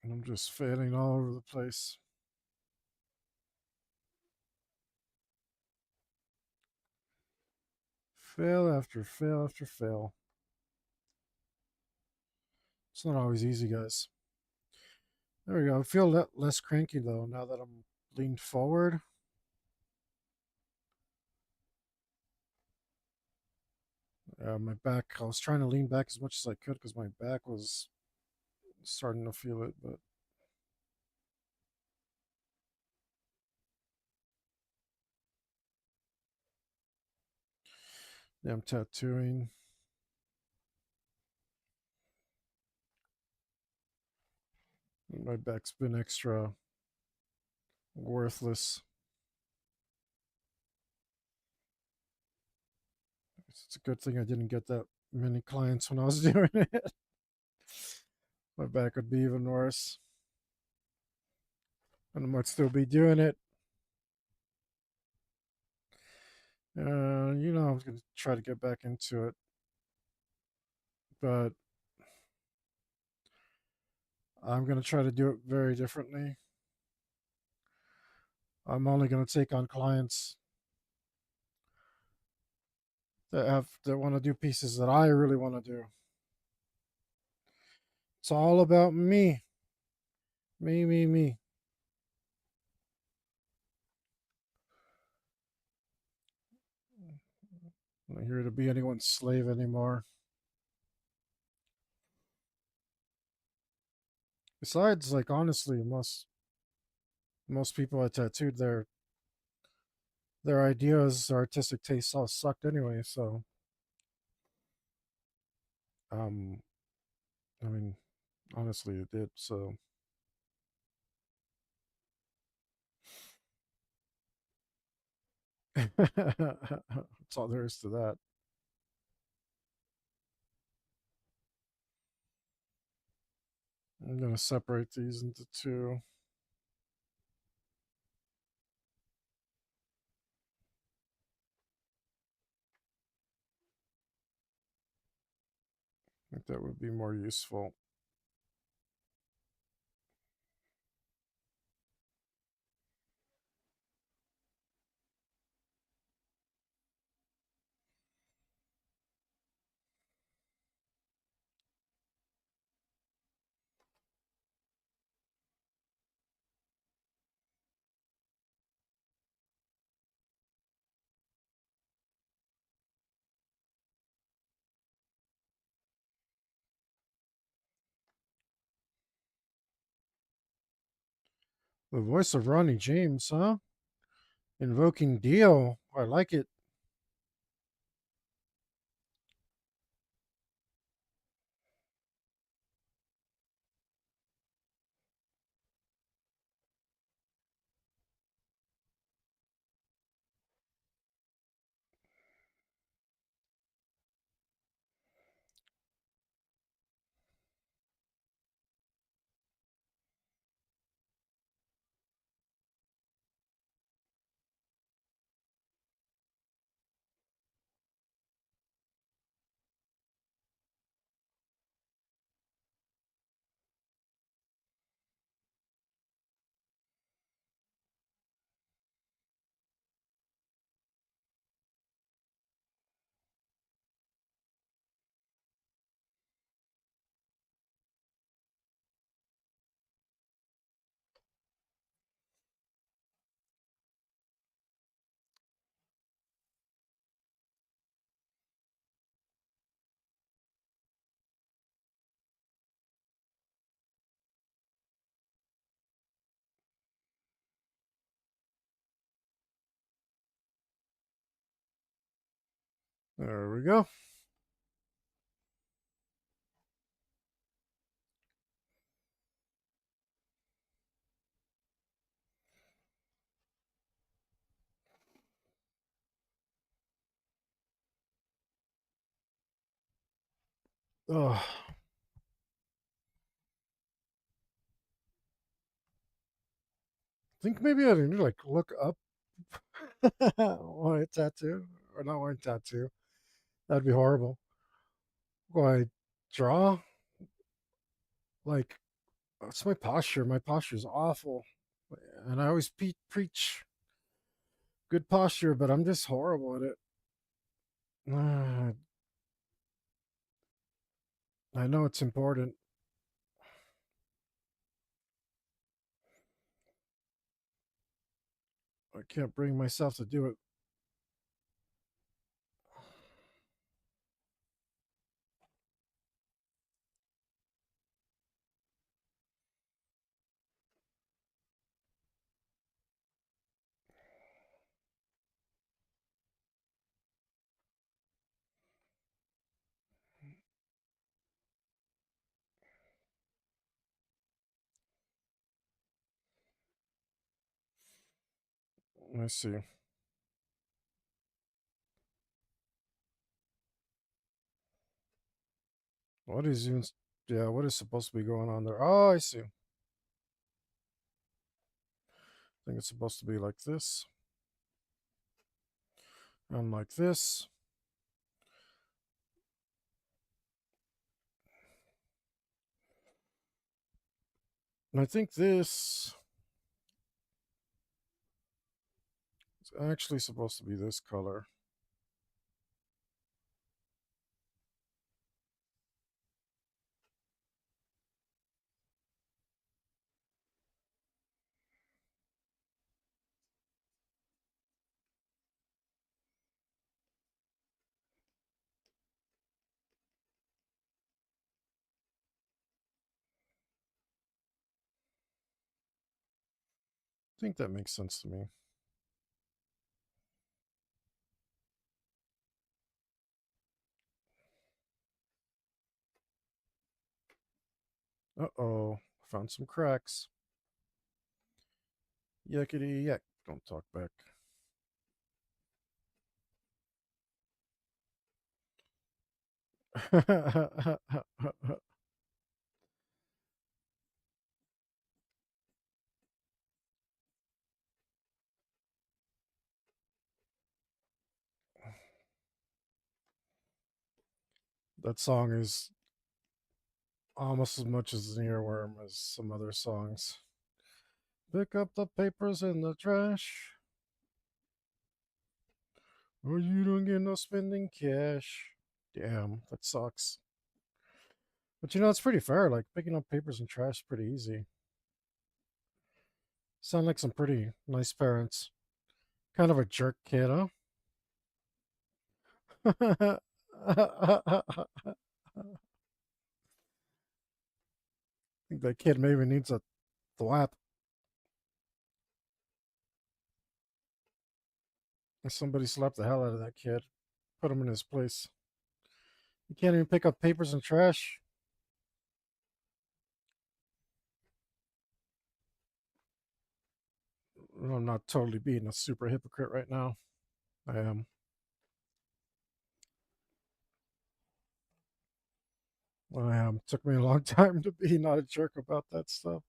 And I'm just failing all over the place. Fail after fail after fail. It's not always easy, guys. There we go. I feel less cranky though now that I'm leaned forward. My back, I was trying to lean back as much as I could because my back was starting to feel it, but yeah, I'm tattooing. My back's been extra worthless. It's a good thing I didn't get that many clients when I was doing it. My back would be even worse. And I might still be doing it. I was going to try to get back into it, but I'm going to try to do it very differently. I'm only going to take on clients that want to do pieces that I really want to do. It's all about me. Me, me, me. I'm not here to be anyone's slave anymore. Besides, like honestly, most people I tattooed their ideas, their artistic tastes all sucked anyway. So, um, I mean, honestly, it did. So, that's all there is to that. I'm gonna separate these into two. I think that would be more useful. The voice of Ronnie James, huh? Invoking Dio. I like it. There we go. Oh, I think maybe I need to like look up why a tattoo or not wearing tattoo. That'd be horrible. Why draw? Like it's my posture. My posture is awful, and I always preach good posture, but I'm just horrible at it. I know it's important. I can't bring myself to do it. I see. What is even? Yeah, what is supposed to be going on there? Oh, I see. I think it's supposed to be like this and like this. And I think this is actually supposed to be this color. I think that makes sense to me. Uh oh, found some cracks. Yakety yak. Don't talk back. That song is almost as much as an earworm as some other songs. Pick up the papers in the trash, or you don't get no spending cash. Damn, that sucks. But you know, it's pretty fair. Like picking up papers and trash is pretty easy. Sound like some pretty nice parents. Kind of a jerk kid, huh? I think that kid maybe needs a thwap. Somebody slapped the hell out of that kid, put him in his place. You can't even pick up papers and trash. I'm not totally being a super hypocrite right now. I am. I am. It took me a long time to be not a jerk about that stuff.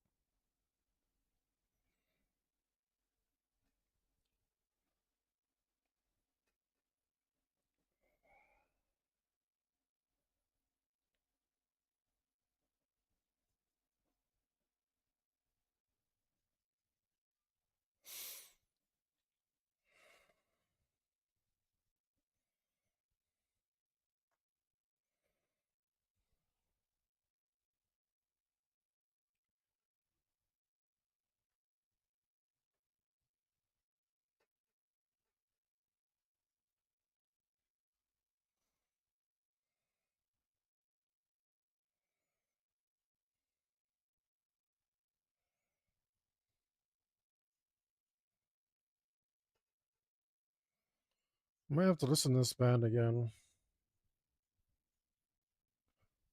I might have to listen to this band again.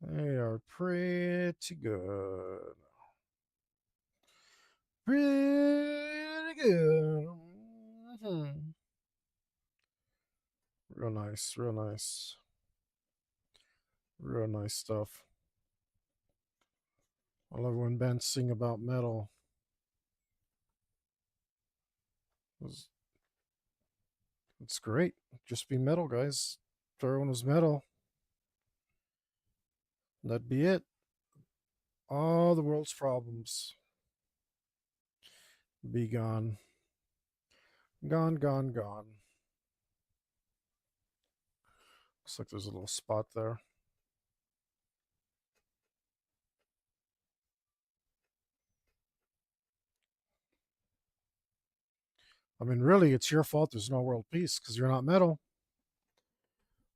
They are pretty good. Pretty good. Mhm. Real nice, real nice. Real nice stuff. I love when bands sing about metal. It's, it's great. Just be metal, guys. If everyone was metal, that'd be it. All the world's problems be gone. Gone, gone, gone. Looks like there's a little spot there. I mean, really, it's your fault there's no world peace because you're not metal.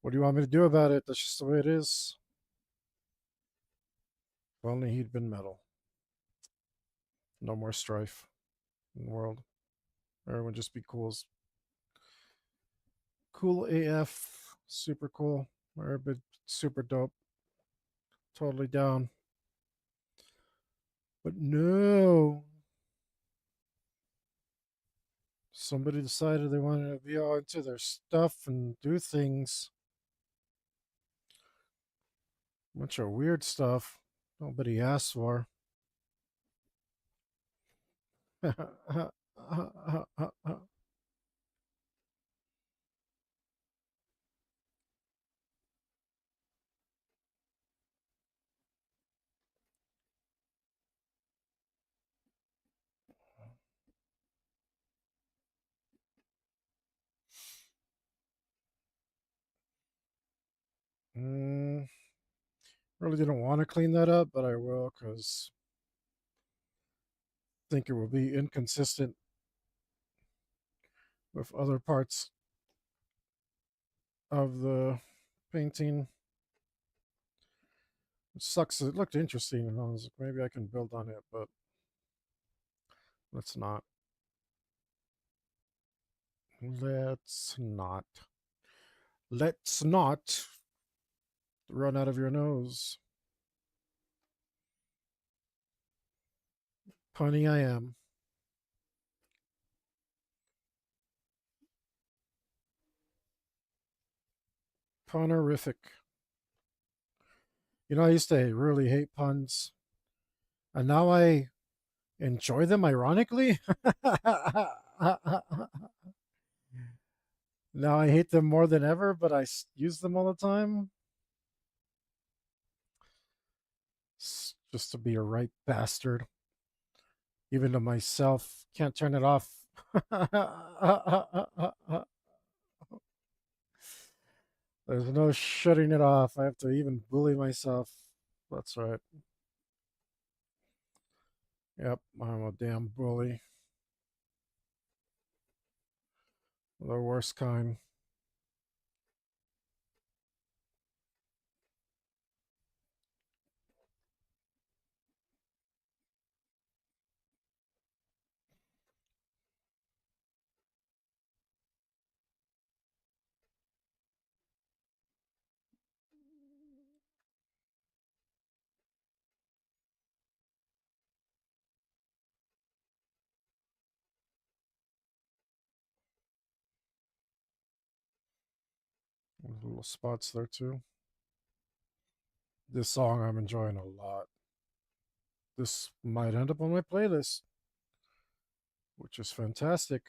What do you want me to do about it? That's just the way it is. If only he'd been metal. No more strife in the world. Everyone just be cool as cool AF. Super cool. Everybody super dope. Totally down. But no. Somebody decided they wanted to be all into their stuff and do things. Bunch of weird stuff nobody asked for. mm, really didn't want to clean that up, but I will because I think it will be inconsistent with other parts of the painting. It sucks. It looked interesting, and I was like, maybe I can build on it, but let's not. Let's not. Let's not run out of your nose. Punny I am. Punnerific. You know, I used to really hate puns, and now I enjoy them ironically. Now I hate them more than ever, but I use them all the time. Just to be a right bastard. Even to myself. Can't turn it off. There's no shutting it off. I have to even bully myself. That's right. Yep, I'm a damn bully. The worst kind. Little spots there too. This song I'm enjoying a lot. This might end up on my playlist, which is fantastic.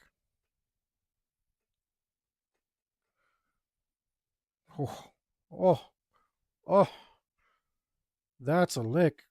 Oh, oh, oh, that's a lick.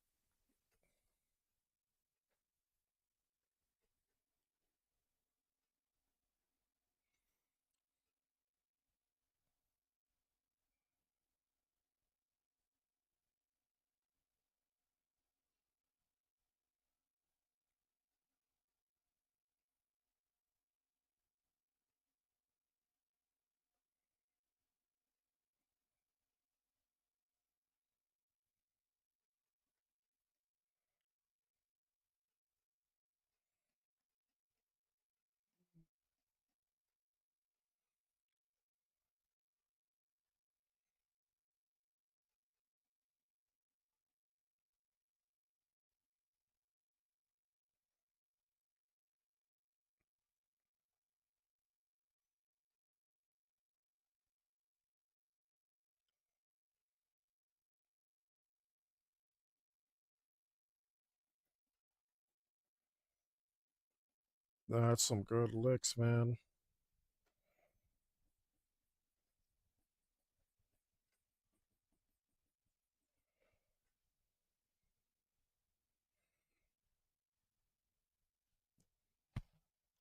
That's some good licks, man.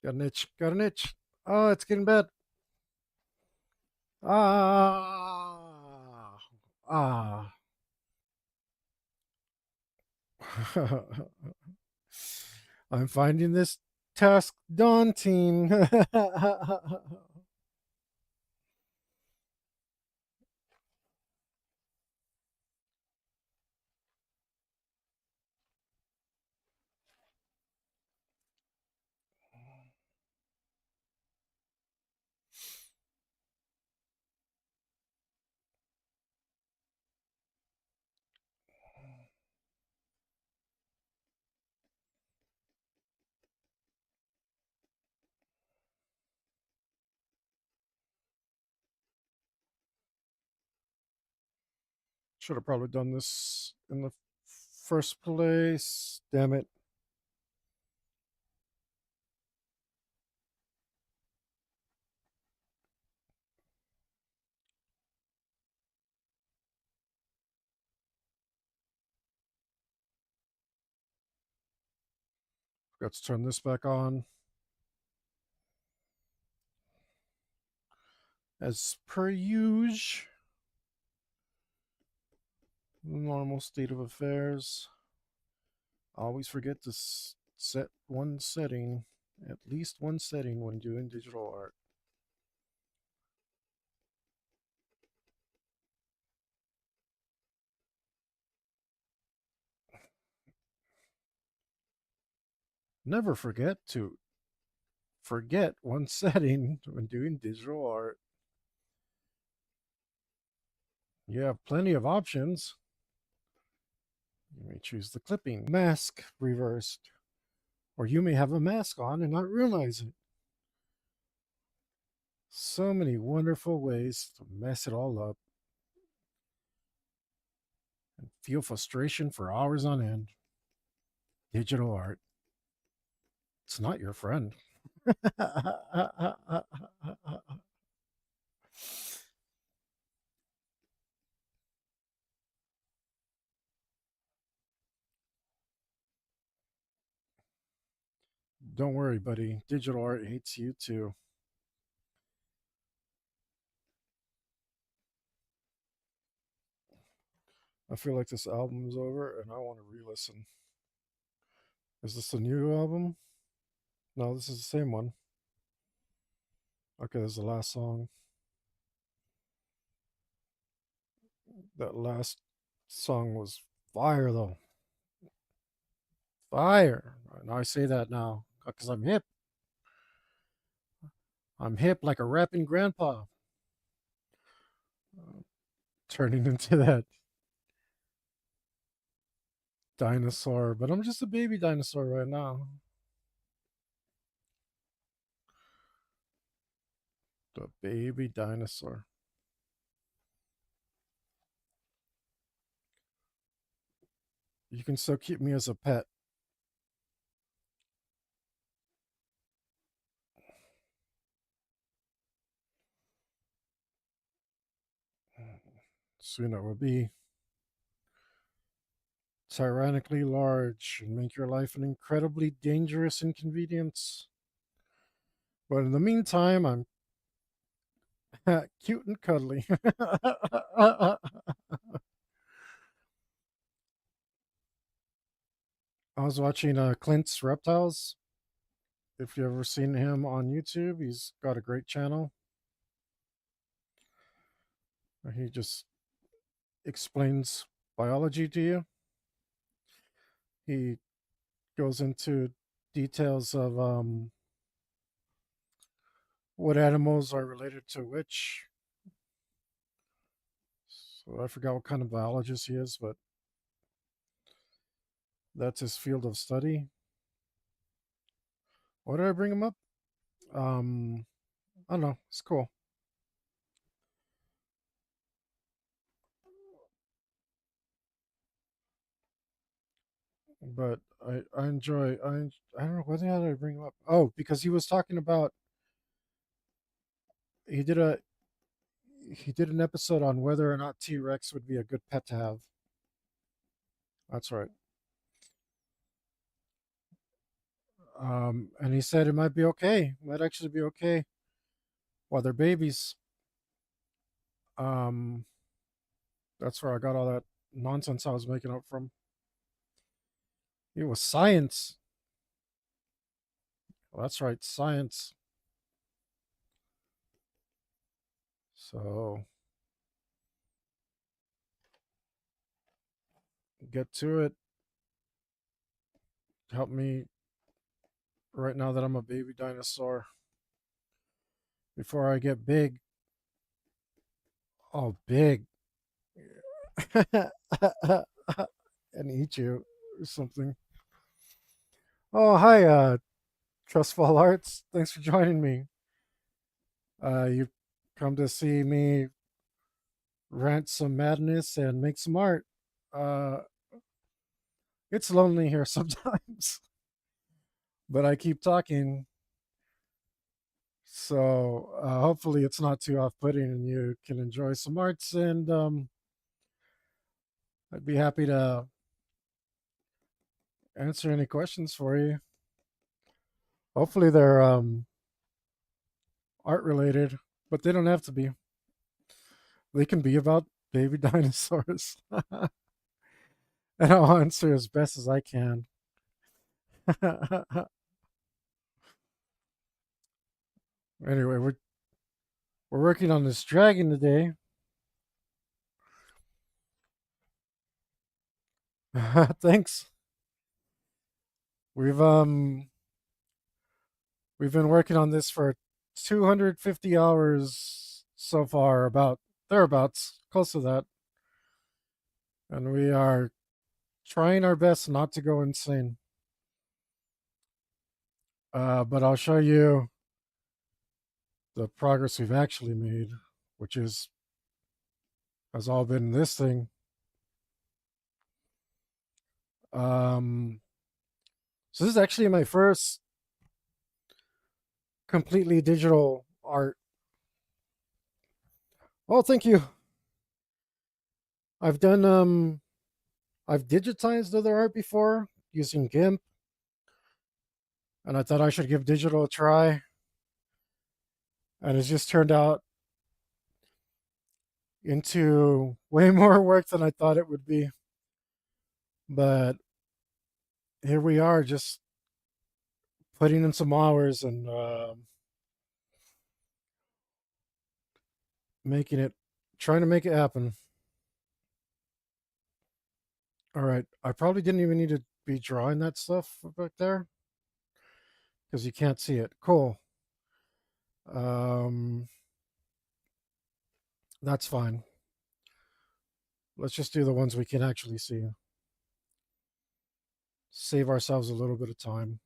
Got an itch. Got an itch. Oh, it's getting bad. Ah. Ah. I'm finding this task daunting. Should have probably done this in the first place. Damn it. Got to turn this back on. As per usual, normal state of affairs. Always forget to set one setting, at least one setting when doing digital art. Never forget one setting when doing digital art. You have plenty of options. You may choose the clipping, mask reversed, or you may have a mask on and not realize it. So many wonderful ways to mess it all up and feel frustration for hours on end. Digital art, it's not your friend. Don't worry, buddy. Digital art hates you too. I feel like this album is over and I want to re listen. Is this a new album? No, this is the same one. Okay, this is the last song. That last song was fire, though. Fire. Now I say that now because I'm hip. I'm hip like a rapping grandpa, uh, turning into that dinosaur. But I'm just a baby dinosaur right now. The baby dinosaur. You can still keep me as a pet. Soon it will be tyrannically large and make your life an incredibly dangerous inconvenience. But in the meantime, I'm cute and cuddly. I was watching Clint's Reptiles. If you've ever seen him on YouTube, he's got a great channel. He just explains biology to you. He goes into details of what animals are related to which. So I forgot what kind of biologist he is, but that's his field of study. Why did I bring him up? Um, I don't know. It's cool. But I enjoy I don't know why the hell did I bring him up. Oh, because he was talking about he did a he did an episode on whether or not T Rex would be a good pet to have. That's right. And he said it might be okay. Might actually be okay while they're babies. Um, that's where I got all that nonsense I was making up from. It was science. Well, that's right, science. So get to it. Help me right now that I'm a baby dinosaur. Before I get big. Oh, big. And eat you or something. Oh, hi, Trustful Arts. Thanks for joining me. You come to see me rant some madness and make some art. Uh, it's lonely here sometimes, but I keep talking. So hopefully it's not too off-putting and you can enjoy some arts. And I'd be happy to answer any questions for you. Hopefully they're art related, but they don't have to be. They can be about baby dinosaurs. And I'll answer as best as I can. Anyway, we're working on this dragon today. Thanks. We've um we've been working on this for 250 hours so far, about thereabouts, close to that. And we are trying our best not to go insane. But I'll show you the progress we've actually made, which is has all been this thing. Um, so this is actually my first completely digital art. Oh, thank you. I've done I've digitized other art before using GIMP, and I thought I should give digital a try. And it's just turned out into way more work than I thought it would be. But here we are, just putting in some hours and making it, trying to make it happen. All right, I probably didn't even need to be drawing that stuff back there because you can't see it. Cool. Um, that's fine. Let's just do the ones we can actually see. Save ourselves a little bit of time.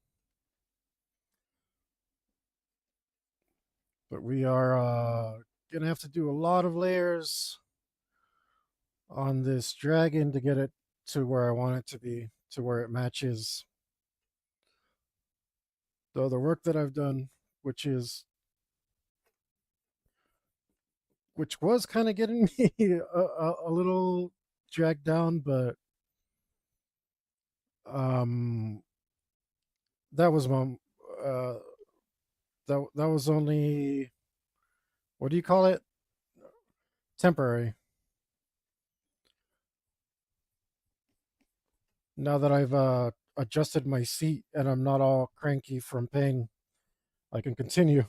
But we are gonna have to do a lot of layers on this dragon to get it to where I want it to be, to where it matches the other work that I've done, which is which was kind of getting me a little dragged down, but um, that was my uh, that was only, what do you call it? Temporary. Now that I've adjusted my seat and I'm not all cranky from pain, I can continue.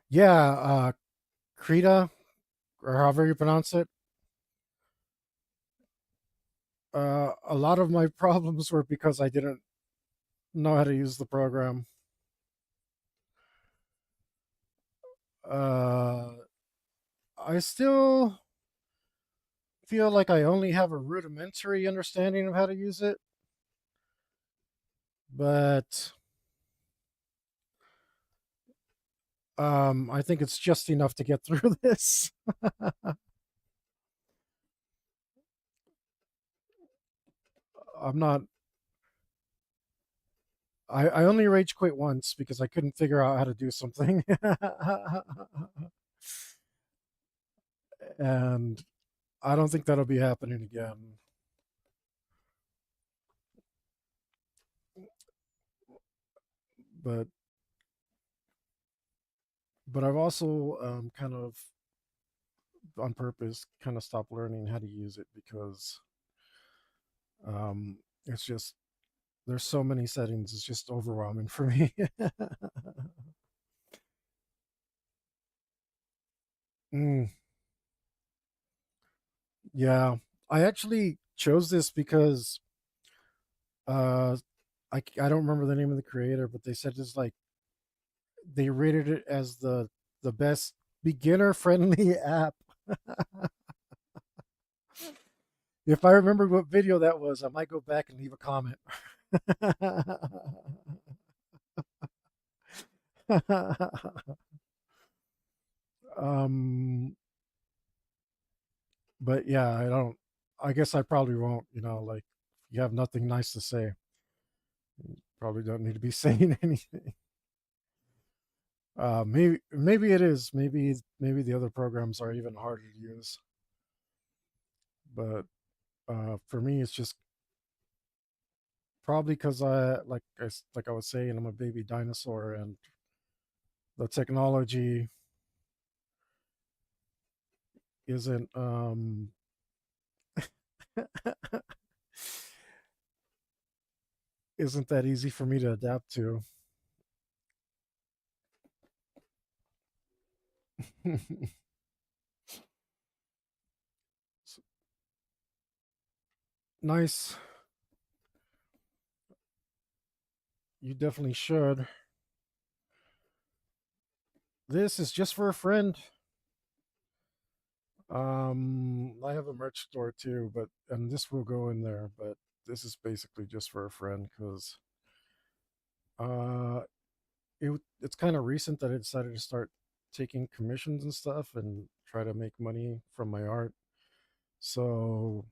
Yeah, Krita, or however you pronounce it. A lot of my problems were because I didn't know how to use the program. Uh, I still feel like I only have a rudimentary understanding of how to use it, but I think it's just enough to get through this. I'm not. I only rage quit once because I couldn't figure out how to do something, and I don't think that'll be happening again. But I've also kind of on purpose kind of stopped learning how to use it because it's just there's so many settings. It's just overwhelming for me. Mm, yeah, I actually chose this because uh, I don't remember the name of the creator, but they said it's like they rated it as the best beginner friendly app. If I remember what video that was, I might go back and leave a comment. um, but yeah, I don't. I guess I probably won't. Like you have nothing nice to say. You probably don't need to be saying anything. Maybe it is. Maybe the other programs are even harder to use. But for me, it's just probably because like I was saying, I'm a baby dinosaur, and the technology isn't isn't that easy for me to adapt to. Nice. You definitely should. This is just for a friend. I have a merch store too, but and this will go in there, but this is basically just for a friend because uh it's kind of recent that I decided to start taking commissions and stuff and try to make money from my art. So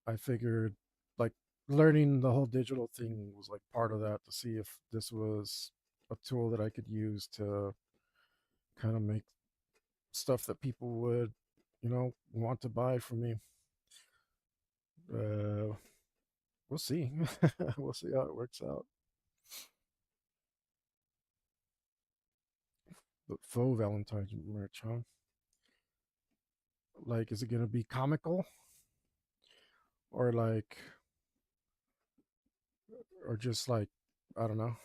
I figured like learning the whole digital thing was like part of that to see if this was a tool that I could use to kind of make stuff that people would, want to buy from me. Uh, we'll see. We'll see how it works out. But faux Valentine's merch, huh? Like, is it gonna be comical or like, or just like, I don't know.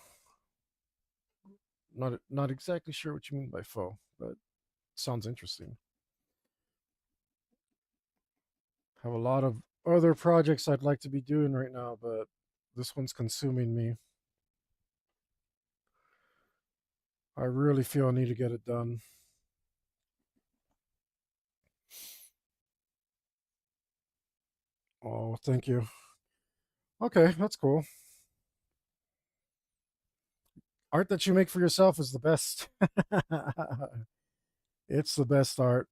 Not exactly sure what you mean by faux, but sounds interesting. Have a lot of other projects I'd like to be doing right now, but this one's consuming me. I really feel I need to get it done. Oh, thank you. Okay, that's cool. Art that you make for yourself is the best. It's the best art.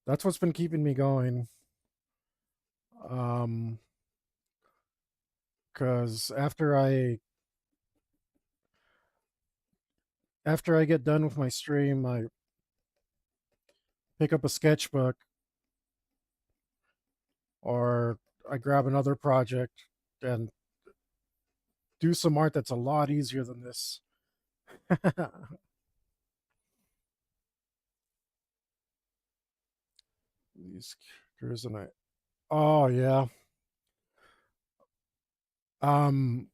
That's what's been keeping me going. Um, because after I get done with my stream, I pick up a sketchbook or I grab another project and do some art that's a lot easier than this. These characters and I. Oh yeah. Um,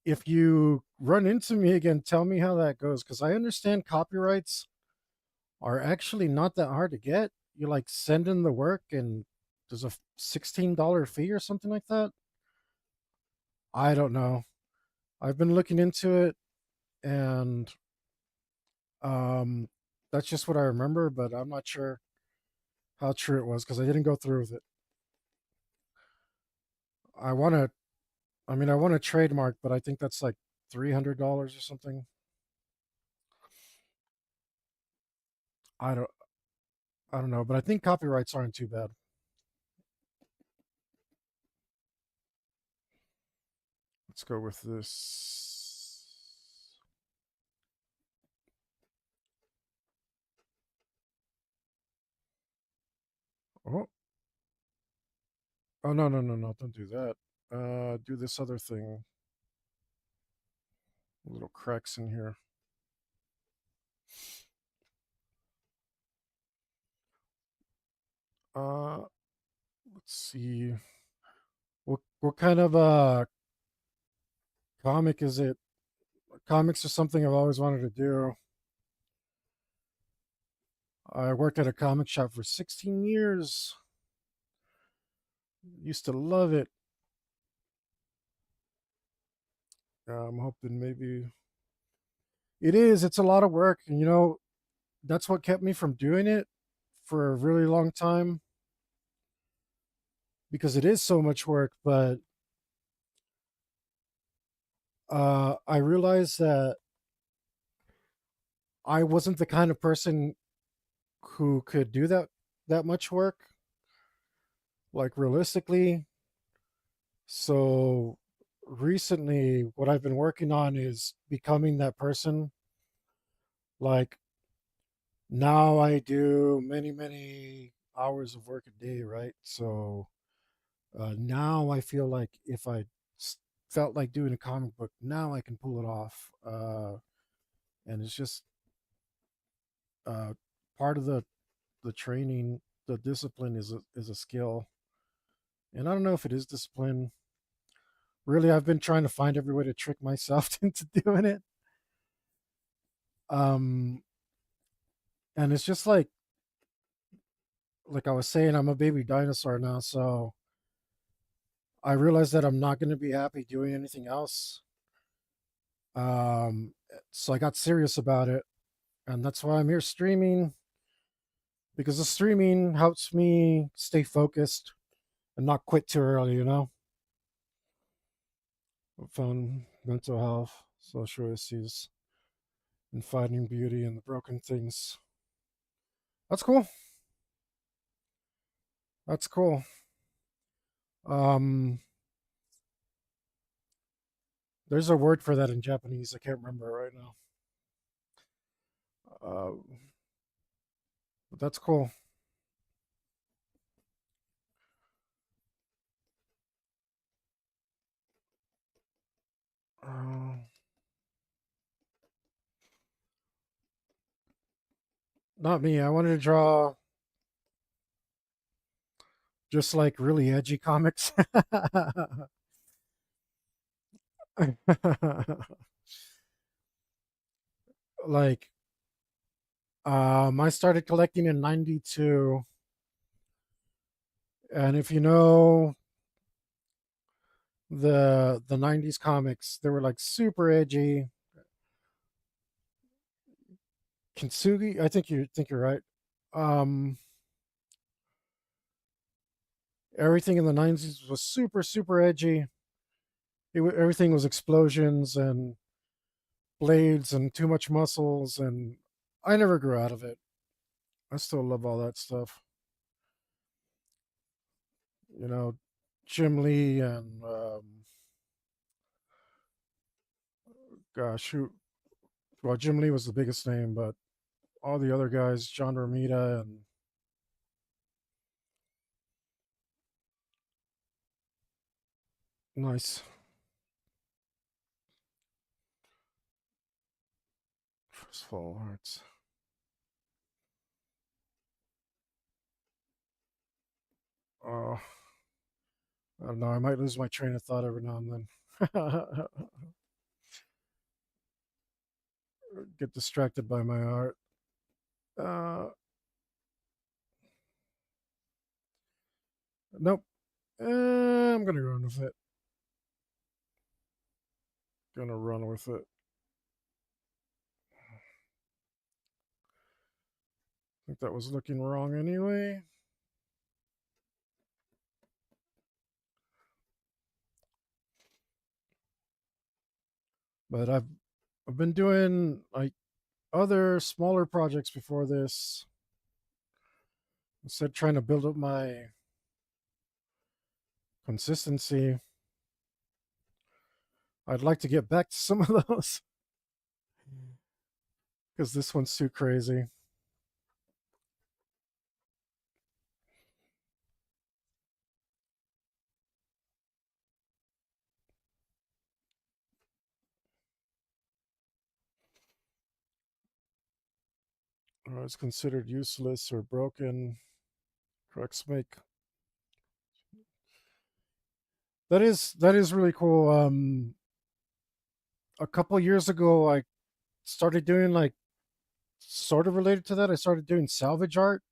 if you run into me again, tell me how that goes because I understand copyrights are actually not that hard to get. You like send in the work and there's a $16 fee or something like that. I don't know. I've been looking into it and um that's just what I remember, but I'm not sure how true it was because I didn't go through with it. I want to I want a trademark, but I think that's like $300 or something. I don't I don't know, but I think copyrights aren't too bad. Let's go with this. Oh, oh no, don't do that. Do this other thing. Little cracks in here. Uh, let's see. What kind of comic is it? Comics are something I've always wanted to do. I worked at a comic shop for 16 years. Used to love it. I'm hoping maybe it is. It's a lot of work, and that's what kept me from doing it for a really long time because it is so much work. But I realized that I wasn't the kind of person who could do that much work, like realistically. So recently, what I've been working on is becoming that person. Like now, I do many hours of work a day, right? So now I feel like if I felt like doing a comic book, now I can pull it off. And it's just uh, part of the training, the discipline is a skill, and I don't know if it is discipline. Really, I've been trying to find every way to trick myself into doing it. Um, and it's just like I was saying, I'm a baby dinosaur now, so I realized that I'm not going to be happy doing anything else. Um, so I got serious about it, and that's why I'm here streaming because the streaming helps me stay focused and not quit too early. Found mental health, social issues, and finding beauty in the broken things. That's cool. That's cool. Um, there's a word for that in Japanese. I can't remember it right now. Uh, but that's cool. Uh, Not me. I wanted to draw just like really edgy comics. like I started collecting in 92, and if you know the 90s comics, they were like super edgy. Kintsugi, I think you're right. Um Everything in the 90s was super edgy. Everything was explosions and blades and too much muscles, and I never grew out of it. I still love all that stuff. you know, Jim Lee and gosh, who? Well, Jim Lee was the biggest name, but all the other guys, John Romita and nice. Full Hearts. Oh, I don't know. I might lose my train of thought every now and then. Get distracted by my art. Uh, nope. I'm gonna run with it. Gonna run with it. I think that was looking wrong anyway. But I've been doing like other smaller projects before this. Instead, trying to build up my consistency. I'd like to get back to some of those because this one's too crazy. It's considered useless or broken. Correct make. That is really cool. A couple years ago, I started doing like sort of related to that. I started doing salvage art.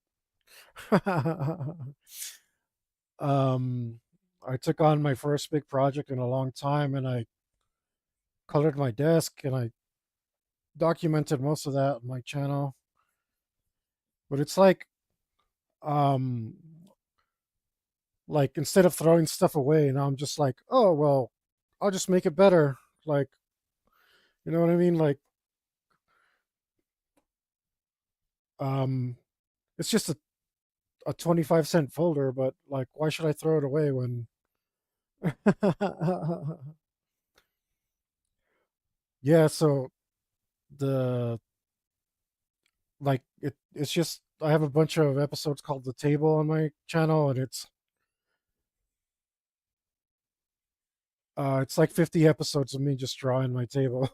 um, I took on my first big project in a long time, and I colored my desk, and I documented most of that on my channel. But it's um, like instead of throwing stuff away, now I'm just like, oh well, I'll just make it better. Like, you know what I mean? Like, um, it's just a 25-cent folder, but like, why should I throw it away when? Yeah, so the it's just I have a bunch of episodes called The Table on my channel, and it's like 50 episodes of me just drawing my table.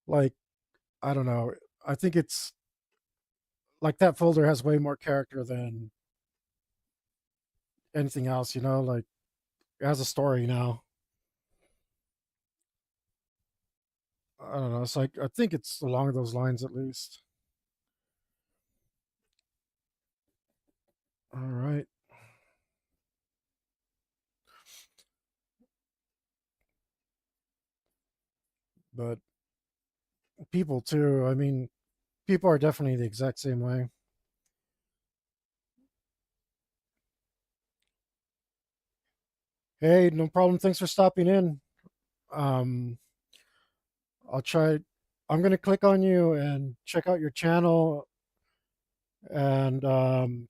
Like, I don't know. I think it's like that folder has way more character than anything else, like it has a story now. I don't know. It's like I think it's along those lines at least. All right. But people too. I mean, people are definitely the exact same way. Hey, no problem. Thanks for stopping in. Um, I'll try. I'm gonna click on you and check out your channel and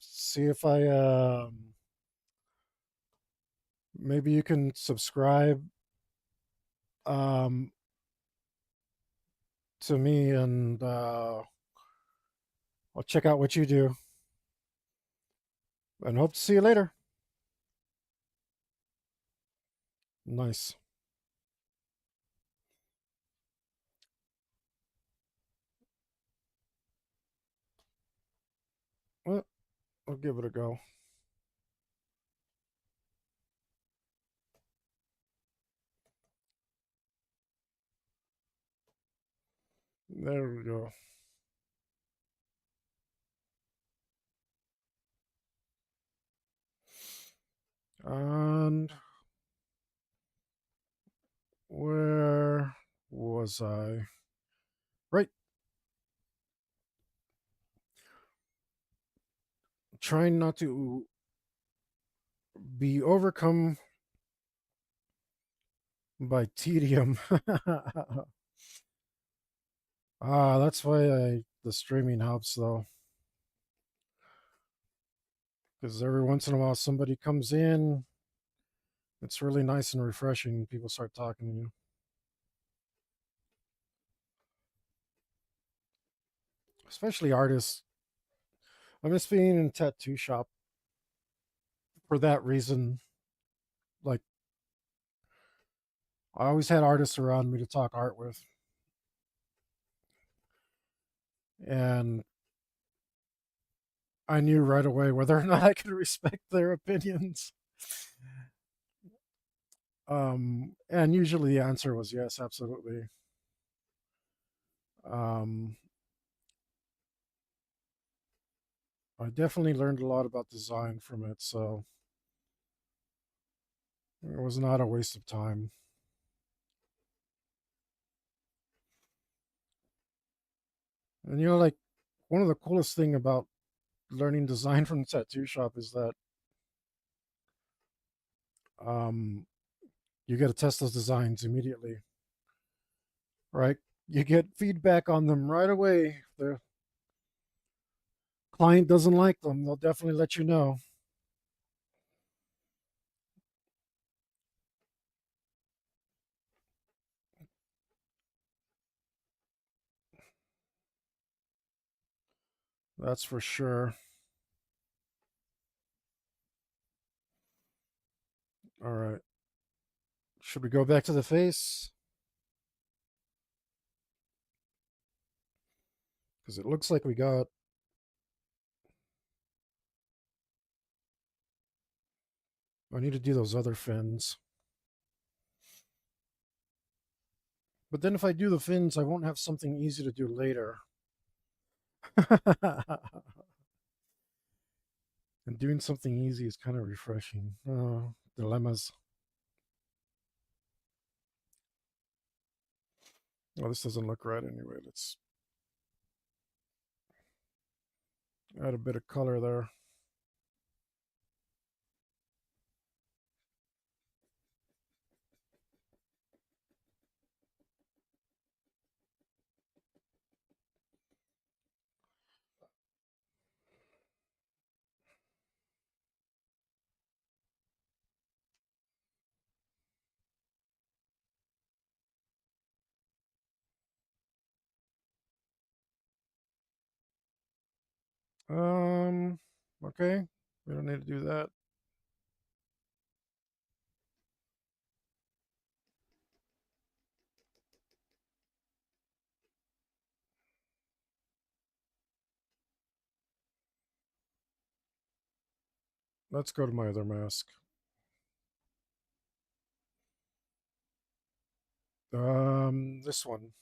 see if I maybe you can subscribe um, to me and I'll check out what you do and hope to see you later. Nice. Well, I'll give it a go. There we go. And where was I? Right. Trying not to be overcome by tedium. That's why the streaming helps though. because every once in a while somebody comes in. It's really nice and refreshing. People start talking to you, especially artists. I miss being in a tattoo shop for that reason. Like, I always had artists around me to talk art with, and I knew right away whether or not I could respect their opinions. And usually the answer was yes, absolutely. Um, I definitely learned a lot about design from it, so it was not a waste of time. And like one of the coolest thing about learning design from the tattoo shop is that um, you get to test those designs immediately, right? You get feedback on them right away. If the client doesn't like them, they'll definitely let you know. That's for sure. All right. Should we go back to the face? Because it looks like we got. I need to do those other fins. But then if I do the fins, I won't have something easy to do later. And doing something easy is kind of refreshing. Dilemmas. Oh, this doesn't look right anyway. Let's add a bit of color there. Um, okay. We don't need to do that. Let's go to my other mask. This one.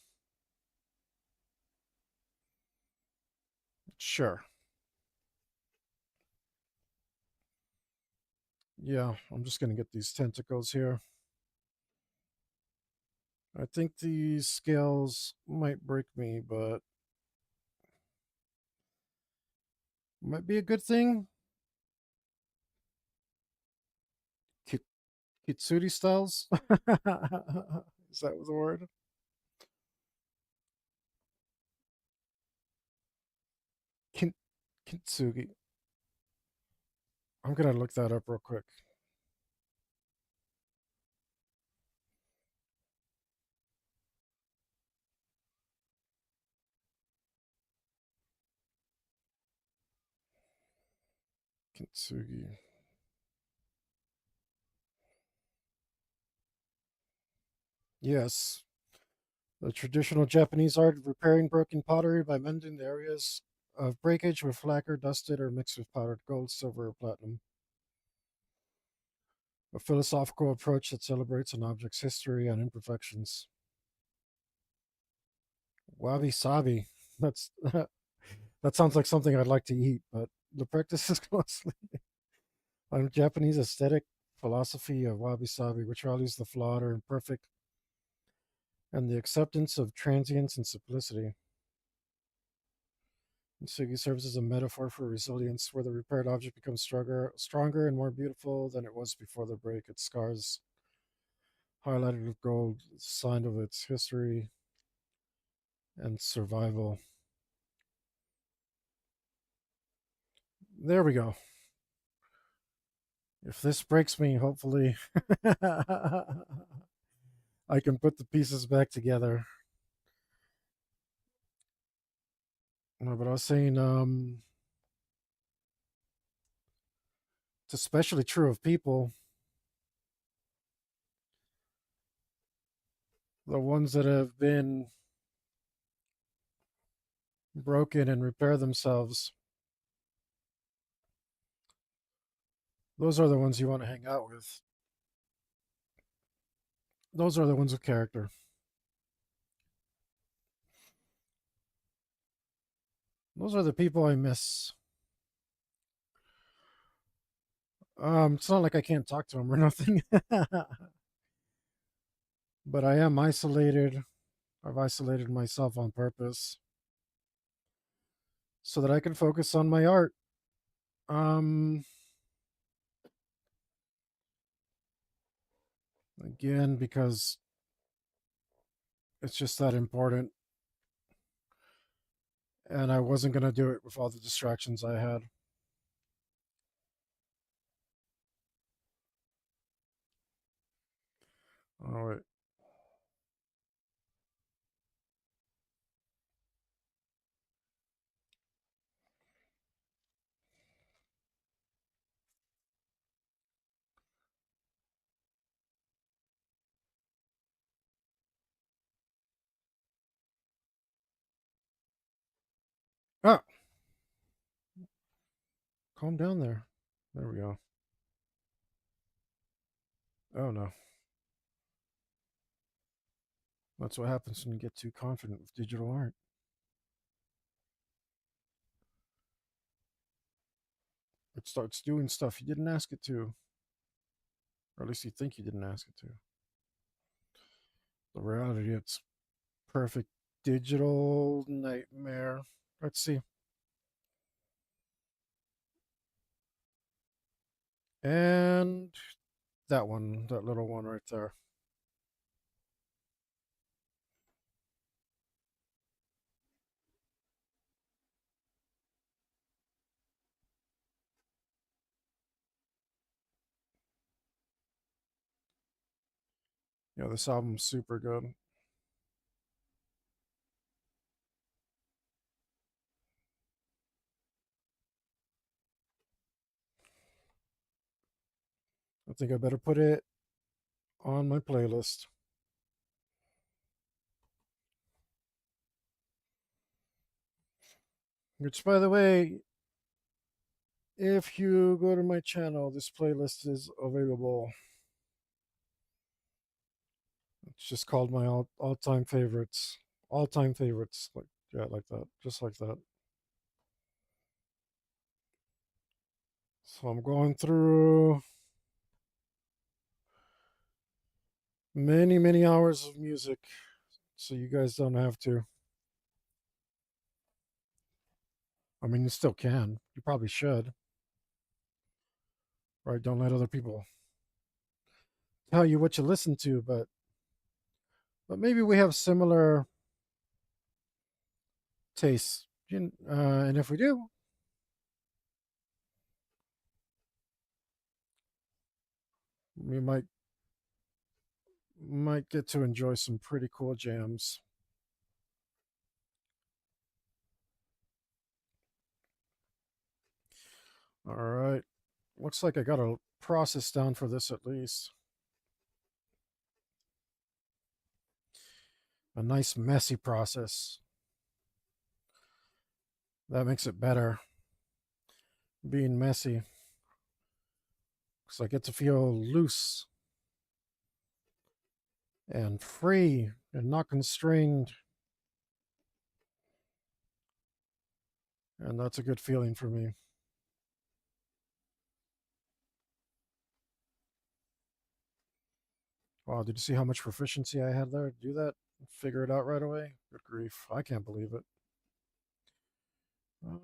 Sure. Yeah, I'm just gonna get these tentacles here. I think these scales might break me, but might be a good thing. Ki- Kitsuri styles. Is that the word? Kin- Kintsugi. I'm gonna look that up real quick. Kintsugi. Yes, the traditional Japanese art of repairing broken pottery by mending the areas of breakage with lacquer dusted or mixed with powdered gold, silver, or platinum. A philosophical approach that celebrates an object's history and imperfections. Wabi sabi. That's that sounds like something I'd like to eat, but the practice is closely on Japanese aesthetic philosophy of wabi sabi, which values the flawed or imperfect and the acceptance of transience and simplicity. Sugi serves as a metaphor for resilience, where the repaired object becomes stronger and more beautiful than it was before the break. Its scars, highlighted with gold, sign of its history and survival. There we go. If this breaks me, hopefully I can put the pieces back together. No, but I was saying, it's especially true of people, the ones that have been broken and repair themselves. Those are the ones you want to hang out with. Those are the ones with character. Those are the people I miss. It's not like I can't talk to them or nothing, but I am isolated. I've isolated myself on purpose so that I can focus on my art. Um, Again, because it's just that important, and I wasn't gonna do it with all the distractions I had. All right. Ah, calm down there. There we go. Oh no, that's what happens when you get too confident with digital art. It starts doing stuff you didn't ask it to, or at least you think you didn't ask it to. The reality, it's perfect digital nightmare. Let's see. And that one, that little one right there. Yeah, this album's super good. I think I better put it on my playlist. Which, by the way, if you go to my channel, this playlist is available. It's just called my all time favorites. All time favorites. Like, yeah, like that. Just like that. So I'm going through many, many hours of music. So you guys don't have to. I mean, you still can. You probably should. Right? Don't let other people tell you what you listen to, but maybe we have similar tastes. And if we do, we might get to enjoy some pretty cool jams. All right. Looks like I got a process down for this at least. A nice messy process. That makes it better being messy because I get to feel loose and free and not constrained. And that's a good feeling for me. Wow, did you see how much proficiency I had there to do that? Figure it out right away? Good grief. I can't believe it. Uh,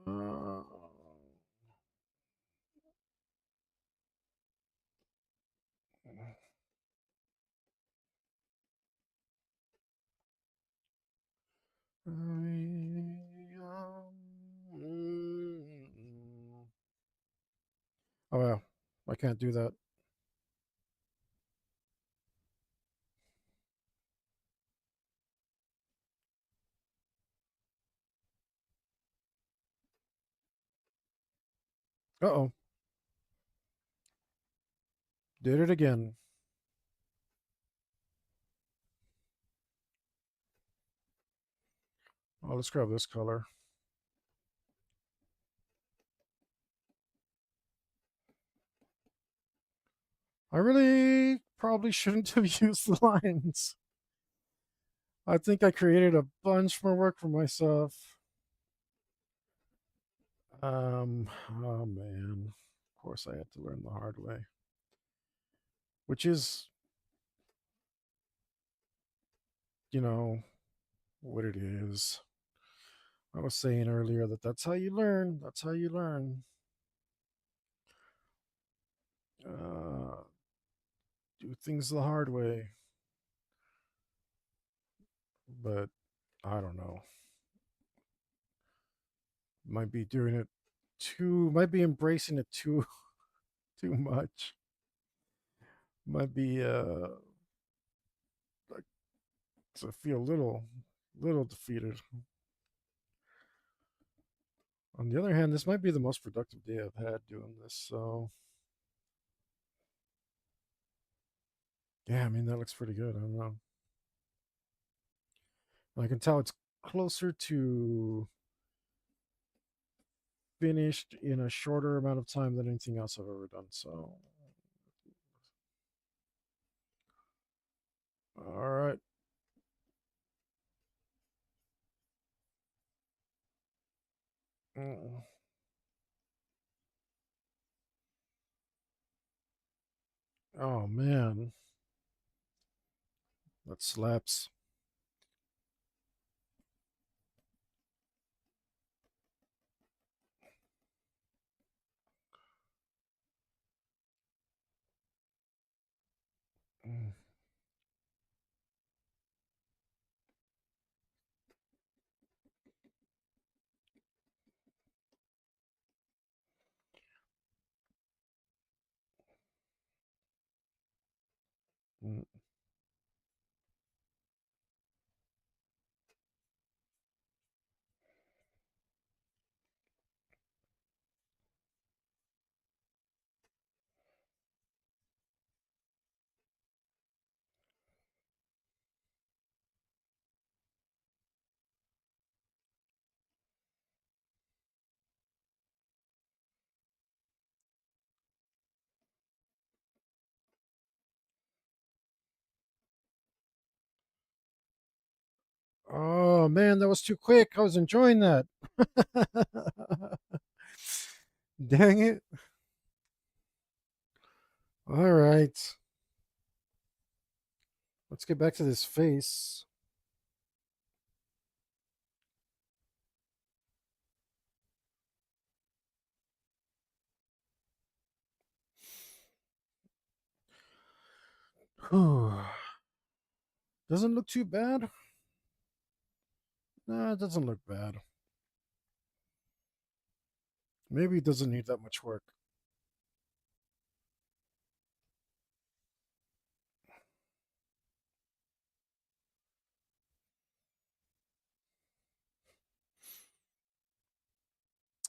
oh, yeah. I can't do that. Uh oh. Did it again. Oh, let's grab this color. I really probably shouldn't have used the lines. I think I created a bunch more work for myself. Oh man. Of course I had to learn the hard way. Which is, you know, what it is. I was saying earlier that that's how you learn. That's how you learn. Uh, do things the hard way. But I don't know. Might be doing it might be embracing it too much. Might be like I feel little defeated. On the other hand, this might be the most productive day I've had doing this. So yeah, I mean that looks pretty good. I don't know. I can tell it's closer to finished in a shorter amount of time than anything else I've ever done. So all right. Mm. Oh man, that slaps. Mm, mm, Oh man, that was too quick. I was enjoying that. Dang it. All right. Let's get back to this face. Doesn't look too bad. Nah, it doesn't look bad. Maybe it doesn't need that much work.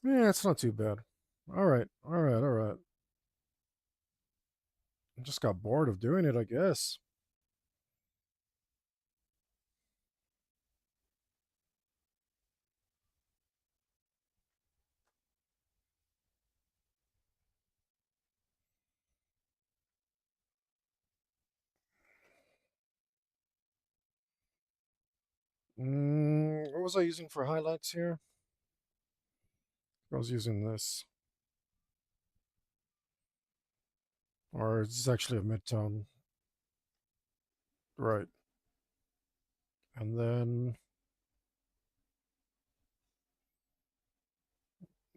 Yeah, it's not too bad. All right. All right. All right. I just got bored of doing it, I guess. What was I using for highlights here? I was using this. Or it's actually a midtone. Right. And then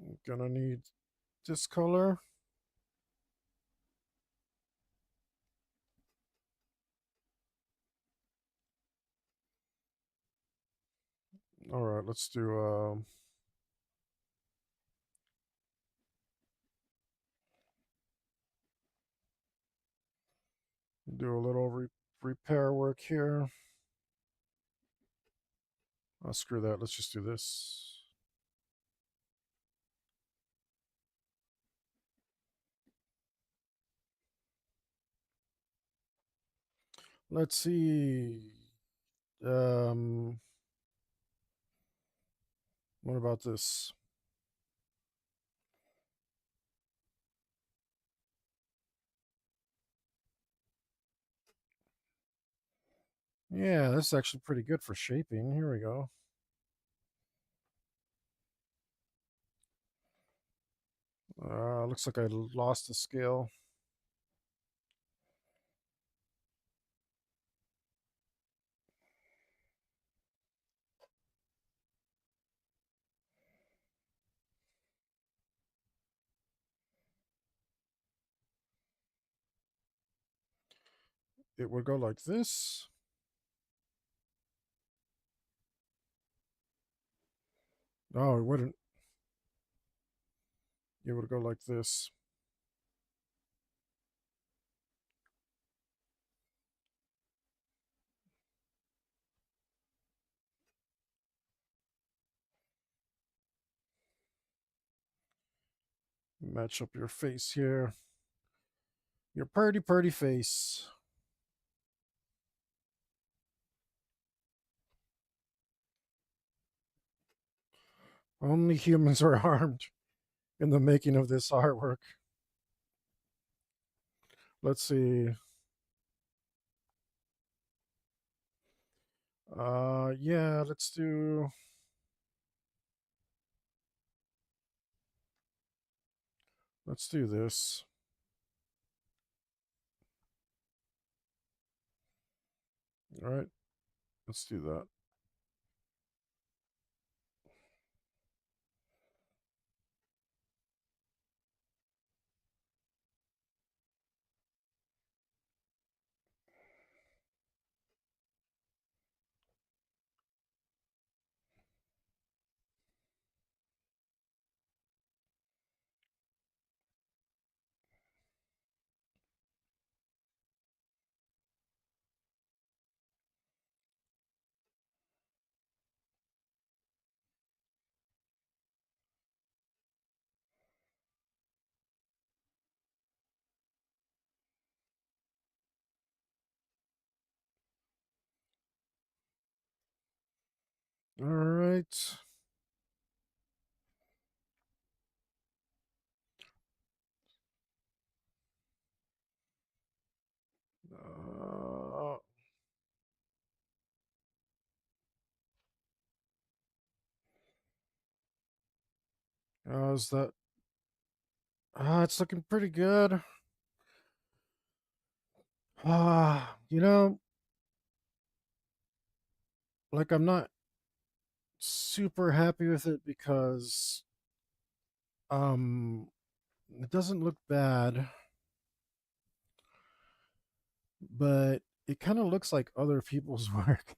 I'm gonna need this color. All right, let's do Do a little repair work here. Oh, screw that. Let's just do this. Let's see. Um, what about this? Yeah, this is actually pretty good for shaping. Here we go. Looks like I lost the scale. It would go like this. No, it wouldn't. It would go like this. Match up your face here. Your purty face. Only humans are harmed in the making of this artwork. Let's see. Yeah, let's do this. All right, let's do that. All right. Uh, how's that? It's looking pretty good. You know, like I'm not super happy with it because um it doesn't look bad, but it kind of looks like other people's work.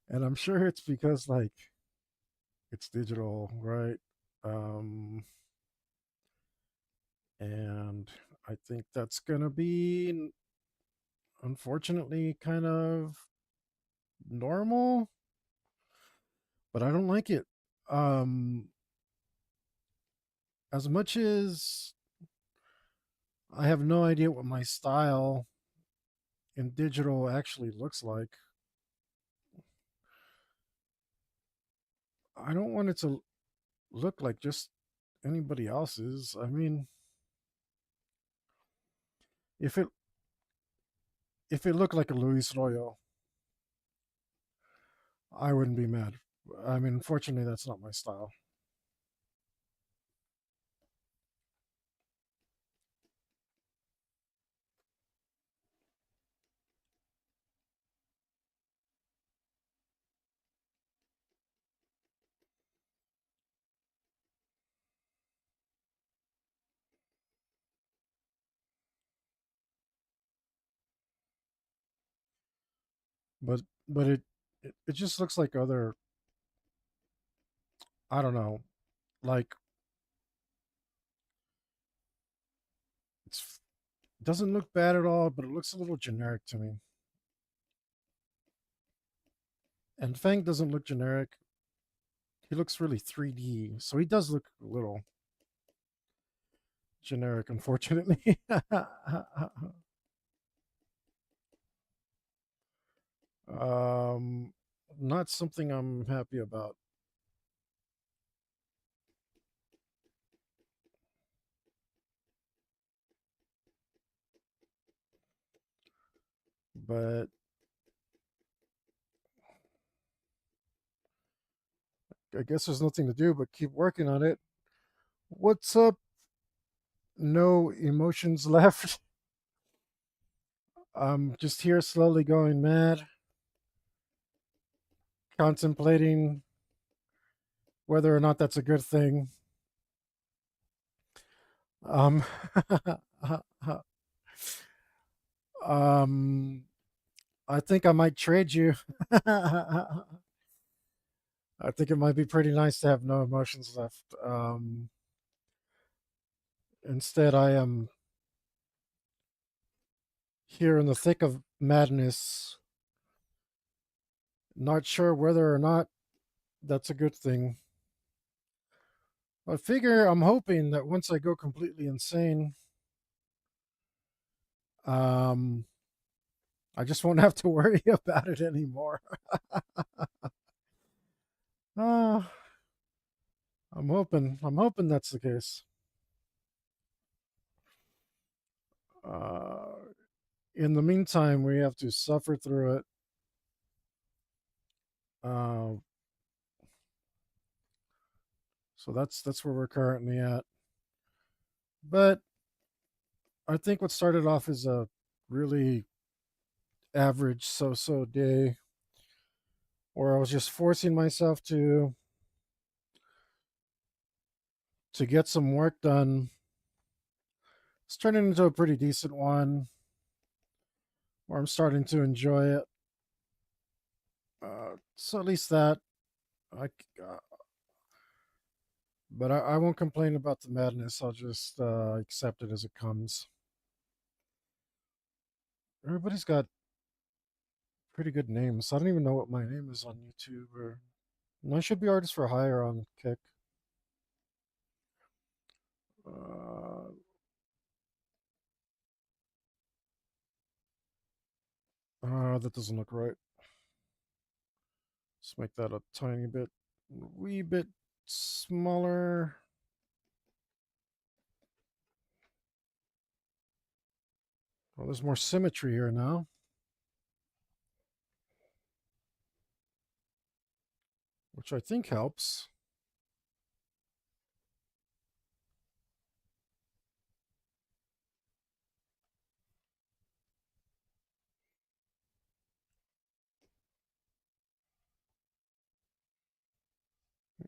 And I'm sure it's because like it's digital, right? Um and I think that's going to be unfortunately kind of normal, but I don't like it. Um as much as I have no idea what my style in digital actually looks like, I don't want it to look like just anybody else's. I mean, if it if it looked like a Luis Royo, I wouldn't be mad. I mean, unfortunately, that's not my style. But but it just looks like other. I don't know. Like it's Doesn't look bad at all, but it looks a little generic to me. And Fang doesn't look generic. He looks really 3D, so he does look a little generic, unfortunately. um, Not something I'm happy about. But I guess there's nothing to do but keep working on it. What's up? No emotions left. I'm just here slowly going mad, contemplating whether or not that's a good thing. Um, um, I think I might trade you. I think it might be pretty nice to have no emotions left. Instead, I am here in the thick of madness, not sure whether or not that's a good thing. I figure I'm hoping that once I go completely insane, um, I just won't have to worry about it anymore. uh, I'm hoping that's the case. Uh, in the meantime, we have to suffer through it. Uh, so that's where we're currently at. But I think what started off as a really average so-so day, where I was just forcing myself to get some work done, it's turning into a pretty decent one, where I'm starting to enjoy it. So at least that I, uh, but I won't complain about the madness. I'll just accept it as it comes. Everybody's got pretty good names. I don't even know what my name is on YouTube, or no, I should be artist for hire on Kick. Uh, that doesn't look right. Let's make that a tiny bit, wee bit smaller. Well, there's more symmetry here now, which I think helps.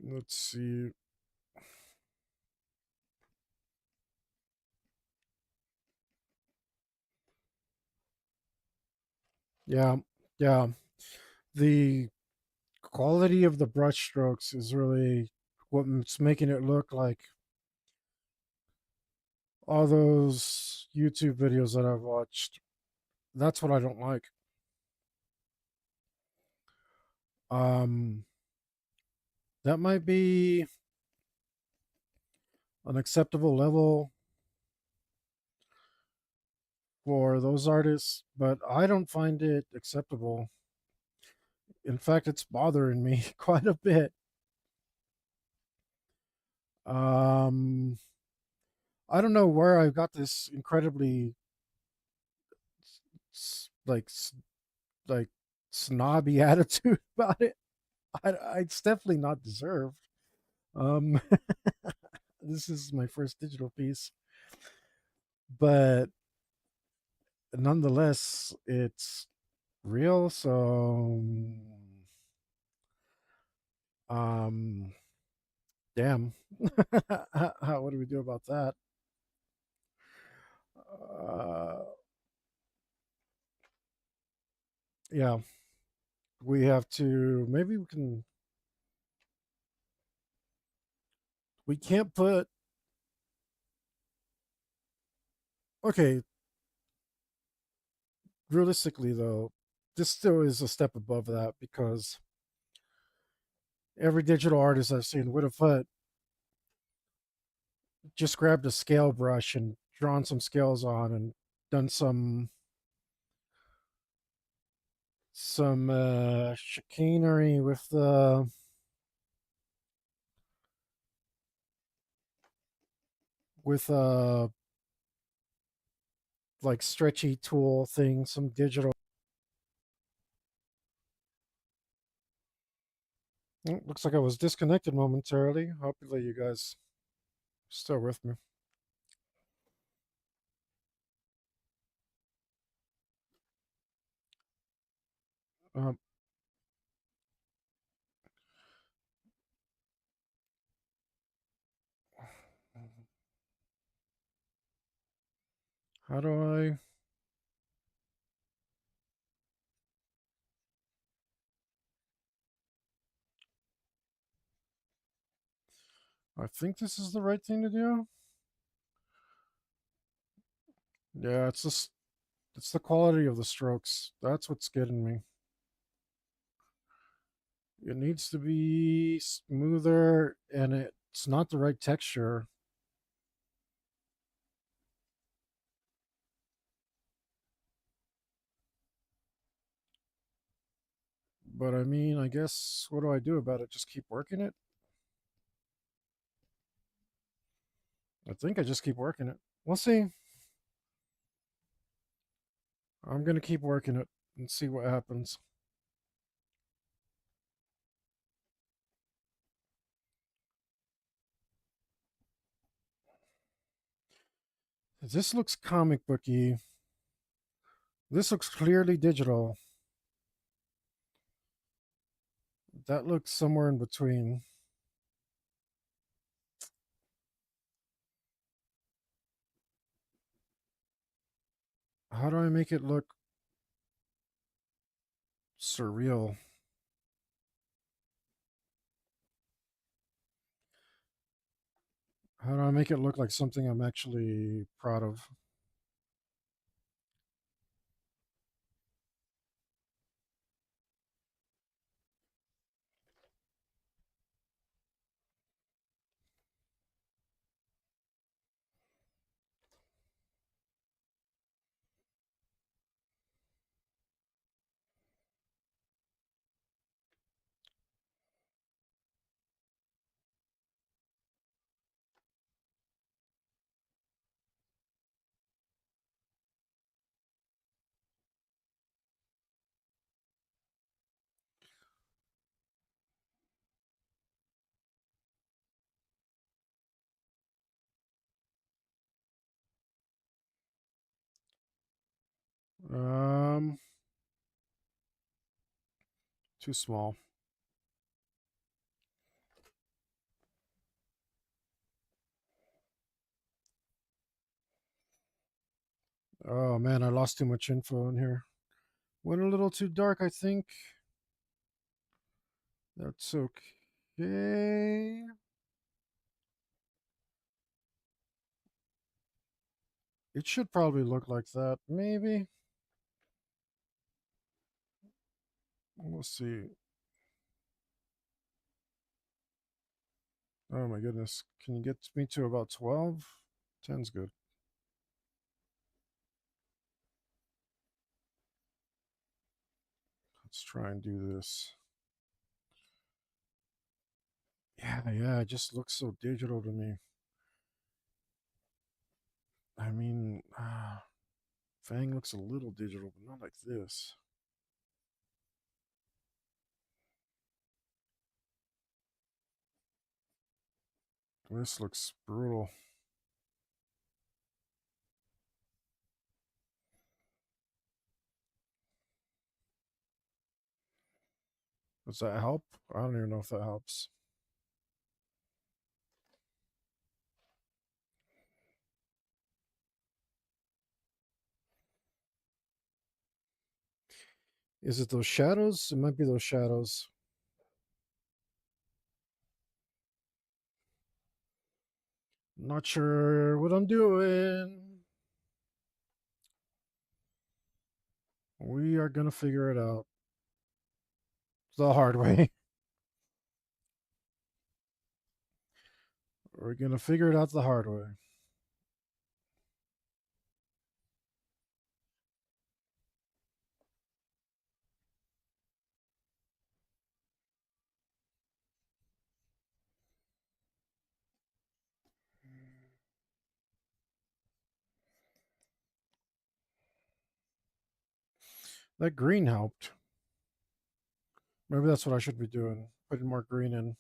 Let's see. Yeah, yeah. The quality of the brush strokes is really what's making it look like all those YouTube videos that I've watched. That's what I don't like. Um, that might be an acceptable level for those artists, but I don't find it acceptable. In fact, it's bothering me quite a bit. Um, I don't know where I got this incredibly like like snobby attitude about it. It's definitely not deserved. Um, this is my first digital piece, but nonetheless, it's real. So, um, damn. What do we do about that? Uh, yeah, we have to. Maybe we can. We can't put. Okay, realistically, though, this still is a step above that because every digital artist I've seen would have just grabbed a scale brush and drawn some scales on and done some chicanery with the with like stretchy tool thing, some digital. Looks like I was disconnected momentarily. Hopefully, you guys still with me. Um, how do I? I think this is the right thing to do. Yeah, it's the quality of the strokes. That's what's getting me. It needs to be smoother, and it's not the right texture. But I mean, I guess what do I do about it? Just keep working it? I think I just keep working it. We'll see. I'm gonna keep working it and see what happens. This looks comic booky. This looks clearly digital. That looks somewhere in between. How do I make it look surreal? How do I make it look like something I'm actually proud of? Um, too small. Oh man, I lost too much info in here. Went a little too dark, I think. That's okay. It should probably look like that. Maybe. We'll see. Oh my goodness. Can you get me to about 12? 10's good. Let's try and do this. Yeah, it just looks so digital to me. I mean, Fang looks a little digital, but not like this. This looks brutal. Does that help? I don't even know if that helps. Is it those shadows? It might be those shadows. Not sure what I'm doing. We are gonna figure it out the hard way. We're gonna figure it out the hard way. That green helped. Maybe that's what I should be doing. Putting more green in.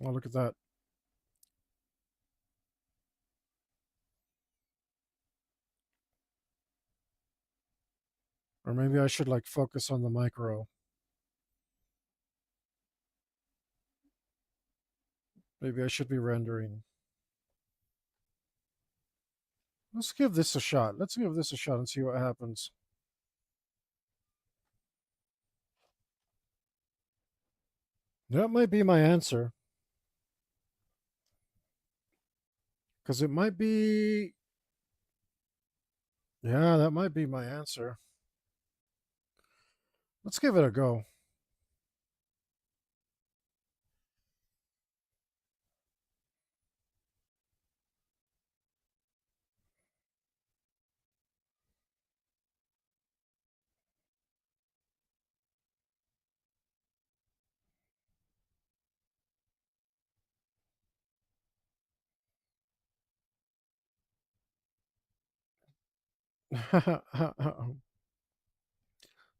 Oh, look at that. Or maybe I should like focus on the micro. Maybe I should be rendering. Let's give this a shot. Let's give this a shot and see what happens. That might be my answer. Because it might be. Yeah, that might be my answer. Let's give it a go.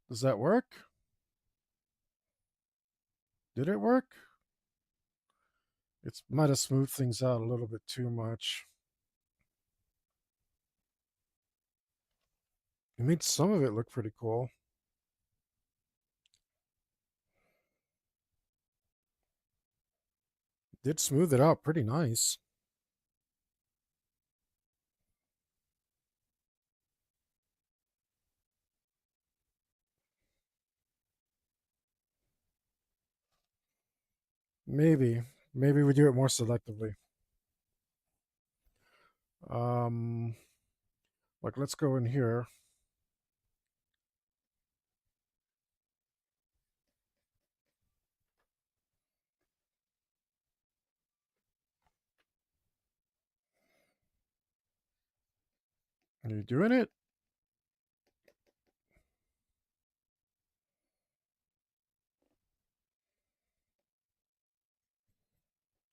Does that work? Did it work? It might have smoothed things out a little bit too much. It made some of it look pretty cool. It did smooth it out pretty nice. Maybe. Maybe we do it more selectively. Um, like let's go in here. Are you doing it?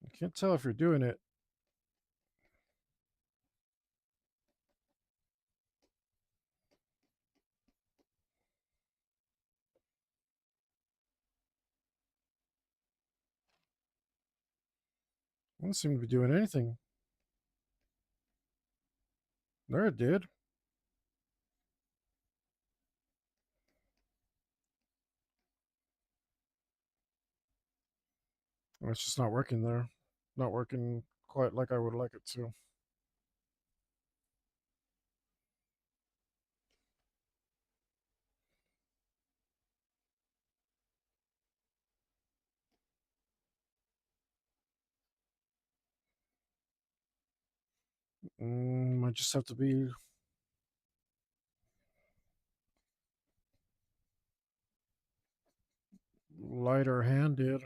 I can't tell if you're doing it. I don't seem to be doing anything. There it did. Well, it's just not working there. Not working quite like I would like it to. I just have to be lighter handed.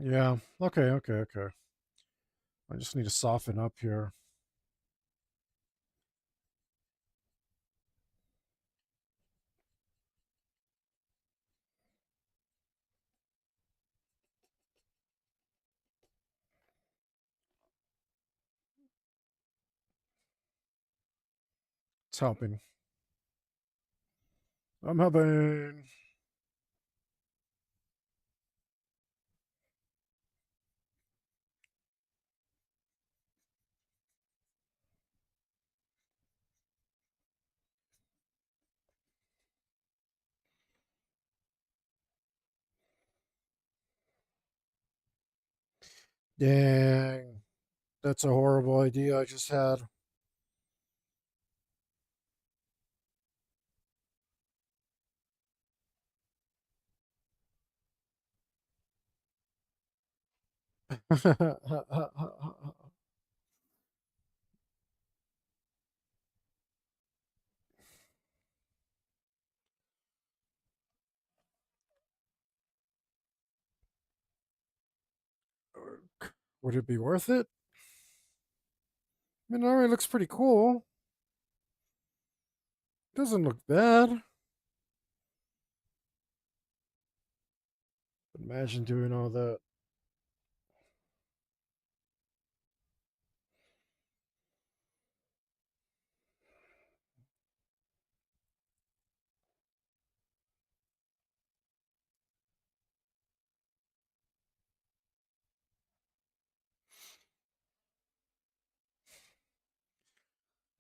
Yeah. Okay, okay, okay. I just need to soften up here. It's helping. I'm helping. Dang, that's a horrible idea I just had. Would it be worth it? I mean, it already looks pretty cool. Doesn't look bad. Imagine doing all that.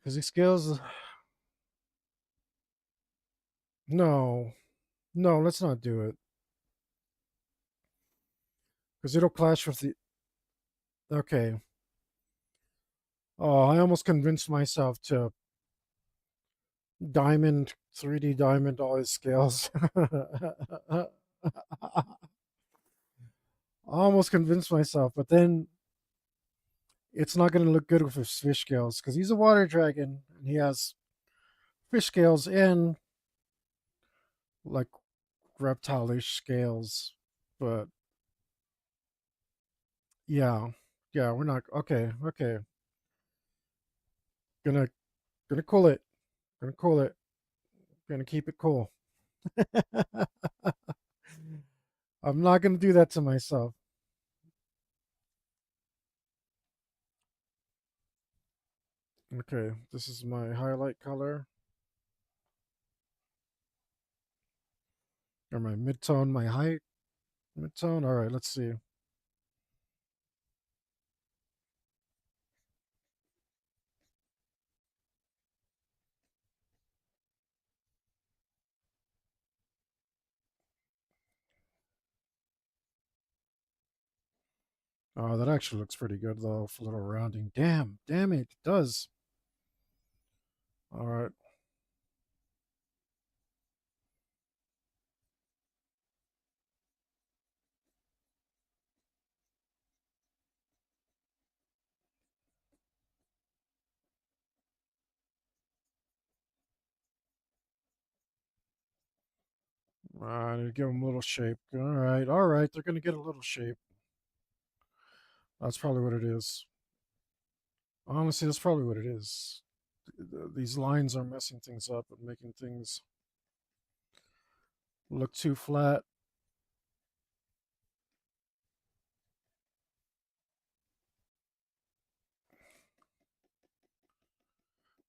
Physics scales? No. No, let's not do it. Because it'll clash with the. Okay. Oh, I almost convinced myself to diamond, 3D diamond all his scales. I almost convinced myself, but then it's not going to look good with his fish scales because he's a water dragon and he has fish scales and like reptile-ish scales. But yeah, yeah, we're not okay. Okay, gonna gonna cool it. Gonna cool it. Gonna keep it cool. I'm not gonna do that to myself. Okay, this is my highlight color or my midtone, my height midtone. All right, let's see. Oh, that actually looks pretty good though. For a little rounding. Damn it, it does. All right, I need to give them a little shape. All right. They're gonna get a little shape. That's probably what it is. Honestly, that's probably what it is. These lines are messing things up and making things look too flat.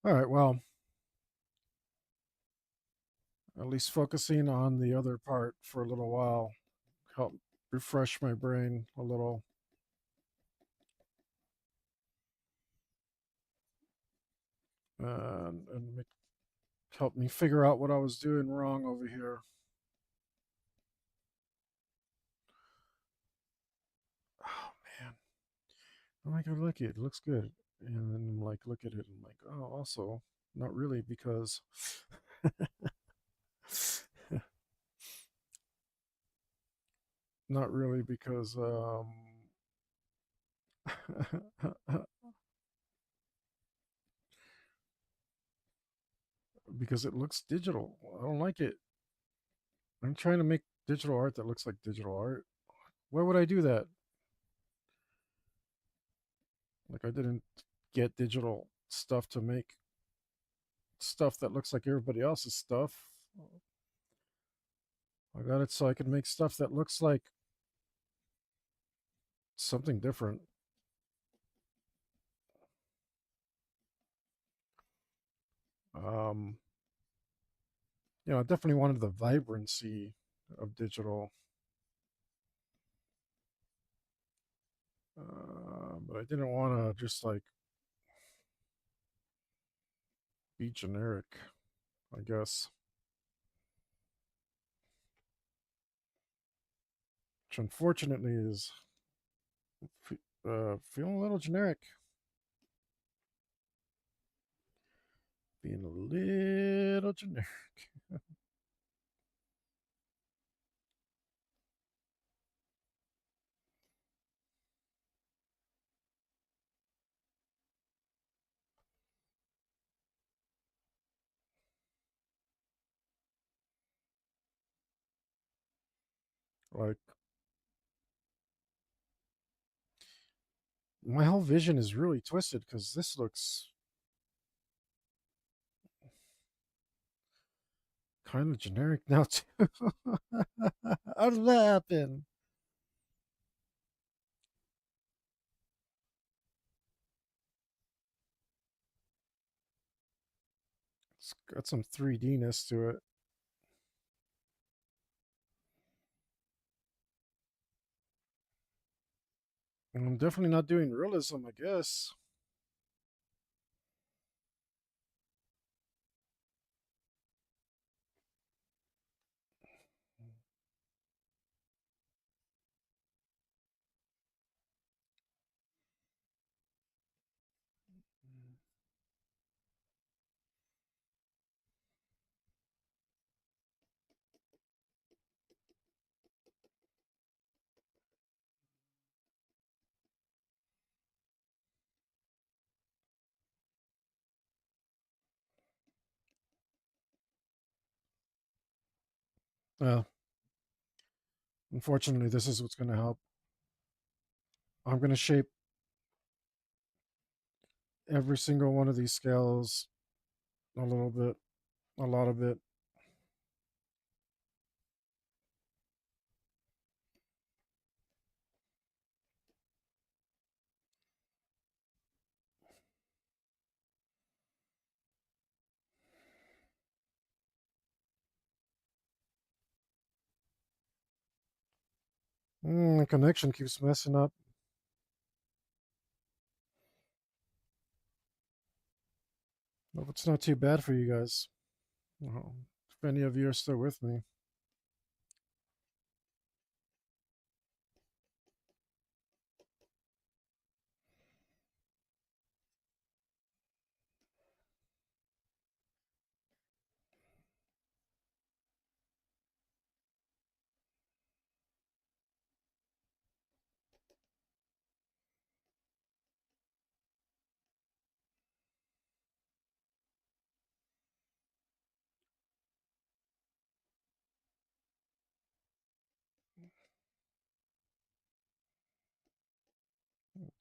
All right, well, at least focusing on the other part for a little while help refresh my brain a little and help me figure out what I was doing wrong over here. Oh man, I'm like, I like it. It looks good, and then I'm like, look at it, and I'm like, oh, also not really because not really because because it looks digital. I don't like it. I'm trying to make digital art that looks like digital art. Why would I do that? Like I didn't get digital stuff to make stuff that looks like everybody else's stuff. I got it so I can make stuff that looks like something different. Um, I definitely wanted the vibrancy of digital, but I didn't want to just like be generic. I guess, which unfortunately is Feeling a little generic. Being a little generic. Like, my whole vision is really twisted because this looks kind of generic now, too. How did that happen? It's got some 3D-ness to it. And I'm definitely not doing realism, I guess. Uh, Unfortunately, this is what's going to help. I'm going to shape every single one of these scales a little bit, a lot of it. The connection keeps messing up. Hope it's not too bad for you guys. If any of you are still with me.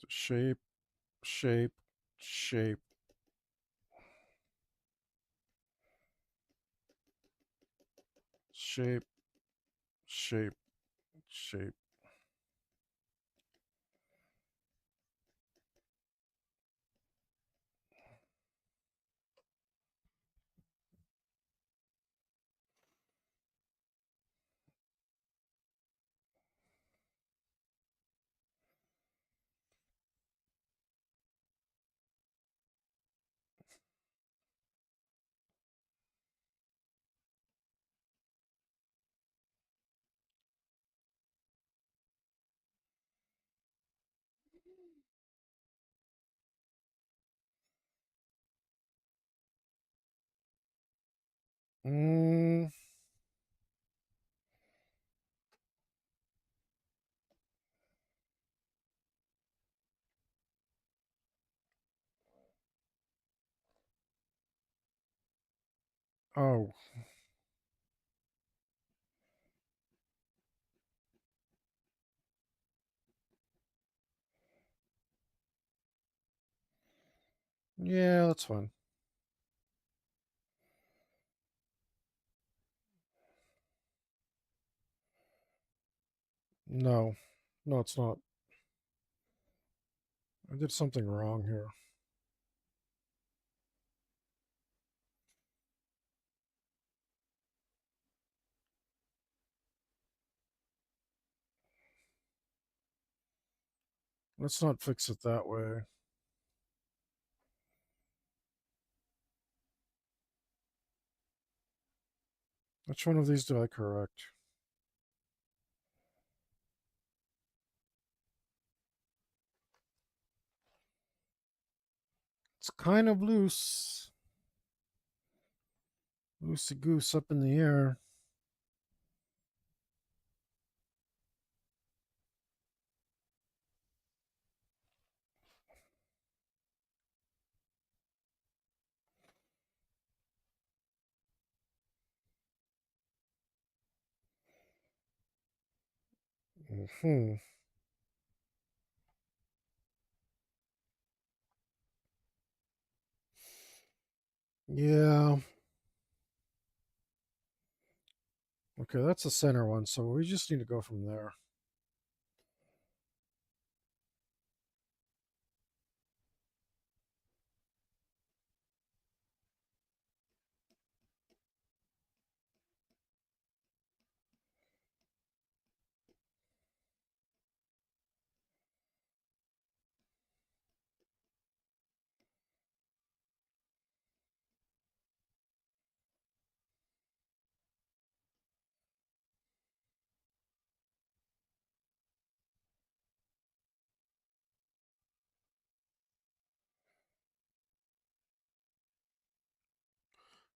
Shape, shape, shape, shape, shape, shape. Mm, oh, yeah, that's fine. No, no, it's not. I did something wrong here. Let's not fix it that way. Which one of these do I correct? It's kind of loose. Loosey goose up in the air. Hmm. Yeah. Okay, that's the center one, so we just need to go from there.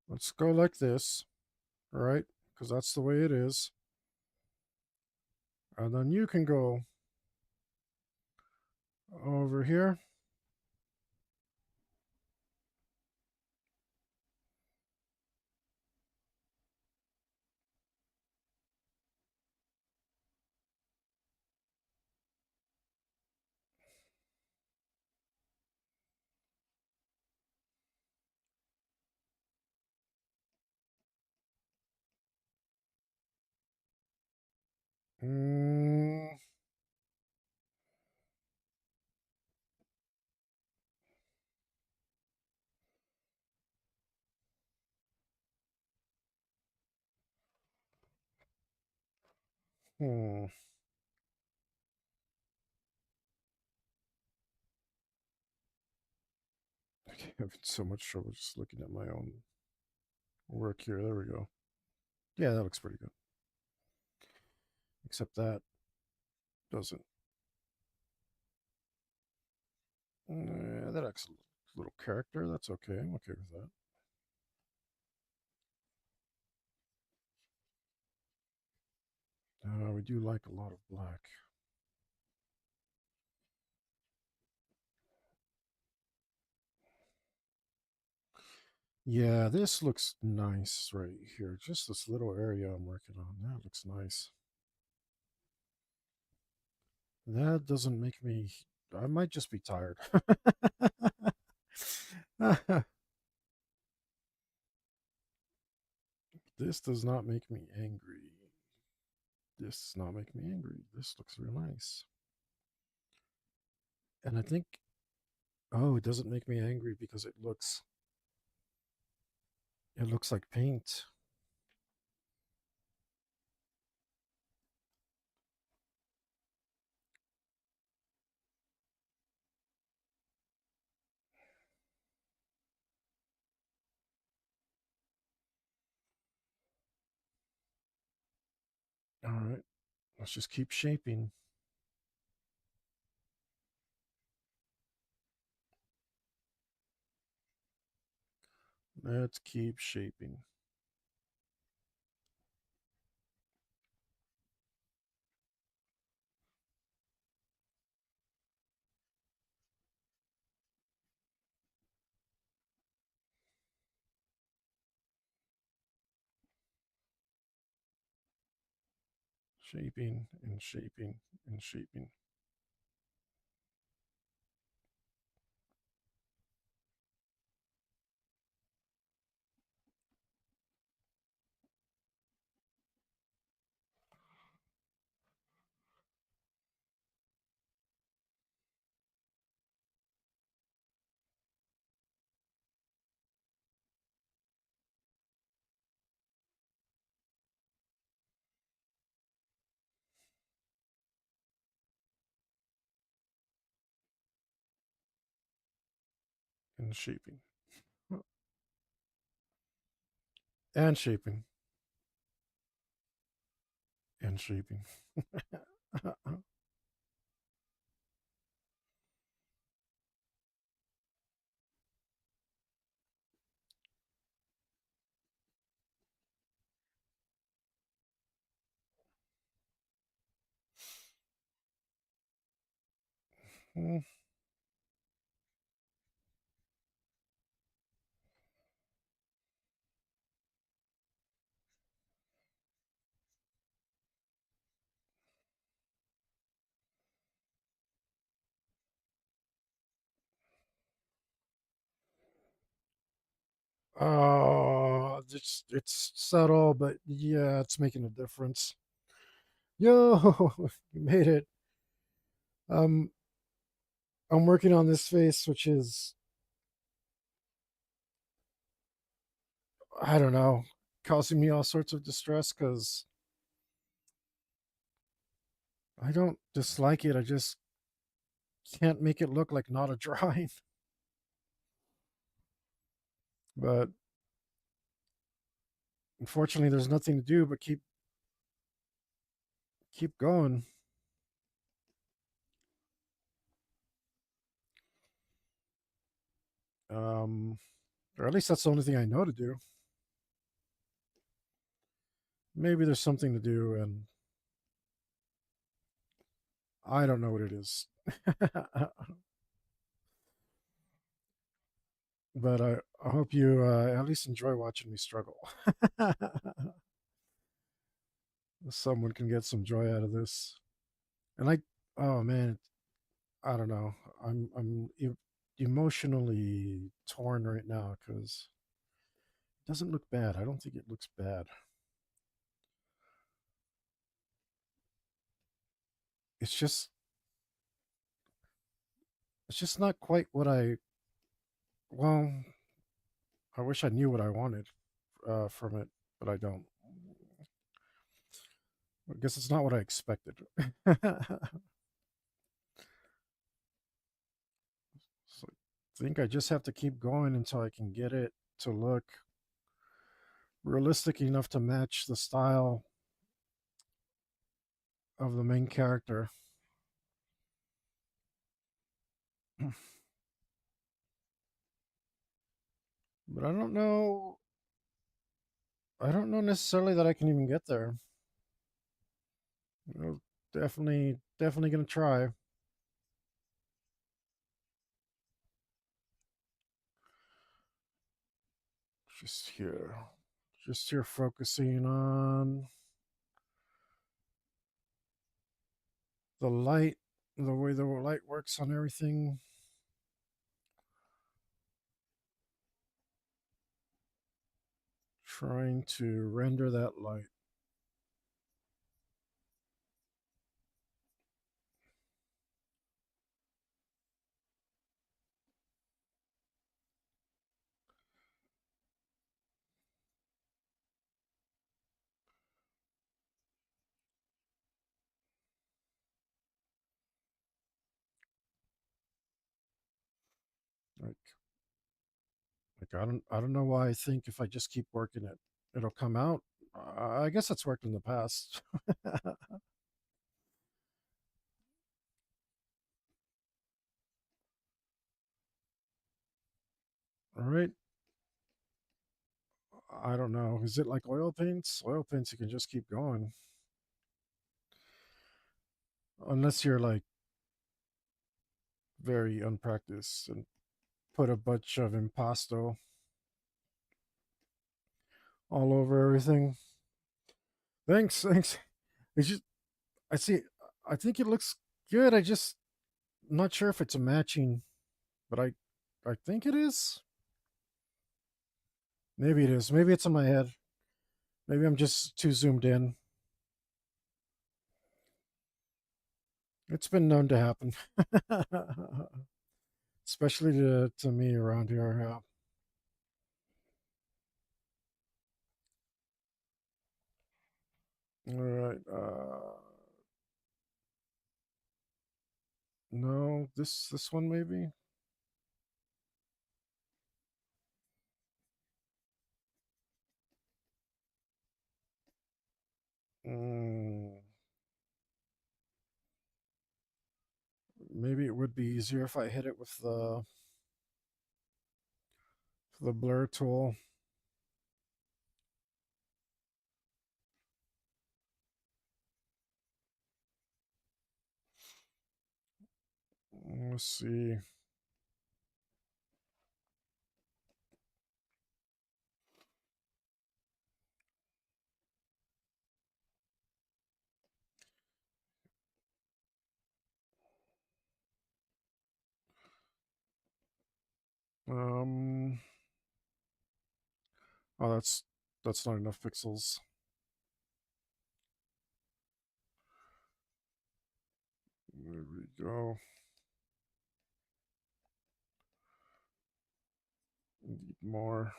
Let's go like this, all right? Because that's the way it is. And then you can go over here. Mm, hmm. I'm having so much trouble just looking at my own work here. There we go. Yeah, that looks pretty good. Except that doesn't. That acts a little character. That's okay. I'm okay with that. We do like a lot of black. Yeah, this looks nice right here. Just this little area I'm working on. That looks nice. That doesn't make me. I might just be tired. This does not make me angry. This does not make me angry. This looks real nice. And I think, oh, it doesn't make me angry because it looks like paint. All right, let's just keep shaping. Let's keep shaping. Shaping and shaping and shaping and shaping and shaping and shaping. Hmm. Oh, it's subtle, but yeah, it's making a difference. Yo, you made it. Um, I'm working on this face, which is, I don't know, causing me all sorts of distress because I don't dislike it. I just can't make it look like not a drawing. But unfortunately, there's nothing to do but keep going. Um, or at least that's the only thing I know to do. Maybe there's something to do, and I don't know what it is. But I hope you at least enjoy watching me struggle. Someone can get some joy out of this. And oh man, I don't know. I'm emotionally torn right now because it doesn't look bad. I don't think it looks bad. It's just it's just not quite what I. Well, I wish I knew what I wanted from it, but I don't. I guess it's not what I expected. So I think I just have to keep going until I can get it to look realistic enough to match the style of the main character. But I don't know. I don't know necessarily that I can even get there. You know, definitely gonna try. Just here, just here, focusing on the light, the way the light works on everything. Trying to render that light. Like, I don't know why I think if I just keep working it, it'll come out. I guess it's worked in the past. All right. I don't know. Is it like oil paints? Oil paints, you can just keep going. Unless you're like very unpracticed and put a bunch of impasto all over everything. Thanks, thanks. It's just, I see, I think it looks good. I just, not sure if it's a matching, but I think it is. Maybe it is. Maybe it's in my head. Maybe I'm just too zoomed in. It's been known to happen, especially to me around here. Yeah. All right. No, this one maybe. Mm, maybe it would be easier if I hit it with the blur tool. Let's see. Um. Oh, that's not enough pixels. There we go. Need more.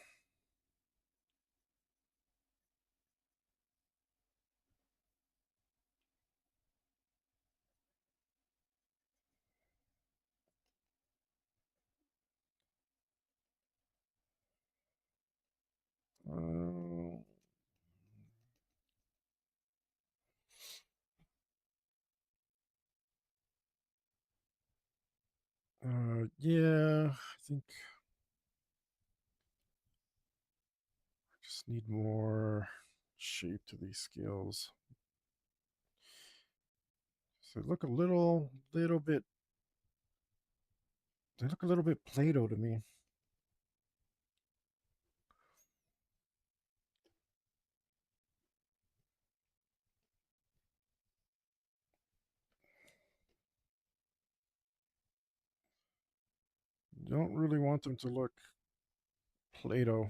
Uh, yeah, I think I just need more shape to these scales. So they look a little bit. They look a little bit Play-Doh to me. Don't really want them to look Play-Doh,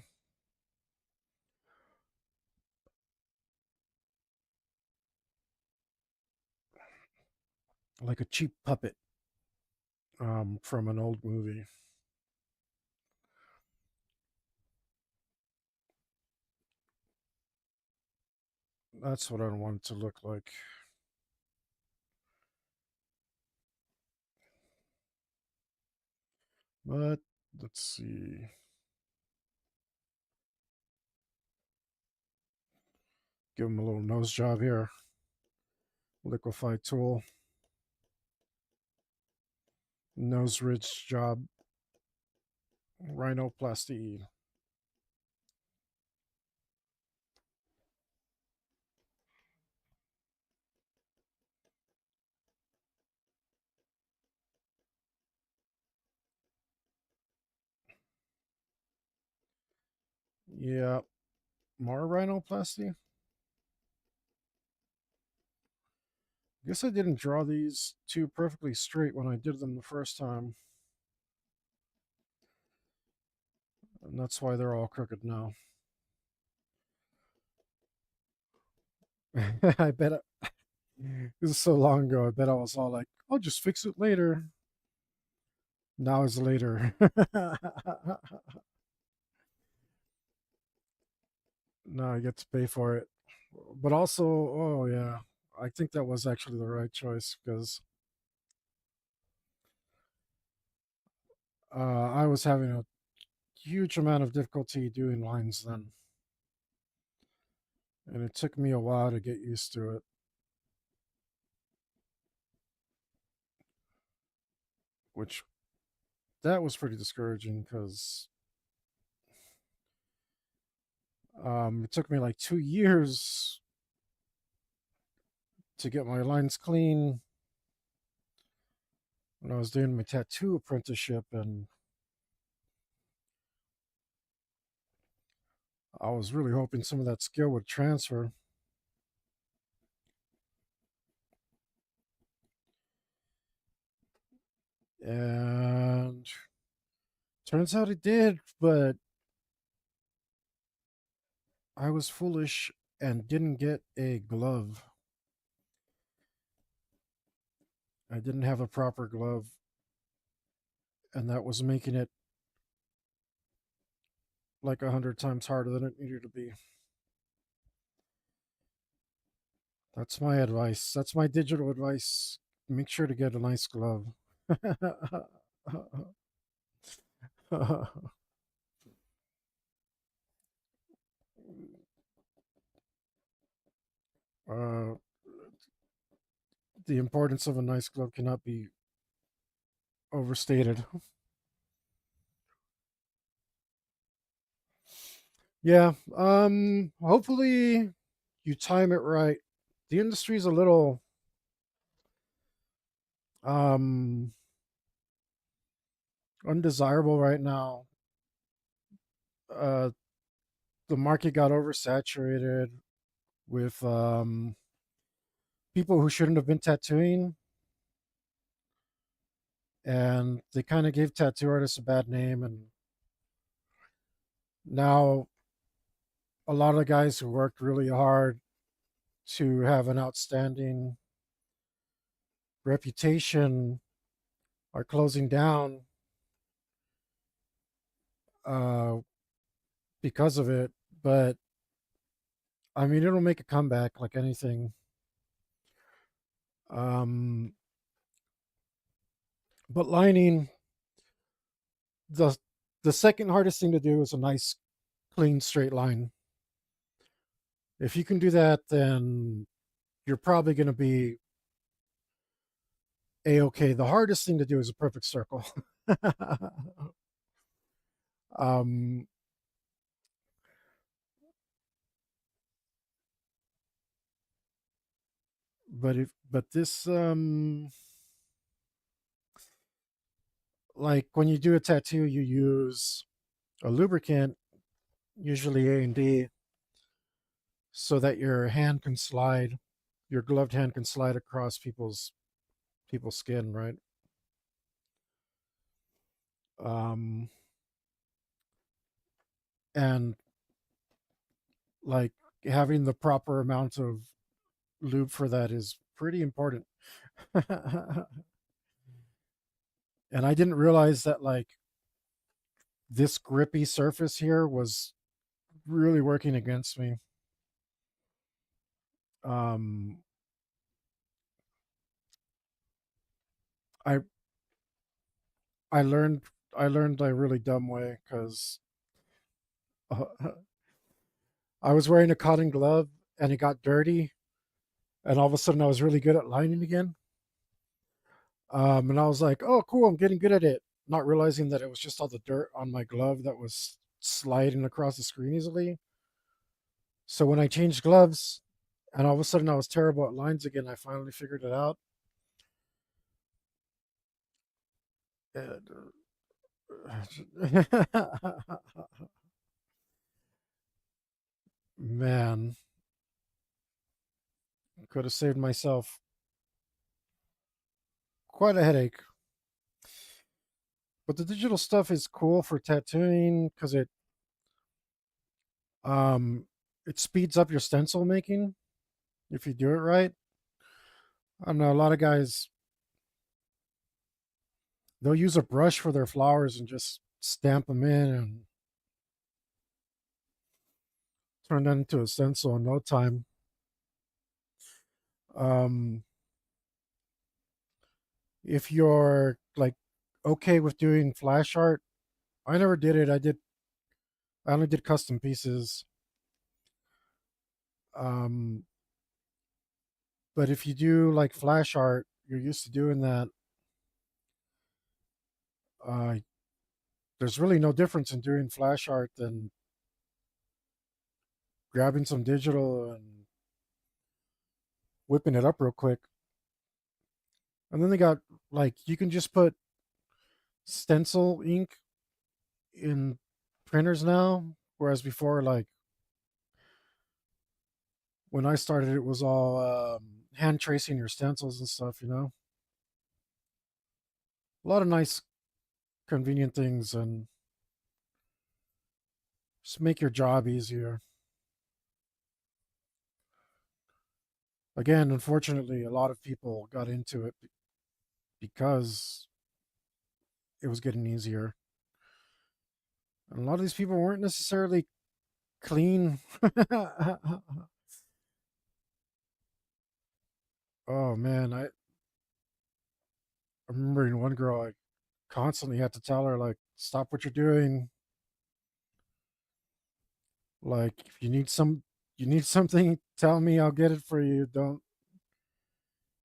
like a cheap puppet from an old movie. That's what I want it to look like. But let's see. Give him a little nose job here. Liquify tool. Nose ridge job. Rhinoplasty. Yeah. More rhinoplasty? Guess I didn't draw these two perfectly straight when I did them the first time. And that's why they're all crooked now. I bet this is so long ago. I bet I was all like, I'll just fix it later. Now is later. Now I get to pay for it. But also, oh yeah, I think that was actually the right choice because I was having a huge amount of difficulty doing lines then. And it took me a while to get used to it, which that was pretty discouraging because it took me like 2 years to get my lines clean when I was doing my tattoo apprenticeship, and I was really hoping some of that skill would transfer. And turns out it did, but I was foolish and didn't get a glove. I didn't have a proper glove, and that was making it like 100 times harder than it needed to be. That's my advice. That's my digital advice. Make sure to get a nice glove. uh, the importance of a nice glove cannot be overstated. Yeah. Hopefully you time it right. The industry's a little um undesirable right now. Uh, the market got oversaturated with people who shouldn't have been tattooing, and they kind of gave tattoo artists a bad name. And now a lot of the guys who worked really hard to have an outstanding reputation are closing down uh, because of it. But I mean, it'll make a comeback like anything. Um, but lining, the the second hardest thing to do is a nice, clean, straight line. If you can do that, then you're probably going to be a okay. The hardest thing to do is a perfect circle. um, but this like when you do a tattoo, you use a lubricant, usually A&D, so that your hand can slide, your gloved hand can slide across people's skin, right? Um, and like having the proper amount of lube for that is pretty important. And I didn't realize that like this grippy surface here was really working against me. Um, I I learned I learned a really dumb way because uh, I was wearing a cotton glove and it got dirty, and all of a sudden I was really good at lining again. And I was like, "Oh, cool! I'm getting good at it," not realizing that it was just all the dirt on my glove that was sliding across the screen easily. So when I changed gloves, and all of a sudden I was terrible at lines again, I finally figured it out. And, man, could have saved myself quite a headache. But the digital stuff is cool for tattooing because um it speeds up your stencil making if you do it right. I don't know, a lot of guys, they'll use a brush for their flowers and just stamp them in and turn that into a stencil in no time. Um if you're like okay with doing flash art, I never did it. I only did custom pieces. Um but if you do like flash art, you're used to doing that, uh there's really no difference in doing flash art than grabbing some digital and whipping it up real quick. And then they got like you can just put stencil ink in printers now, whereas before, like when I started, it was all hand tracing your stencils and stuff. A lot of nice, convenient things, and just make your job easier. Again, unfortunately, a lot of people got into it because it was getting easier. And a lot of these people weren't necessarily clean. Oh man, I remembering one girl, I constantly had to tell her like, "Stop what you're doing. Like, if you need something, tell me. I'll get it for you. Don't.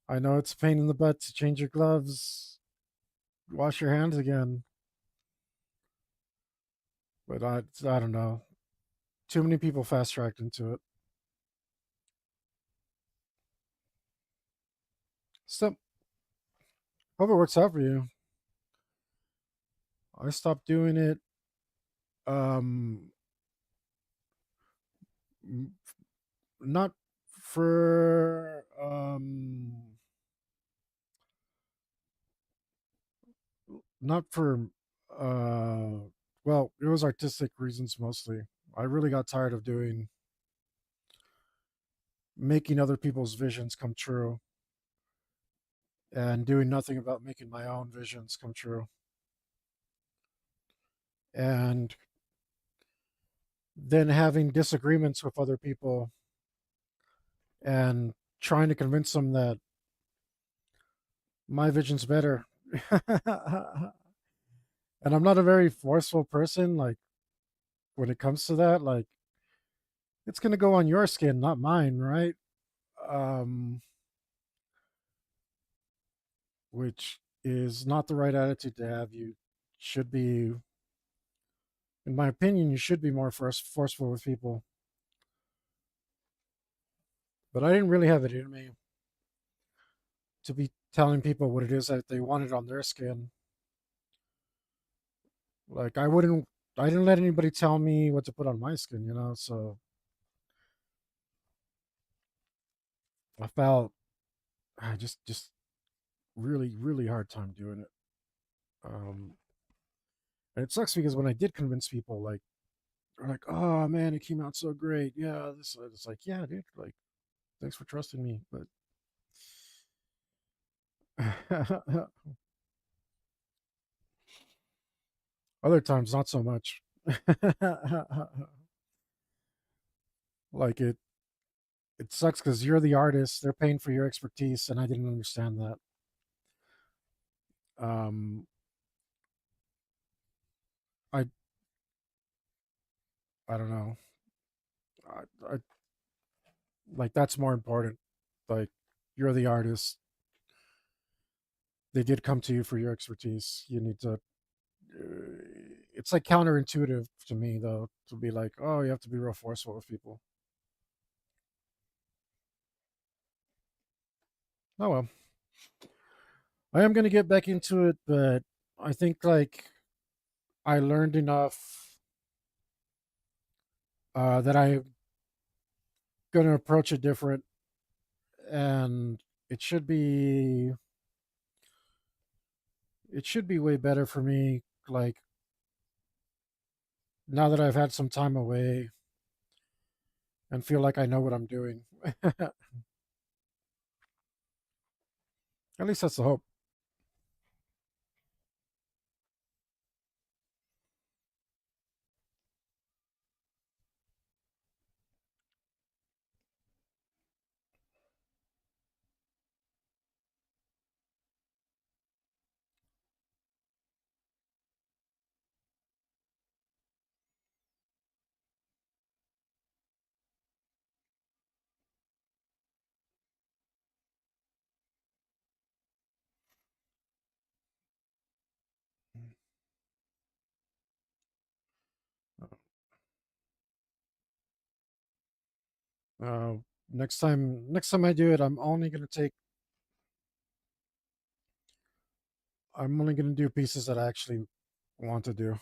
I know it's a pain in the butt to change your gloves, wash your hands again, but I don't know. Too many people fast tracked into it. So, hope it works out for you. I stopped doing it. Um, not for not for uh well, it was artistic reasons mostly. I really got tired of doing making other people's visions come true and doing nothing about making my own visions come true. And then having disagreements with other people and trying to convince them that my vision's better. And I'm not a very forceful person, like when it comes to that, like it's gonna go on your skin, not mine, right? Um, which is not the right attitude to have. You should be, in my opinion, you should be more forceful with people. But I didn't really have it in me to be telling people what it is that they wanted on their skin. Like I didn't let anybody tell me what to put on my skin, you know. So I felt I just really hard time doing it. Um, and it sucks because when I did convince people, like they're like, "Oh man, it came out so great." Yeah, this. It's like, yeah, dude. Like, thanks for trusting me, but other times not so much. Like it sucks because you're the artist. They're paying for your expertise, and I didn't understand that. Um, I I don't know. I like that's more important. Like you're the artist. They did come to you for your expertise. You need to. It's like counterintuitive to me though to be like, oh, you have to be real forceful with people. Oh well, I am gonna get back into it, but I think like I learned enough that I'm gonna approach it different, and it should be it should be way better for me. Like now that I've had some time away and feel like I know what I'm doing. At least that's the hope. Uh, next time I do it, I'm only gonna do pieces that I actually want to do.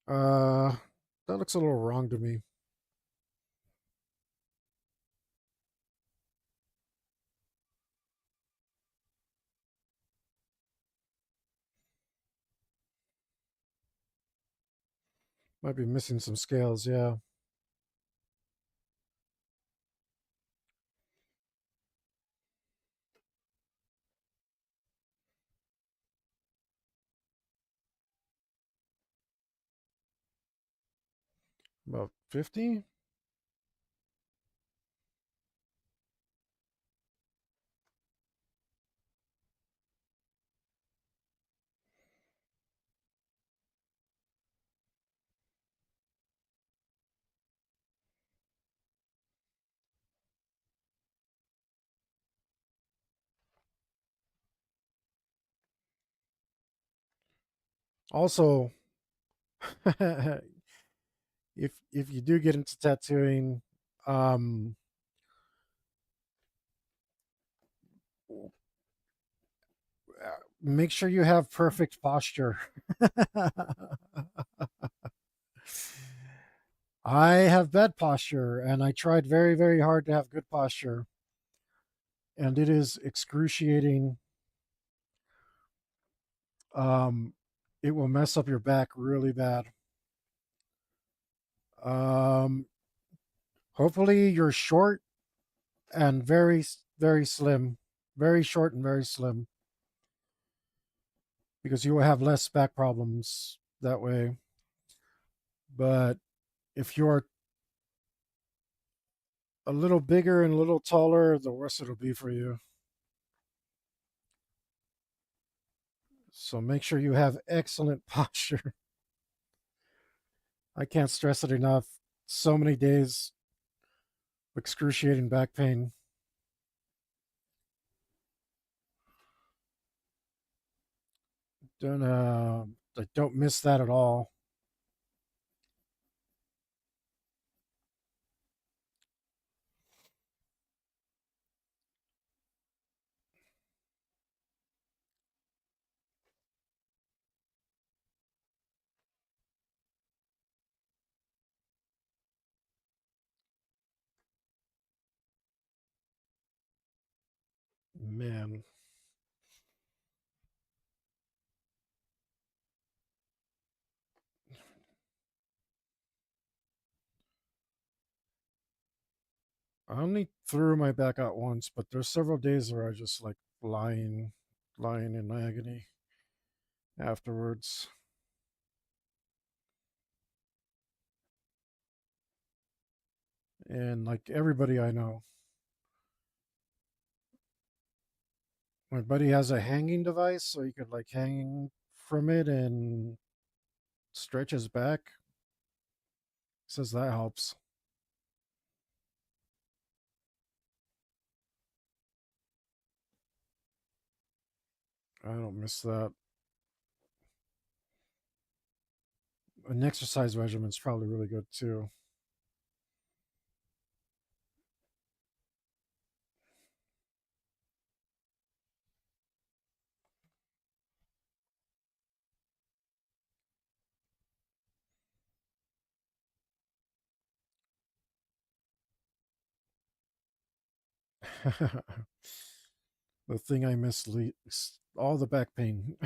uh, that looks a little wrong to me. Might be missing some scales. Yeah, about 50. Also, if you do get into tattooing, um, make sure you have perfect posture. I have bad posture, and I tried very, very hard to have good posture, and it is excruciating. Um, it will mess up your back really bad. Um, Hopefully, you're short and very, very slim, very short and very slim, because you will have less back problems that way. But if you're a little bigger and a little taller, the worse it'll be for you. So make sure you have excellent posture. I can't stress it enough. So many days of excruciating back pain. Don't miss that at all. Man, I only threw my back out once, but there's several days where I just like lying in agony afterwards. And like everybody I know, my buddy has a hanging device, so he could like hang from it and stretch his back. Says that helps. I don't miss that. An exercise regimen is probably really good too. The thing I miss least, all the back pain.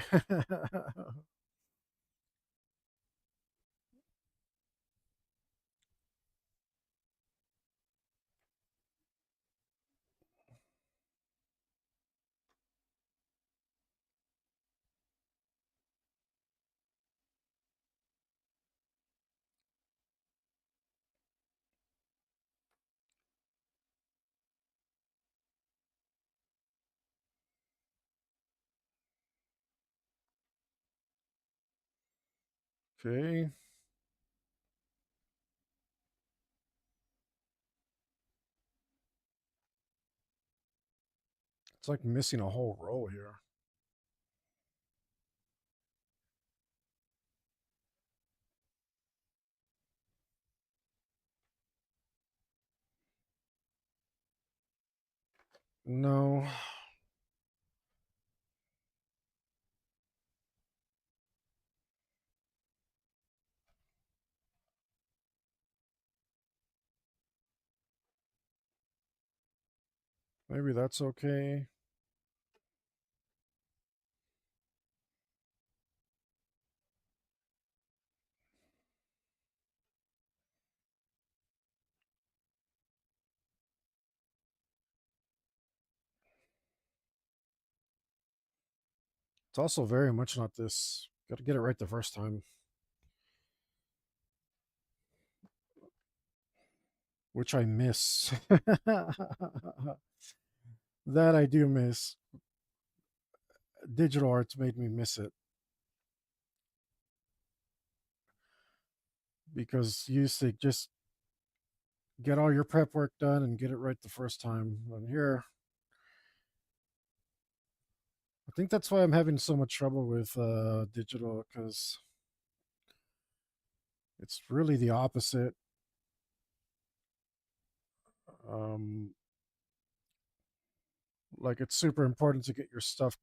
Okay. It's like missing a whole row here. No, maybe that's okay. It's also very much not this. Got to get it right the first time, which I miss. That I do miss. Digital arts made me miss it because you used to just get all your prep work done and get it right the first time. And here, I think that's why I'm having so much trouble with digital because It's really the opposite. Um, like it's super important to get your stuff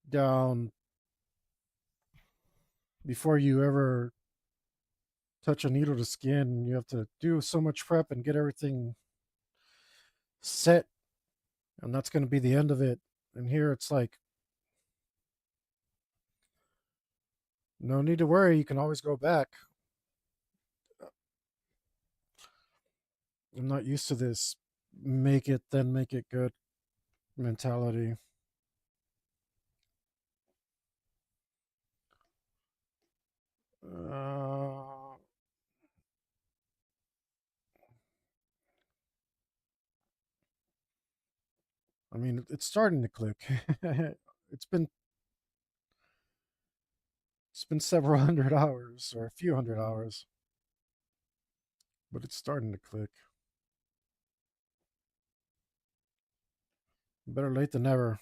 down before you ever touch a needle to skin. You have to do so much prep and get everything set, and that's going to be the end of it. And here it's like, no need to worry. You can always go back. I'm not used to this make it, then make it good mentality. Uh, I mean, it's starting to click. it's been it's been several hundred hours or a few hundred hours, but it's starting to click. Better late than never.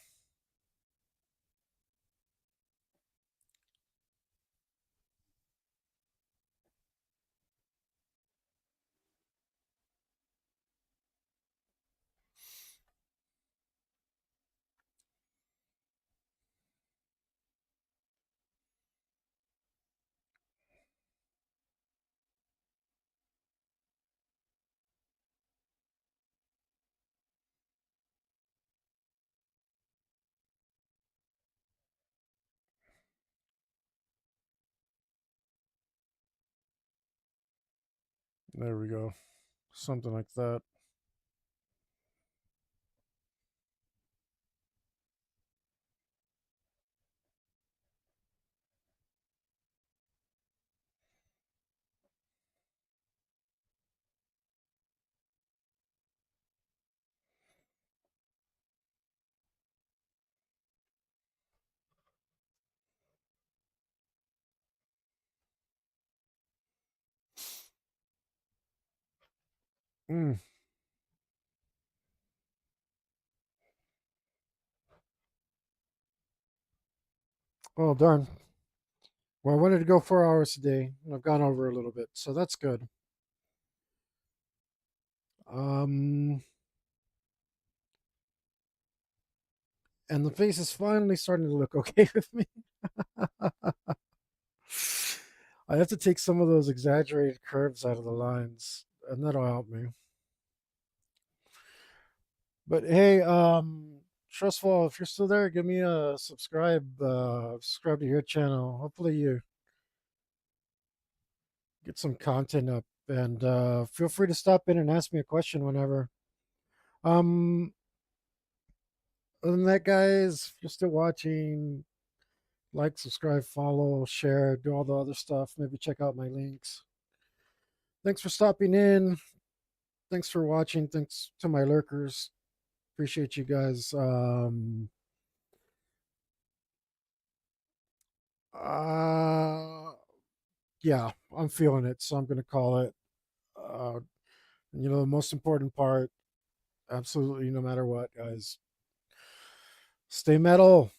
There we go. Something like that. Mm. Oh, darn. Well, I wanted to go 4 hours today, and I've gone over a little bit, so that's good. Um, and the face is finally starting to look okay with me. I have to take some of those exaggerated curves out of the lines, and that'll help me. But hey, Trustfall, if you're still there, give me a subscribe to your channel. Hopefully you get some content up, and feel free to stop in and ask me a question whenever. Um, Other than that, guys, if you're still watching, like, subscribe, follow, share, do all the other stuff. Maybe check out my links. Thanks for stopping in. Thanks for watching. Thanks to my lurkers. Appreciate you guys. Uh, yeah, I'm feeling it, so I'm gonna call it. Uh, the most important part, absolutely, no matter what, guys, stay metal.